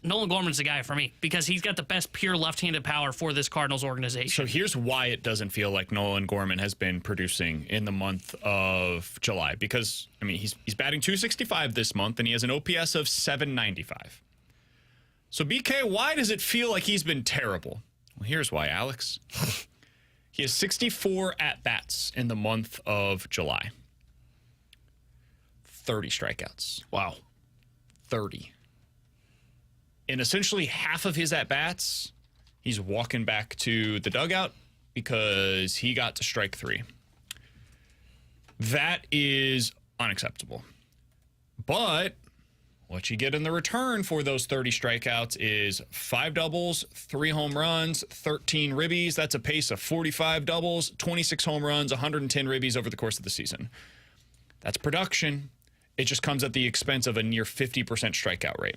Nolan Gorman's the guy for me because he's got the best pure left-handed power for this Cardinals organization. So here's why it doesn't feel like Nolan Gorman has been producing in the month of July. Because, I mean, he's batting .265 this month, and he has an OPS of .795. So, BK, why does it feel like he's been terrible? Well, here's why, Alex. He has 64 at-bats in the month of July. 30 strikeouts. Wow. 30. In essentially half of his at-bats, he's walking back to the dugout because he got to strike 3. That is unacceptable. But what you get in the return for those 30 strikeouts is 5 doubles, 3 home runs, 13 ribbies. That's a pace of 45 doubles, 26 home runs, 110 ribbies over the course of the season. That's production. It just comes at the expense of a near 50% strikeout rate.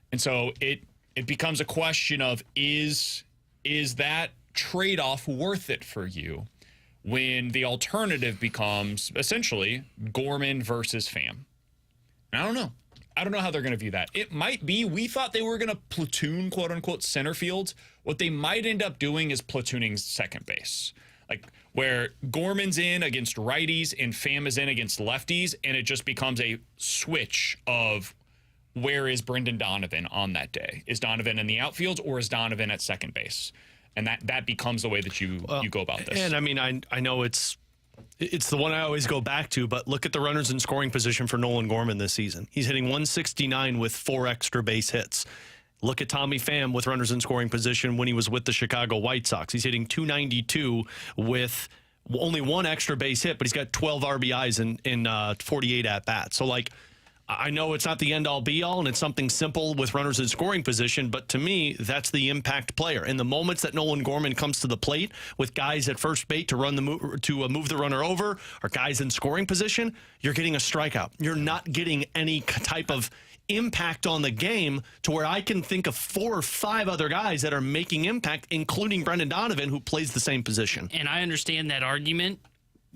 And so it becomes a question of is that trade-off worth it for you when the alternative becomes essentially Gorman versus Pham? I don't know. I don't know how they're going to view that. It might be, we thought they were going to platoon, quote unquote, center field. What they might end up doing is platooning second base. Like where Gorman's in against righties and Pham is in against lefties, and it just becomes a switch of where is Brendan Donovan on that day? Is Donovan in the outfield or is Donovan at second base? And that becomes the way that you go about this. And I mean, I know it's the one I always go back to, but look at the runners in scoring position for Nolan Gorman this season. He's hitting 169 with 4 extra base hits. Look at Tommy Pham with runners in scoring position when he was with the Chicago White Sox. He's hitting 292 with only 1 extra base hit, but he's got 12 RBIs in 48 at-bats. So, like, I know it's not the end-all, be-all, and it's something simple with runners in scoring position, but to me, that's the impact player. In the moments that Nolan Gorman comes to the plate with guys at first base to move the runner over, or guys in scoring position, you're getting a strikeout. You're not getting any type of impact on the game to where I can think of 4 or 5 other guys that are making impact, including Brendan Donovan, who plays the same position. And I understand that argument.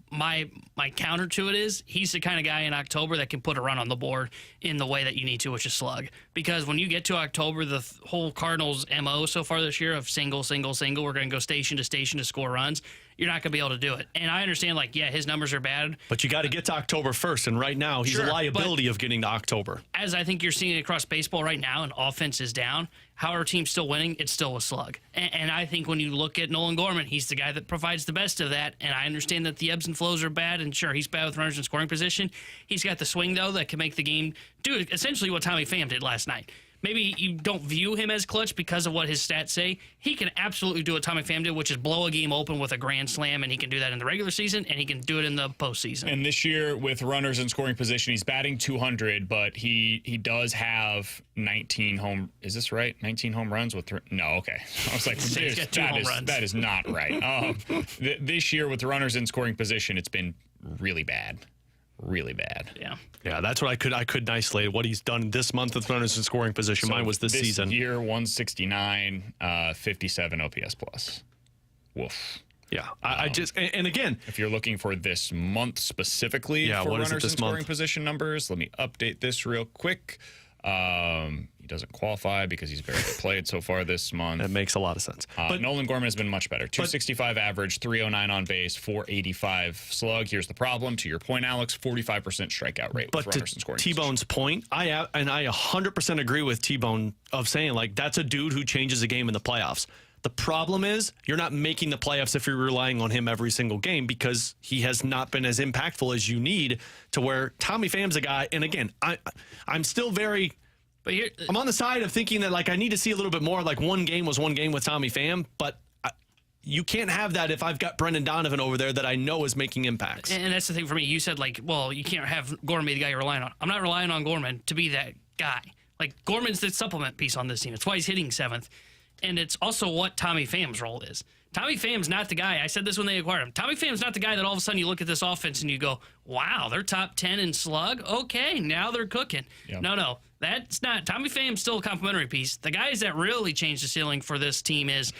My counter to it is he's the kind of guy in October that can put a run on the board in the way that you need to, which is slug. Because when you get to October, the whole Cardinals' MO so far this year of single, we're going to go station to station to score runs, you're not going to be able to do it. And I understand, like, yeah, his numbers are bad. But you got to get to October first, and right now he's a liability of getting to October. As I think you're seeing across baseball right now, and offense is down, how our team's still winning, it's still a slug. And I think when you look at Nolan Gorman, he's the guy that provides the best of that. And I understand that the ebbs and flows are bad, and sure, he's bad with runners in scoring position. He's got the swing, though, that can make the game do essentially what Tommy Pham did last night. Maybe you don't view him as clutch because of what his stats say. He can absolutely do what Tommy Pham did, which is blow a game open with a grand slam, and he can do that in the regular season, and he can do it in the postseason. And this year, with runners in scoring position, he's batting 200, but he does have 19 home. Is this right? 19 home runs with no. Okay, I was like, that is not right. This year with runners in scoring position, it's been really bad. Really bad. Yeah, that's what I could isolate. What he's done this month with runners in scoring position. So mine was this season. Year 169, 57 OPS plus. Woof. Yeah, I just and again, if you're looking for this month specifically for runners in scoring position numbers, let me update this real quick. He doesn't qualify because he's barely played so far this month. That makes a lot of sense. But Nolan Gorman has been much better. 265 average, 309 on base, 485 slug. Here's the problem. To your point, Alex, 45% strikeout rate with runners in scoring position. T-Bone's point, I 100% agree with T-Bone of saying, like, that's a dude who changes a game in the playoffs. The problem is you're not making the playoffs if you're relying on him every single game because he has not been as impactful as you need to where Tommy Pham's a guy. And again, I'm still very... But I'm on the side of thinking that, like, I need to see a little bit more. Like, one game was one game with Tommy Pham, but you can't have that if I've got Brendan Donovan over there that I know is making impacts. And that's the thing for me. You said, like, well, you can't have Gorman be the guy you're relying on. I'm not relying on Gorman to be that guy. Like, Gorman's the supplement piece on this team. It's why he's hitting 7th. And it's also what Tommy Pham's role is. Tommy Pham's not the guy. I said this when they acquired him. Tommy Pham's not the guy that all of a sudden you look at this offense and you go, wow, they're top 10 in slug? Okay, now they're cooking. Yep. No. That's not. Tommy Pham's still a complimentary piece. The guys that really change the ceiling for this team is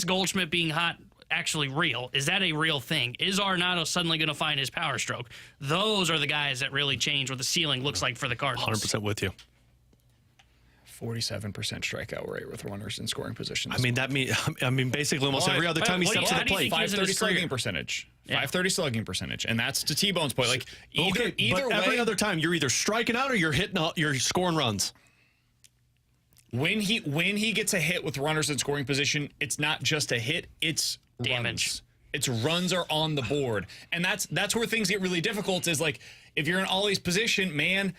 Goldschmidt being hot actually real? Is that a real thing? Is Arenado suddenly going to find his power stroke? Those are the guys that really change what the ceiling looks like for the Cardinals. 100% with you. 47% strikeout rate with runners in scoring positions. I mean, basically almost every other time he steps to the plate. 530 slugging percentage. 530 slugging percentage, and that's to T-Bone's point. Like either but way, every other time you're either striking out or you're you're scoring runs. When he gets a hit with runners in scoring position, it's not just a hit; it's damage. Runs. It's runs are on the board, and that's where things get really difficult. Is like if you're in Ollie's position, man.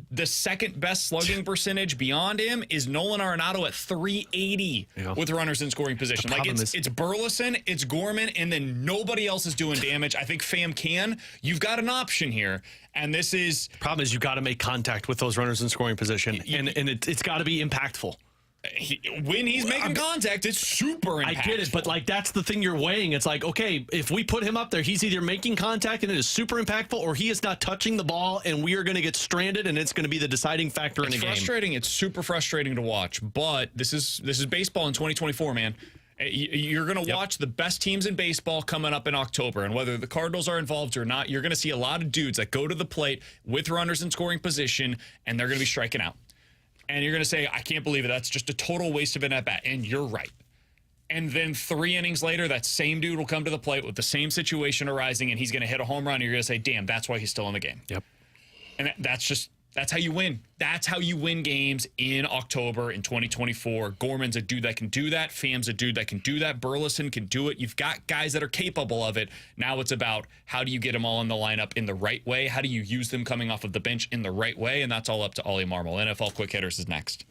The second best slugging percentage beyond him is Nolan Arenado at 380 with runners in scoring position. Like it's Burleson, it's Gorman, and then nobody else is doing damage. I think Pham can. You've got an option here, and this is problem is you got to make contact with those runners in scoring position, and it's got to be impactful. When he's making contact, it's super impactful. I get it, but like that's the thing you're weighing. It's like, okay, if we put him up there, he's either making contact and it is super impactful, or he is not touching the ball and we are going to get stranded and it's going to be the deciding factor in a game. It's frustrating. It's super frustrating to watch, but this is baseball in 2024, man. You're going to watch the best teams in baseball coming up in October, and whether the Cardinals are involved or not, you're going to see a lot of dudes that go to the plate with runners in scoring position, and they're going to be striking out. And you're going to say, I can't believe it. That's just a total waste of an at-bat. And you're right. And then 3 innings later, that same dude will come to the plate with the same situation arising, and he's going to hit a home run, and you're going to say, damn, that's why he's still in the game. Yep. And that's how you win. That's how you win games in October in 2024. Gorman's a dude that can do that. Pham's a dude that can do that. Burleson can do it. You've got guys that are capable of it. Now it's about how do you get them all in the lineup in the right way? How do you use them coming off of the bench in the right way? And that's all up to Ollie Marmol. NFL Quick Hitters is next.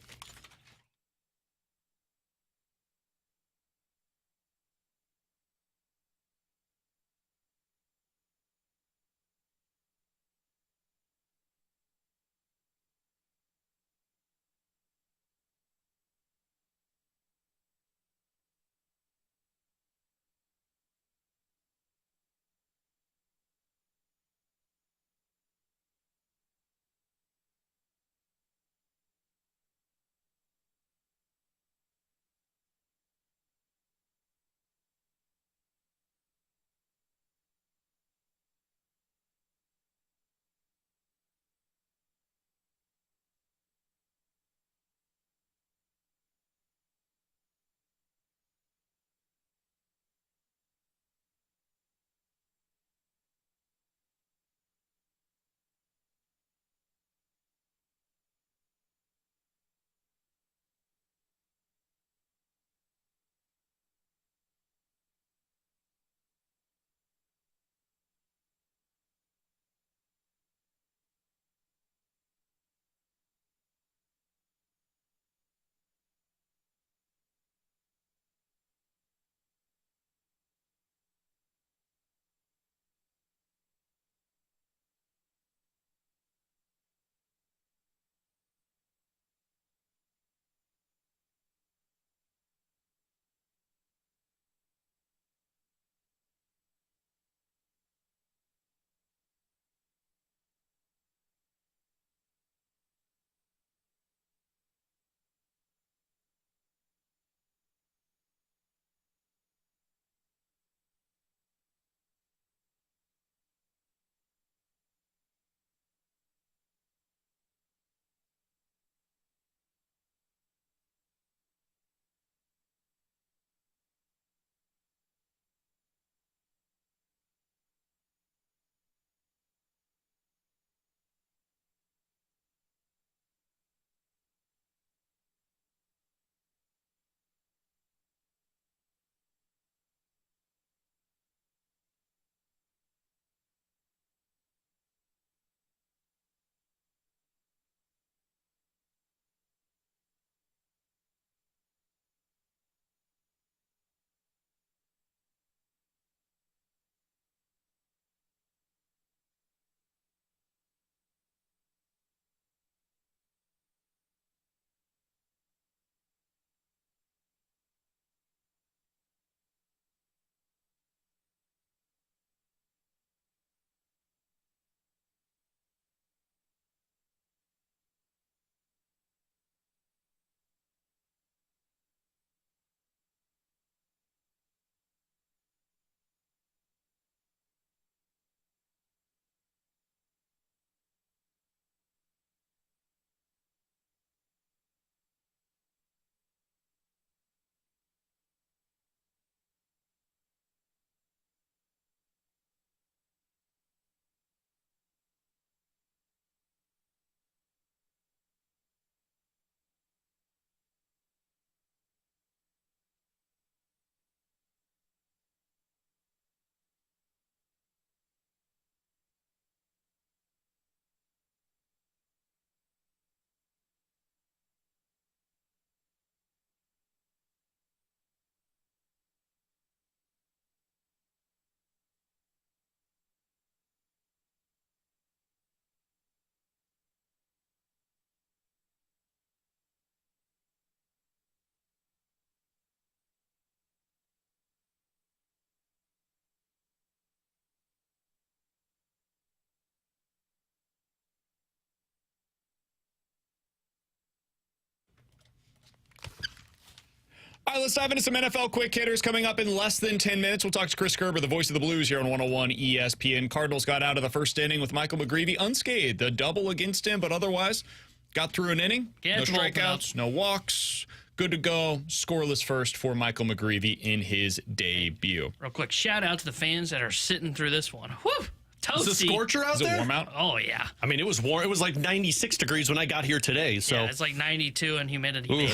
All right, let's dive into some NFL quick hitters coming up in less than 10 minutes. We'll talk to Chris Kerber, the voice of the Blues here on 101 ESPN. Cardinals got out of the first inning with Michael McGreevy unscathed. A double against him, but otherwise got through an inning. No strikeouts, no walks. Good to go. Scoreless first for Michael McGreevy in his debut. Real quick, shout out to the fans that are sitting through this one. Whew! Toasty. Is the scorcher out there? Is it warm out? Oh, yeah. I mean, it was warm. It was like 96 degrees when I got here today. So yeah, it's like 92 and humidity, baby.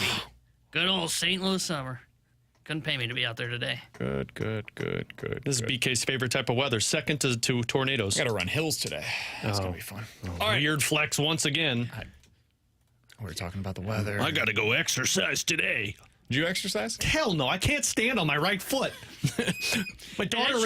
Good old St. Louis summer. Couldn't pay me to be out there today. Good. This is BK's favorite type of weather. Second to tornadoes. Got to run hills today. That's going to be fun. All right. Weird flex once again. We're talking about the weather. I got to go exercise today. Did you exercise? Hell no, I can't stand on my right foot. My daughter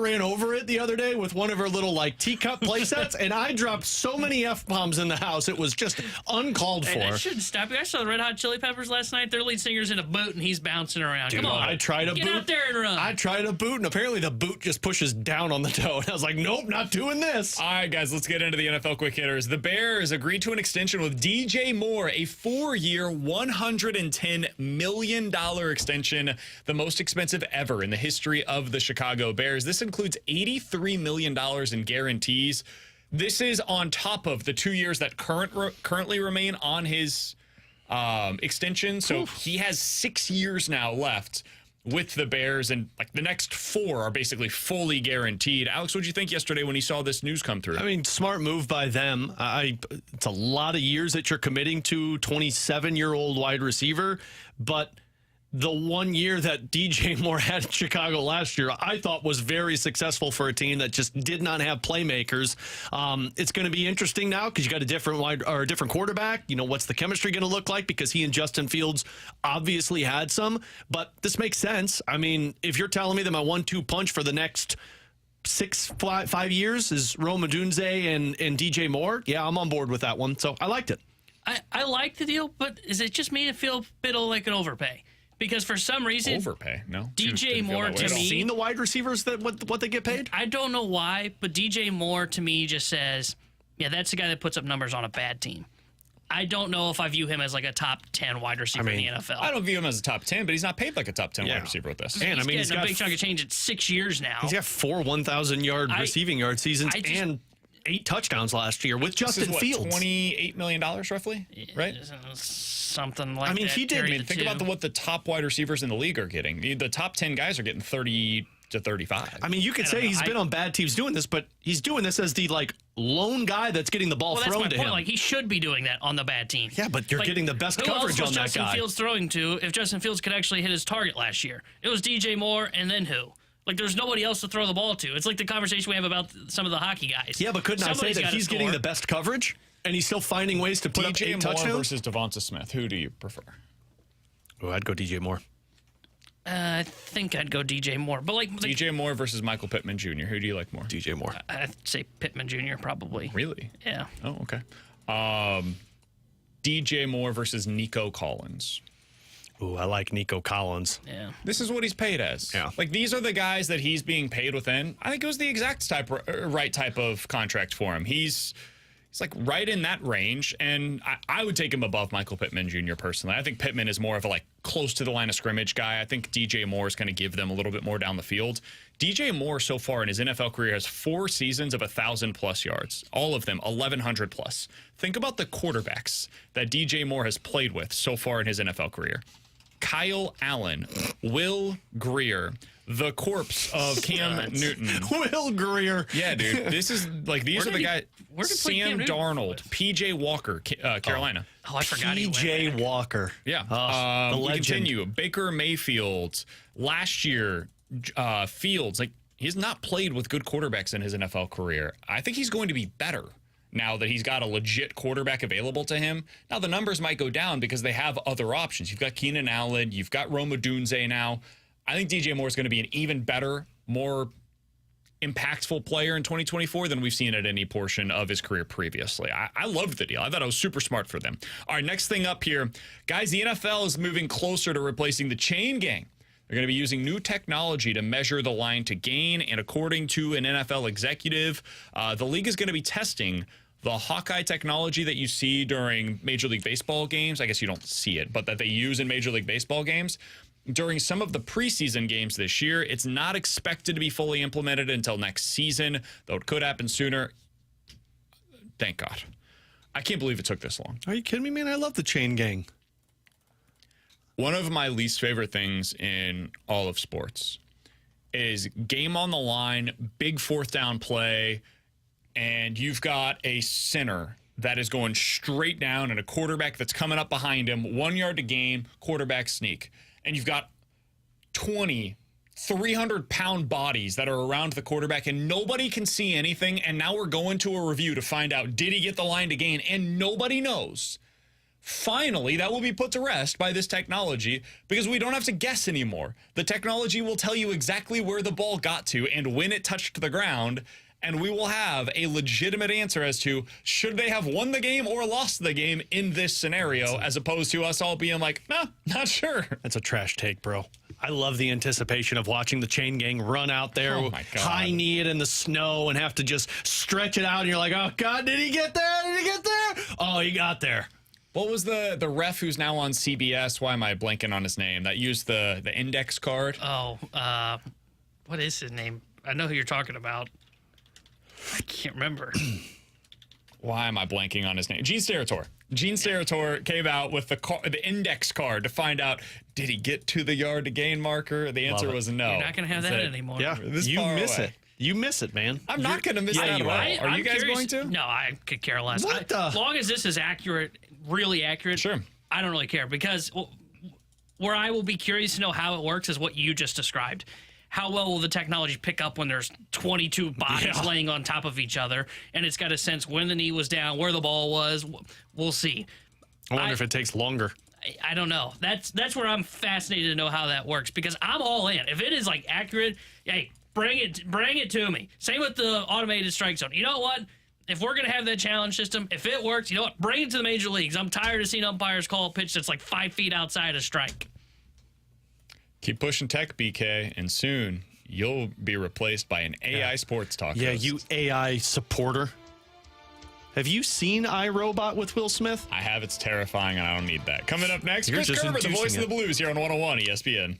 ran over it the other day with one of her little teacup play sets, and I dropped so many F-bombs in the house. It was just uncalled for. That shouldn't stop you. I saw the Red Hot Chili Peppers last night. Their lead singer's in a boot, and he's bouncing around. Dude, come on. I tried a boot. Get out there and run. I tried a boot, and apparently the boot just pushes down on the toe. And I was like, nope, not doing this. All right, guys, let's get into the NFL quick hitters. The Bears agreed to an extension with DJ Moore, a 4-year, $110 million extension, the most expensive ever in the history of the Chicago Bears. This includes $83 million in guarantees. This is on top of the 2 years that currently remain on his extension. So he has 6 years now left with the Bears, and the next 4 are basically fully guaranteed. Alex, what did you think yesterday when you saw this news come through? I mean, smart move by them. It's a lot of years that you're committing to 27-year-old wide receiver, but the 1 year that DJ Moore had in Chicago last year, I thought was very successful for a team that just did not have playmakers. It's going to be interesting now because you got a different quarterback. You know, what's the chemistry going to look like? Because he and Justin Fields obviously had some, but this makes sense. I mean, if you're telling me that my 1-2 punch for the next 5 years is Rome Odunze and DJ Moore, yeah, I'm on board with that one. So I liked it. I like the deal, but is it just me to feel a bit like an overpay? Because for some reason, overpay. No, DJ Moore to me. Seen the wide receivers that what they get paid? I don't know why, but DJ Moore to me just says, yeah, that's the guy that puts up numbers on a bad team. I don't know if I view him as a top 10 wide receiver in the NFL. I don't view him as a top 10, but he's not paid like a top 10 wide receiver with this. And he's getting a big chunk of change at 6 years now. He's got 4 1,000-yard receiving yard seasons and 8 touchdowns last year with Justin Fields. $28 million roughly, right? Something like that. I mean, he did. Think about what the top wide receivers in the league are getting. The top 10 guys are getting 30 to 35. I mean, you could say he's been on bad teams doing this, but he's doing this as the lone guy that's getting the ball thrown to him. He should be doing that on the bad team. Yeah, but you're getting the best coverage on that guy. Justin Fields throwing to if Justin Fields could actually hit his target last year? It was DJ Moore, and then who? There's nobody else to throw the ball to. It's like the conversation we have about some of the hockey guys. Yeah, but couldn't I say that he's getting the best coverage? And he's still finding ways to put up 8 touchdowns? DJ Moore versus Devonta Smith. Who do you prefer? Oh, I'd go DJ Moore. I think I'd go DJ Moore. But DJ Moore versus Michael Pittman Jr. Who do you like more? DJ Moore. I'd say Pittman Jr. probably. Really? Yeah. Oh, okay. DJ Moore versus Nico Collins. Ooh, I like Nico Collins. Yeah. This is what he's paid as. Yeah. These are the guys that he's being paid within. I think it was the exact right type of contract for him. He's right in that range, and I would take him above Michael Pittman Jr. personally. I think Pittman is more of a close to the line of scrimmage guy. I think DJ Moore is going to give them a little bit more down the field. DJ Moore so far in his NFL career has 4 seasons of 1,000+ yards. All of them 1,100+. Think about the quarterbacks that DJ Moore has played with so far in his NFL career. Kyle Allen, Will Grier, the corpse of Cam Newton. Will Grier. Yeah, dude. This is these are the guys. Sam Darnold, PJ Walker, Carolina. Oh, I forgot. PJ Walker. Yeah. We continue. Baker Mayfield. Last year, Fields. He's not played with good quarterbacks in his NFL career. I think he's going to be better now that he's got a legit quarterback available to him. Now, the numbers might go down because they have other options. You've got Keenan Allen. You've got Rome Odunze now. I think DJ Moore is going to be an even better, more impactful player in 2024 than we've seen at any portion of his career previously. I loved the deal. I thought it was super smart for them. All right, next thing up here. Guys, the NFL is moving closer to replacing the chain gang. They're going to be using new technology to measure the line to gain, and according to an NFL executive, the league is going to be testing the Hawkeye technology that you see during Major League Baseball games, I guess you don't see it, but that they use in Major League Baseball games, during some of the preseason games this year, it's not expected to be fully implemented until next season, though it could happen sooner. Thank God. I can't believe it took this long. Are you kidding me, man? I love the chain gang. One of my least favorite things in all of sports is game on the line, big fourth down play, and you've got a center that is going straight down and a quarterback that's coming up behind him, 1 yard to gain, quarterback sneak. And you've got 20, 300-pound bodies that are around the quarterback, and nobody can see anything. And now we're going to a review to find out, did he get the line to gain? And nobody knows. Finally, that will be put to rest by this technology because we don't have to guess anymore. The technology will tell you exactly where the ball got to and when it touched the ground, and we will have a legitimate answer as to should they have won the game or lost the game in this scenario, as opposed to us all being like, nah, not sure. That's a trash take, bro. I love the anticipation of watching the chain gang run out there, high knee it in the snow, and have to just stretch it out, and you're like, oh, God, did he get there? Did he get there? Oh, he got there. What was the ref who's now on CBS? Why am I blanking on his name? That used the index card? Oh, what is his name? I know who you're talking about. I can't remember. Why am I blanking on his name? Gene Steratore. Gene Steratore came out with the index card to find out, did he get to the yard to gain marker? The answer was no. You're not going to have that anymore. Yeah, you miss it. You miss it, man. I'm not going to miss that at all. Are you guys going to? No, I could care less. As long as this is accurate, really accurate, sure. I don't really care, because where I will be curious to know how it works is what you just described. How well will the technology pick up when there's 22 bodies laying on top of each other, and it's got a sense when the knee was down, where the ball was? We'll see. I wonder if it takes longer. I don't know. That's where I'm fascinated to know how that works, because I'm all in. If it is like accurate, hey, bring it to me. Same with the automated strike zone. You know what? If we're going to have that challenge system, if it works, you know what? Bring it to the major leagues. I'm tired of seeing umpires call a pitch that's like 5 feet outside a strike. Keep pushing tech, BK, and soon you'll be replaced by an AI sports talk host. You AI supporter. Have you seen iRobot with Will Smith? I have. It's terrifying, and I don't need that. Coming up next, You're Chris Kerber, the voice inducing of the Blues here on 101 ESPN.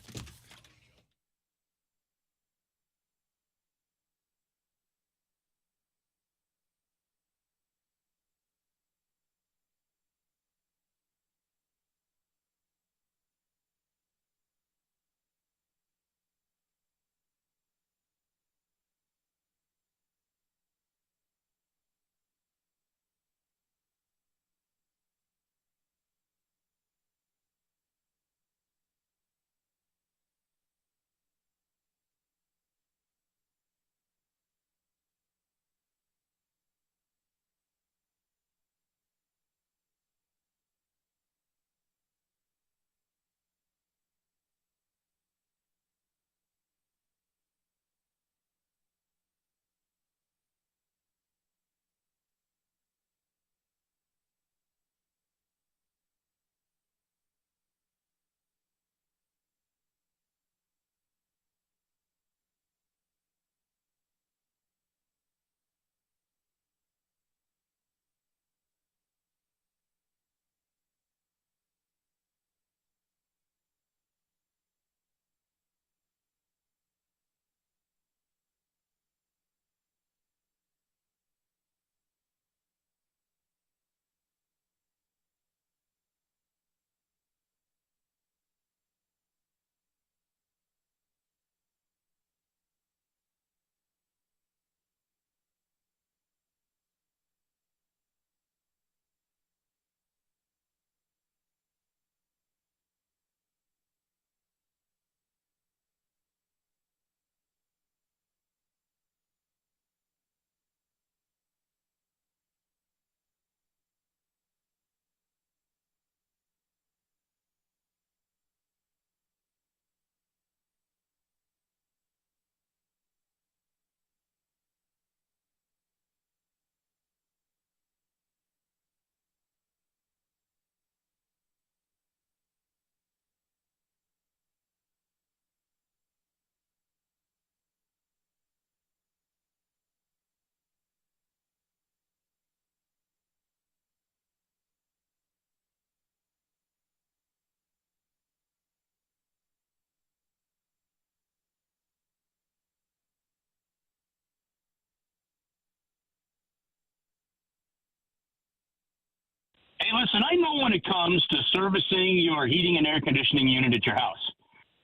listen, I know when it comes to servicing your heating and air conditioning unit at your house,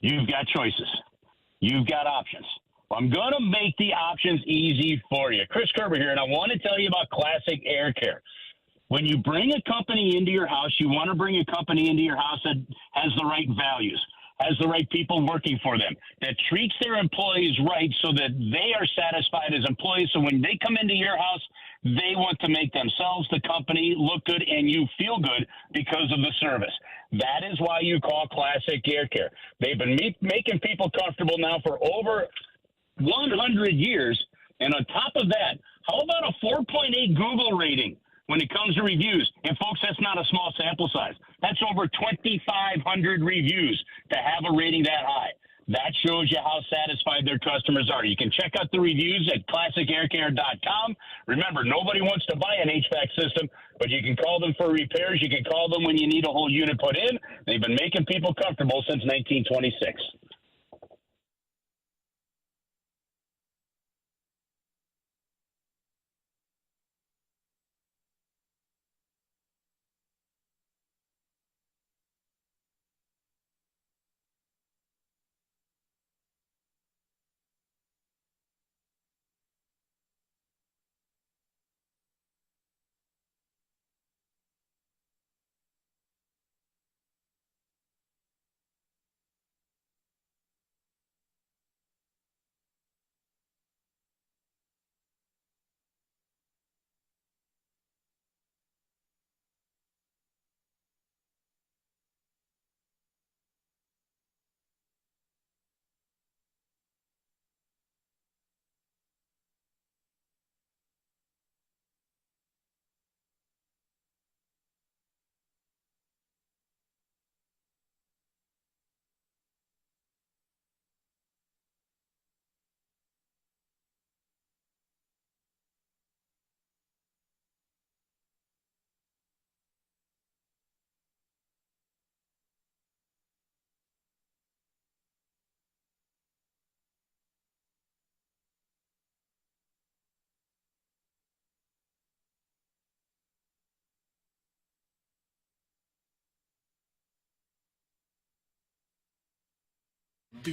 you've got choices. You've got options. Well, I'm going to make the options easy for you. Chris Kerber here, and I want to tell you about Classic Air Care. When you bring a company into your house, you want to bring a company into your house that has the right values, has the right people working for them, that treats their employees right so that they are satisfied as employees. So when they come into your house, they want to make themselves, the company, look good, and you feel good because of the service. That is why you call Classic Air Care. They've been making people comfortable now for over 100 years. And on top of that, how about a 4.8 Google rating when it comes to reviews? And folks, that's not a small sample size. That's over 2,500 reviews to have a rating that high. That shows you how satisfied their customers are. You can check out the reviews at classicaircare.com. Remember, nobody wants to buy an HVAC system, but you can call them for repairs. You can call them when you need a whole unit put in. They've been making people comfortable since 1926.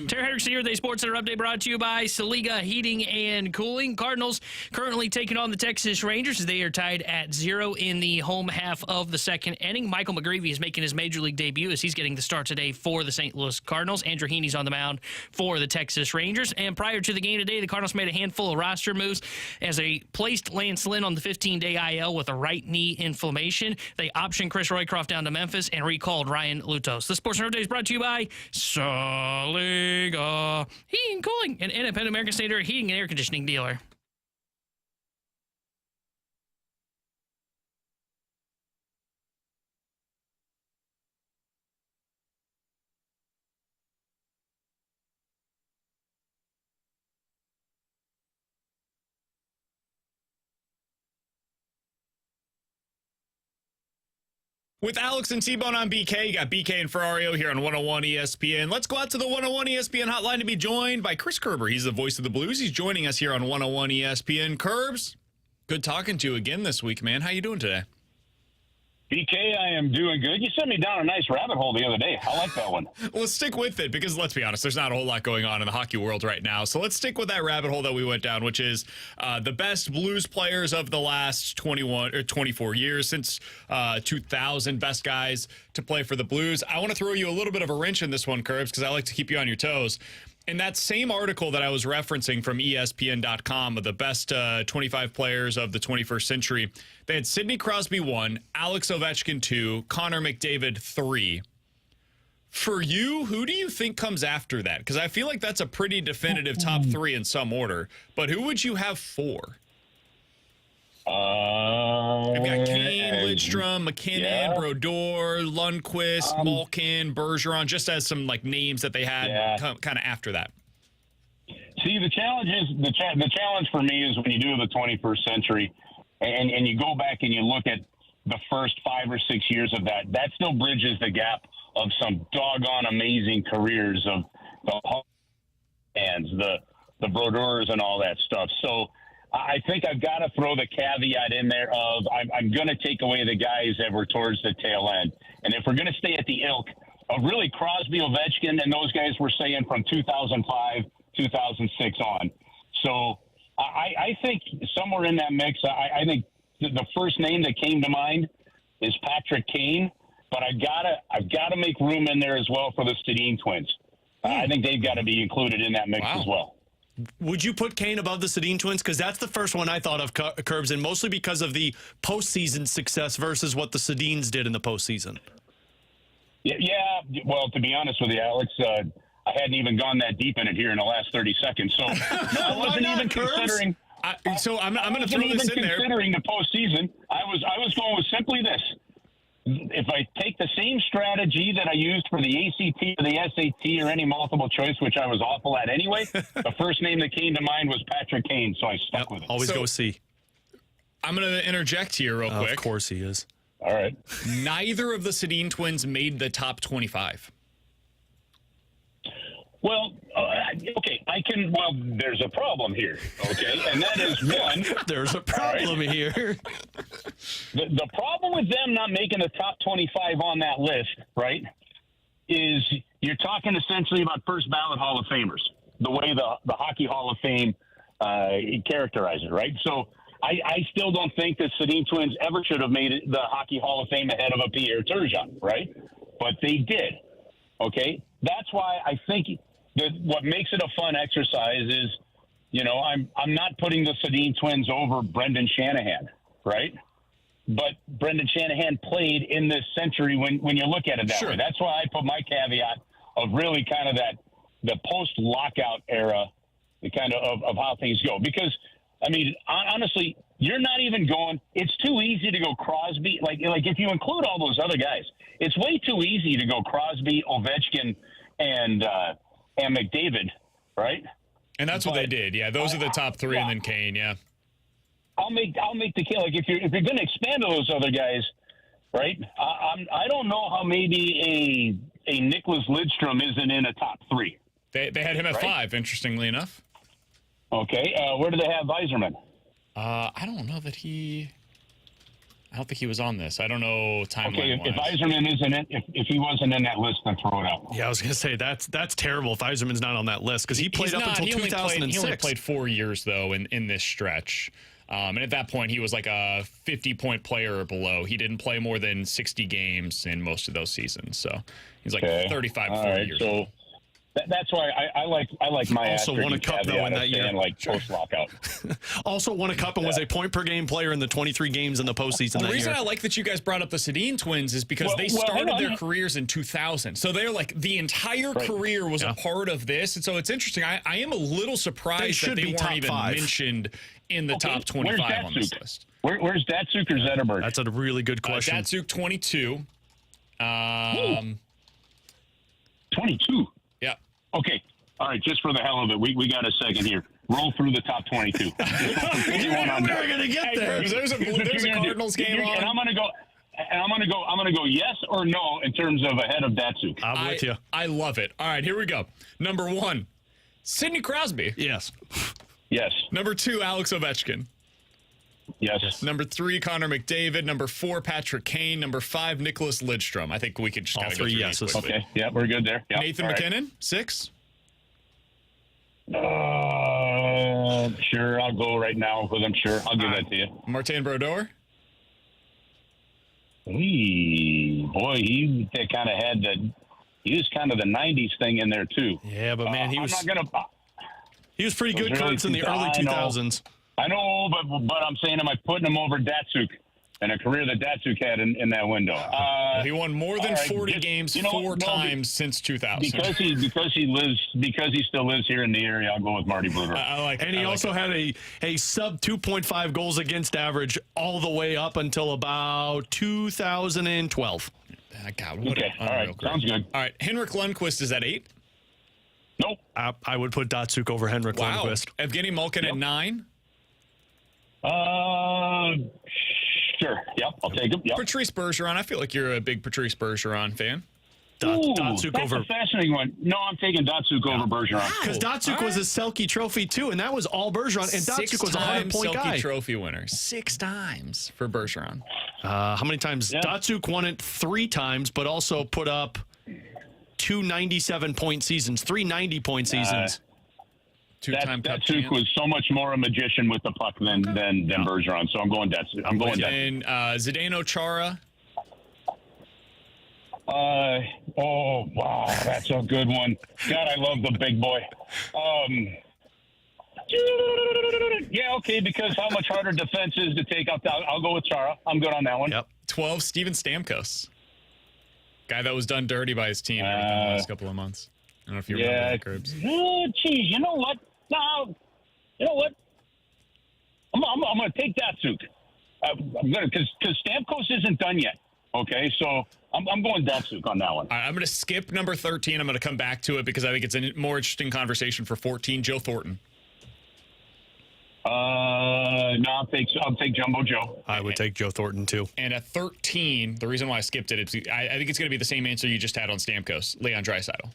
Terry Hendricks here, the Sports Center update brought to you by Saliga Heating and Cooling. Cardinals currently taking on the Texas Rangers as they are tied at 0 in the home half of the second inning. Michael McGreevy is making his major league debut as he's getting the start today for the St. Louis Cardinals. Andrew Heaney's on the mound for the Texas Rangers. And prior to the game today, the Cardinals made a handful of roster moves as they placed Lance Lynn on the 15-day IL with a right knee inflammation. They optioned Chris Roycroft down to Memphis and recalled Ryan Lutos. The Sports Center update is brought to you by Saliga Heating and Cooling, an independent American Standard heating and air conditioning dealer. With Alex and T-Bone on BK, you got BK and Ferrario here on 101 ESPN. Let's go out to the 101 ESPN hotline to be joined by Chris Kerber. He's the voice of the Blues. He's joining us here on 101 ESPN. Kerbs, good talking to you again this week, man. How you doing today? BK, I am doing good. You sent me down a nice rabbit hole the other day. I like that one. Well, stick with it because let's be honest, there's not a whole lot going on in the hockey world right now. So let's stick with that rabbit hole that we went down, which is the best Blues players of the last 21 or 24 years since 2000, best guys to play for the Blues. I want to throw you a little bit of a wrench in this one, Kerbs, because I like to keep you on your toes. In that same article that I was referencing from ESPN.com of the best 25 players of the 21st century, they had Sidney Crosby 1, Alex Ovechkin 2, Connor McDavid 3. For you, who do you think comes after that? Because I feel like that's a pretty definitive top 3 in some order. But who would you have 4? We've got Kane, Lidstrom, McKinnon, Brodeur, Lundqvist, Malkin, Bergeron, just as some like names that they had kind of after that. See, the challenge is the challenge for me is when you do the 21st century, and you go back and you look at the first 5 or 6 years of that. That still bridges the gap of some doggone amazing careers of the hands, the Brodeurs, and all that stuff. So. I think I've got to throw the caveat in there of I'm going to take away the guys that were towards the tail end. And if we're going to stay at the ilk of really Crosby, Ovechkin, and those guys were saying from 2005, 2006 on. So I think somewhere in that mix, I think the first name that came to mind is Patrick Kane, but I've got to make room in there as well for the Sedin twins. I think they've got to be included in that mix as well. Would you put Kane above the Sedin twins? Because that's the first one I thought of, Curbs, and mostly because of the postseason success versus what the Sedins did in the postseason. Yeah. Well, to be honest with you, Alex, I hadn't even gone that deep in it here in the last 30 seconds. So no, I wasn't even considering. So I'm going to throw this in there. Considering the postseason, I was going with simply this. If I take the same strategy that I used for the ACT or the SAT or any multiple choice, which I was awful at anyway, the first name that came to mind was Patrick Kane, so I stuck with it. Always go C. I'm going to interject here real quick. Of course he is. All right. Neither of the Sedin twins made the top 25. Well, okay, well, there's a problem here, okay? And that is one. There's a problem here. The problem with them not making the top 25 on that list, right, is you're talking essentially about first ballot Hall of Famers, the way the Hockey Hall of Fame characterizes it, right? So I still don't think that Sedin twins ever should have made it the Hockey Hall of Fame ahead of a Pierre Turgeon, right? But they did, okay? That's why I think what makes it a fun exercise is, I'm not putting the Sedin twins over Brendan Shanahan, right? But Brendan Shanahan played in this century when you look at it that way. That's why I put my caveat of really kind of the post-lockout era, the kind of how things go. Because, I mean, honestly, you're not even going – it's too easy to go Crosby. Like if you include all those other guys, it's way too easy to go Crosby, Ovechkin, and McDavid, right? And that's what they did. Yeah, those are the top three, and then Kane. Yeah, I'll make the case. Like if you're going to expand to those other guys, right? I don't know how maybe a Nicholas Lidstrom isn't in a top three. They had him at 5. Interestingly enough. Okay, where do they have Yzerman? I don't know that he. I don't think he was on this. I don't know timeline. Okay, if Yzerman isn't in, if he wasn't in that list, then throw it out. Yeah, I was going to say that's terrible if Yzerman's not on that list because he played up until 2006. He only played 4 years though in this stretch, and at that point he was like a 50-point player or below. He didn't play more than 60 games in most of those seasons, so he's like 35, 40 years old. That's why I like my also won a cup though in that year, like post lockout. Also won a cup and was a point per game player in the 23 games in the postseason. The reason I like that you guys brought up the Sedin twins is because they started their careers in 2000, so they're like the entire career was a part of this, and so it's interesting. I am a little surprised that they weren't even mentioned in the top 25 on this list. Where's Datsuk or Zetterberg? That's a really good question. Datsuk 22. 22. Yeah. Okay. All right. Just for the hell of it, we got a second here. Roll through the top 22. We're going to get there. There's a Cardinals game on. And I'm going to go yes or no in terms of ahead of Datsuk. I'm with you. I love it. All right, here we go. Number 1, Sidney Crosby. Yes. Yes. Number 2, Alex Ovechkin. Yes. Number 3, Connor McDavid. Number 4, Patrick Kane. Number 5, Nicholas Lidstrom. I think we could just kind of go through yeses. quickly. Okay. Yeah, we're good there. Yep. Nathan McKinnon, 6. Sure. I'll go right now with him. Sure. I'll give that to you. Martin Brodeur. Boy, he kind of had the. He was kind of the '90s thing in there too. Yeah, but man, he was pretty good, really Kurtz, in the early 2000s. I know, but I'm saying, am I putting him over Datsuk and a career that Datsuk had in that window? He won more than 40 games 4 times since 2000. Because he still lives here in the area, I'll go with Marty Brodeur. I like it. And he also had a sub 2.5 goals against average all the way up until about 2012. God, okay. All right. Sounds good. All right. Henrik Lundqvist is at 8. Nope. I would put Datsuk over Henrik Lundqvist. Evgeny Malkin at 9. Sure. Yep. I'll take him. Yep. Patrice Bergeron. I feel like you're a big Patrice Bergeron fan. Datsuk that's over. a fascinating one. No, I'm taking Datsuk over Bergeron. Because Datsuk was a Selke Trophy too, and that was all Bergeron. And Datsuk was a 100-point guy. Selke Trophy winner. 6 times for Bergeron. How many times? Yeah. Datsuk won it 3 times, but also put up 2 97-point seasons, 3 90-point seasons. Datsuk was so much more a magician with the puck than Bergeron. So I'm going Datsuk. I'm going Datsuk. And Zdeno Chara. Oh, wow, that's a good one. God, I love the big boy. Yeah, okay, because how much harder defense is to take out. I'll go with Chara. I'm good on that one. Yep. 12, Steven Stamkos. Guy that was done dirty by his team the last couple of months. I don't know if you remember that, Curbs. Oh, geez, you know what? No, you know what? I'm going to take Datsuk. I'm going to, because Stamkos isn't done yet. Okay, so I'm going Datsuk on that one. All right, I'm going to skip number 13. I'm going to come back to it because I think it's a more interesting conversation for 14. Joe Thornton. No, I'll take Jumbo Joe. I would take Joe Thornton too. And at 13, the reason why I skipped it is I think it's going to be the same answer you just had on Stamkos, Leon Draisaitl.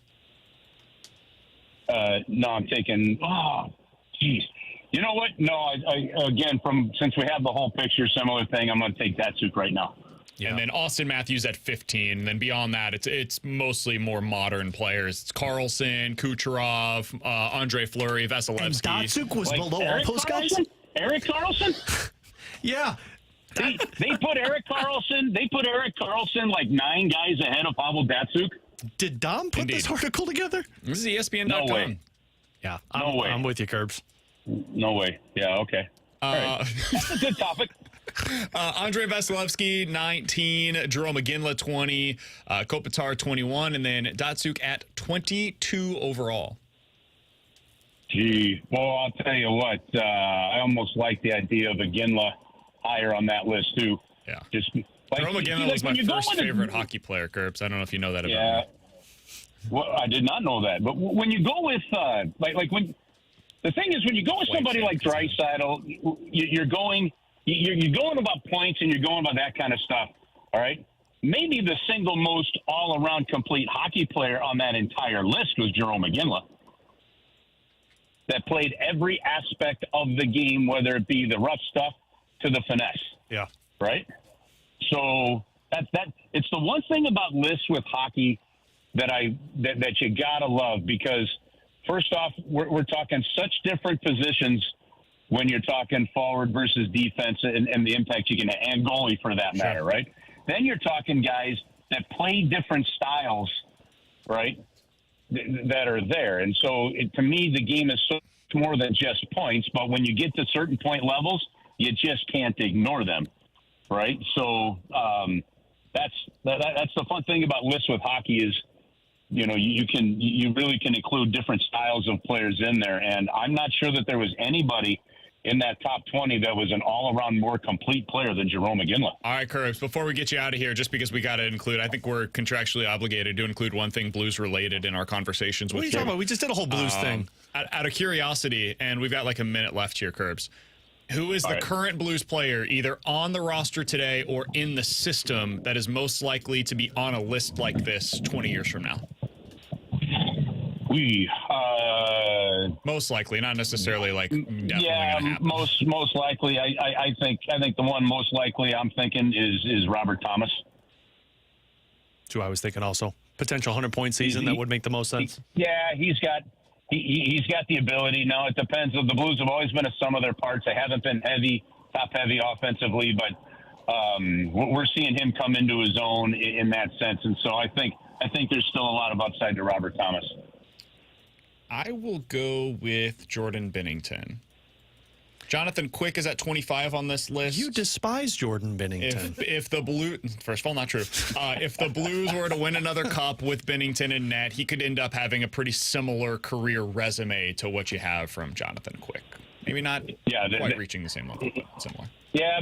No, I'm taking. Oh, geez. You know what? No, I again, since we have the whole picture, similar thing. I'm going to take Datsuk right now. Yeah. And then Austin Matthews at 15. And then beyond that, it's mostly more modern players. It's Carlson, Kucherov, Andre Fleury, Vasilevsky. And Datsuk was below Eric all those guys? Eric Carlson? Yeah. They put Eric Carlson. They put Eric Carlson like 9 guys ahead of Pavel Datsuk. Did Dom put this article together? This is ESPN.com. No way. Yeah, no way. I'm with you, Curbs. No way. Yeah, okay. All right. That's a good topic. Andre Vasilevsky, 19. Jerome McGinley, 20. Kopitar, 21. And then Datsuk at 22 overall. Gee. Well, I'll tell you what. I almost like the idea of McGinley higher on that list, too. Yeah. Just Jerome McGinley was my first favorite hockey player, Curbs. I don't know if you know that about me. Well, I did not know that. But when you go with, when the thing is, when you go with somebody like Draisaitl, you're going about points and you're going about that kind of stuff. All right. Maybe the single most all-around complete hockey player on that entire list was Jerome McGinley. That played every aspect of the game, whether it be the rough stuff to the finesse. Yeah. Right. So that it's the one thing about lists with hockey that you gotta love, because first off, we're talking such different positions when you're talking forward versus defense and the impact you can have, and goalie for that matter, right? Then you're talking guys that play different styles, right, that are there. And so to me, the game is so much more than just points, but when you get to certain point levels, you just can't ignore them, right? So that's the fun thing about lists with hockey is, you know, you really can include different styles of players in there. And I'm not sure that there was anybody in that top 20 that was an all-around more complete player than Jerome McGinley. All right, Curbs, before we get you out of here, just because we got to include, I think we're contractually obligated to include one thing Blues-related in our conversations with What are you talking about? We just did a whole Blues thing. Out of curiosity, and we've got like a minute left here, Curbs, who is the current Blues player either on the roster today or in the system that is most likely to be on a list like this 20 years from now? Most likely, not necessarily like definitely gonna happen. most likely. I think the one most likely I'm thinking is Robert Thomas. That's who I was thinking also. Potential 100-point season, that would make the most sense. Yeah, he's got the ability. Now it depends. The Blues have always been a sum of their parts. They haven't been top heavy offensively, but we're seeing him come into his own in that sense. And so I think there's still a lot of upside to Robert Thomas. I will go with Jordan Binnington. Jonathan Quick is at 25 on this list. You despise Jordan Binnington. If the Blues, first of all, not true. If the Blues were to win another cup with Binnington in net, he could end up having a pretty similar career resume to what you have from Jonathan Quick. Maybe not quite reaching the same level, but similar. Yeah,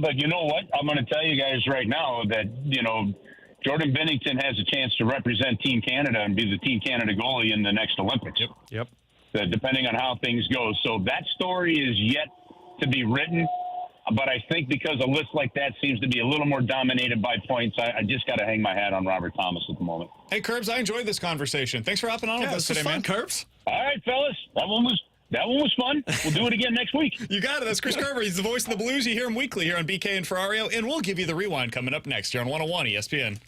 but you know what? I'm going to tell you guys right now that, you know, Jordan Binnington has a chance to represent Team Canada and be the Team Canada goalie in the next Olympics. Yep. Depending on how things go. So that story is yet to be written. But I think because a list like that seems to be a little more dominated by points, I just got to hang my hat on Robert Thomas at the moment. Hey, Curbs, I enjoyed this conversation. Thanks for hopping on with us today, man. Curbs. All right, fellas. That one was fun. We'll do it again next week. You got it. That's Chris Kerber. He's the voice of the Blues. You hear him weekly here on BK and Ferrario, and we'll give you the rewind coming up next here on 101 ESPN.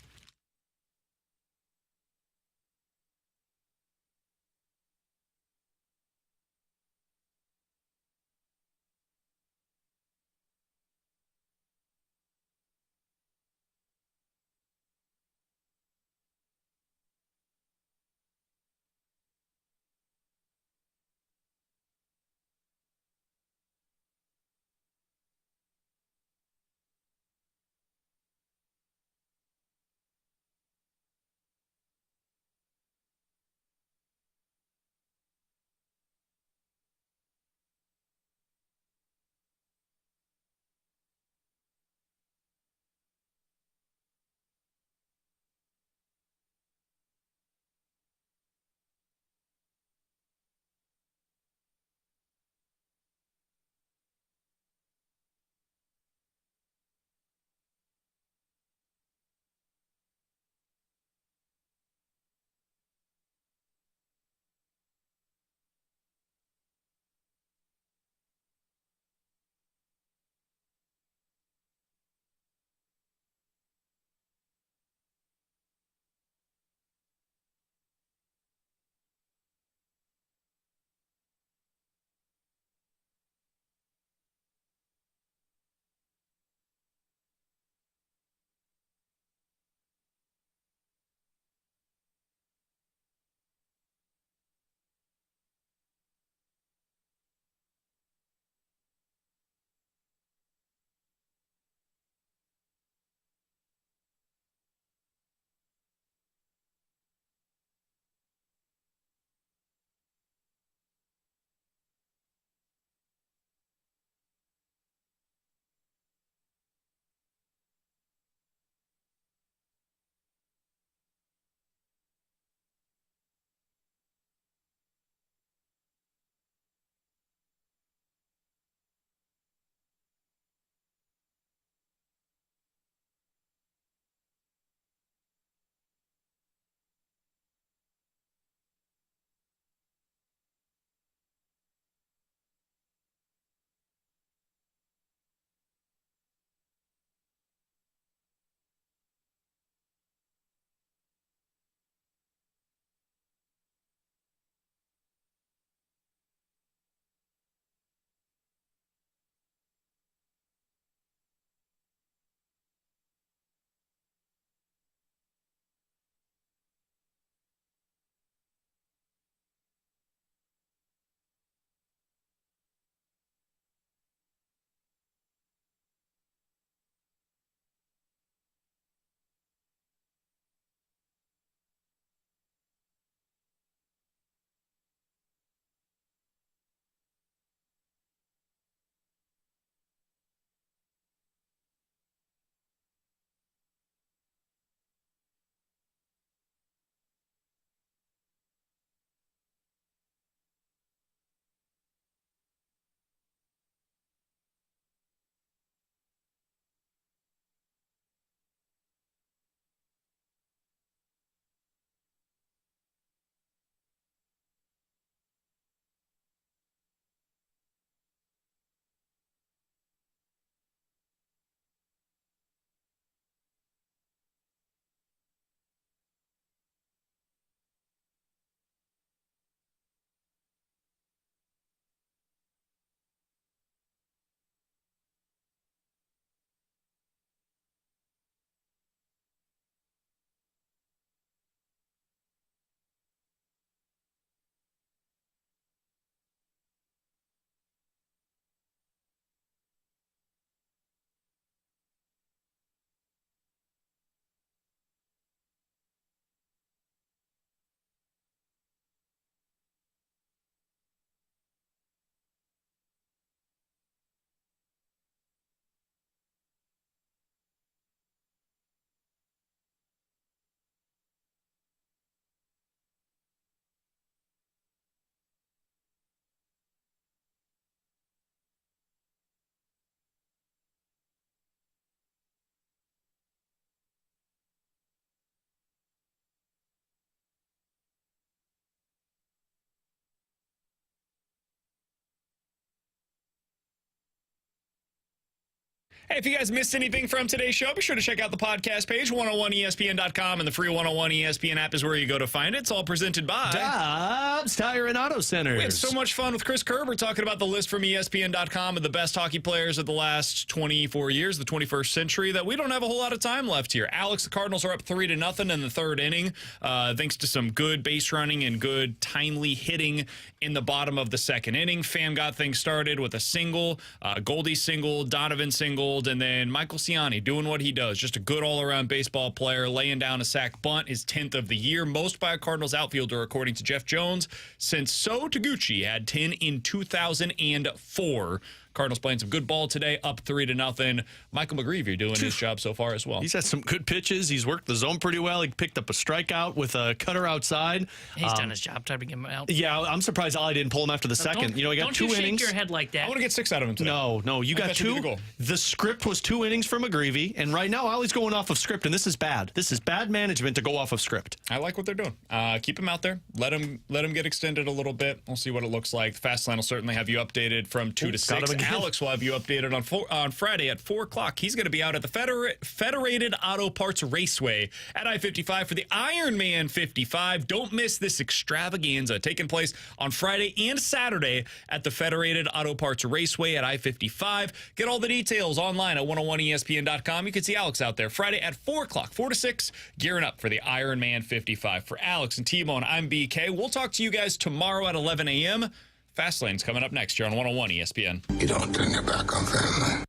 Hey, if you guys missed anything from today's show, be sure to check out the podcast page, 101ESPN.com, and the free 101 ESPN app is where you go to find it. It's all presented by Dobbs Tire and Auto Centers. We had so much fun with Chris Kerber talking about the list from ESPN.com of the best hockey players of the last 24 years, the 21st century, that we don't have a whole lot of time left here. Alex, the Cardinals are up 3-0 in the third inning, thanks to some good base running and good timely hitting in the bottom of the second inning. Pham got things started with a single, Goldie single, Donovan single, and then Michael Ciani doing what he does. Just a good all-around baseball player, laying down a sac bunt, his 10th of the year, most by a Cardinals outfielder, according to Jeff Jones, since So Taguchi had 10 in 2004. Cardinals playing some good ball today, up 3-0. Michael McGreevy doing his job so far as well. He's had some good pitches. He's worked the zone pretty well. He picked up a strikeout with a cutter outside. He's done his job. Time to get him out. Yeah, I'm surprised Ali didn't pull him after the second. He got 2 innings. Don't you shake your head like that. I want to get 6 out of him today. No, you got 2. The script was 2 innings from McGreevy, and right now Ali's going off of script, and this is bad. This is bad management to go off of script. I like what they're doing. Keep him out there. Let him get extended a little bit. We'll see what it looks like. The Fast Line will certainly have you updated from 2 to 6. Alex will have you updated on Friday at 4 o'clock. He's going to be out at the Federated Auto Parts Raceway at I-55 for the Ironman 55. Don't miss this extravaganza taking place on Friday and Saturday at the Federated Auto Parts Raceway at I-55. Get all the details online at 101ESPN.com. You can see Alex out there Friday at 4 o'clock, 4 to 6, gearing up for the Ironman 55. For Alex and T-Bone, I'm BK. We'll talk to you guys tomorrow at 11 a.m. Fastlane's coming up next here on 101 ESPN. You don't turn your back on family.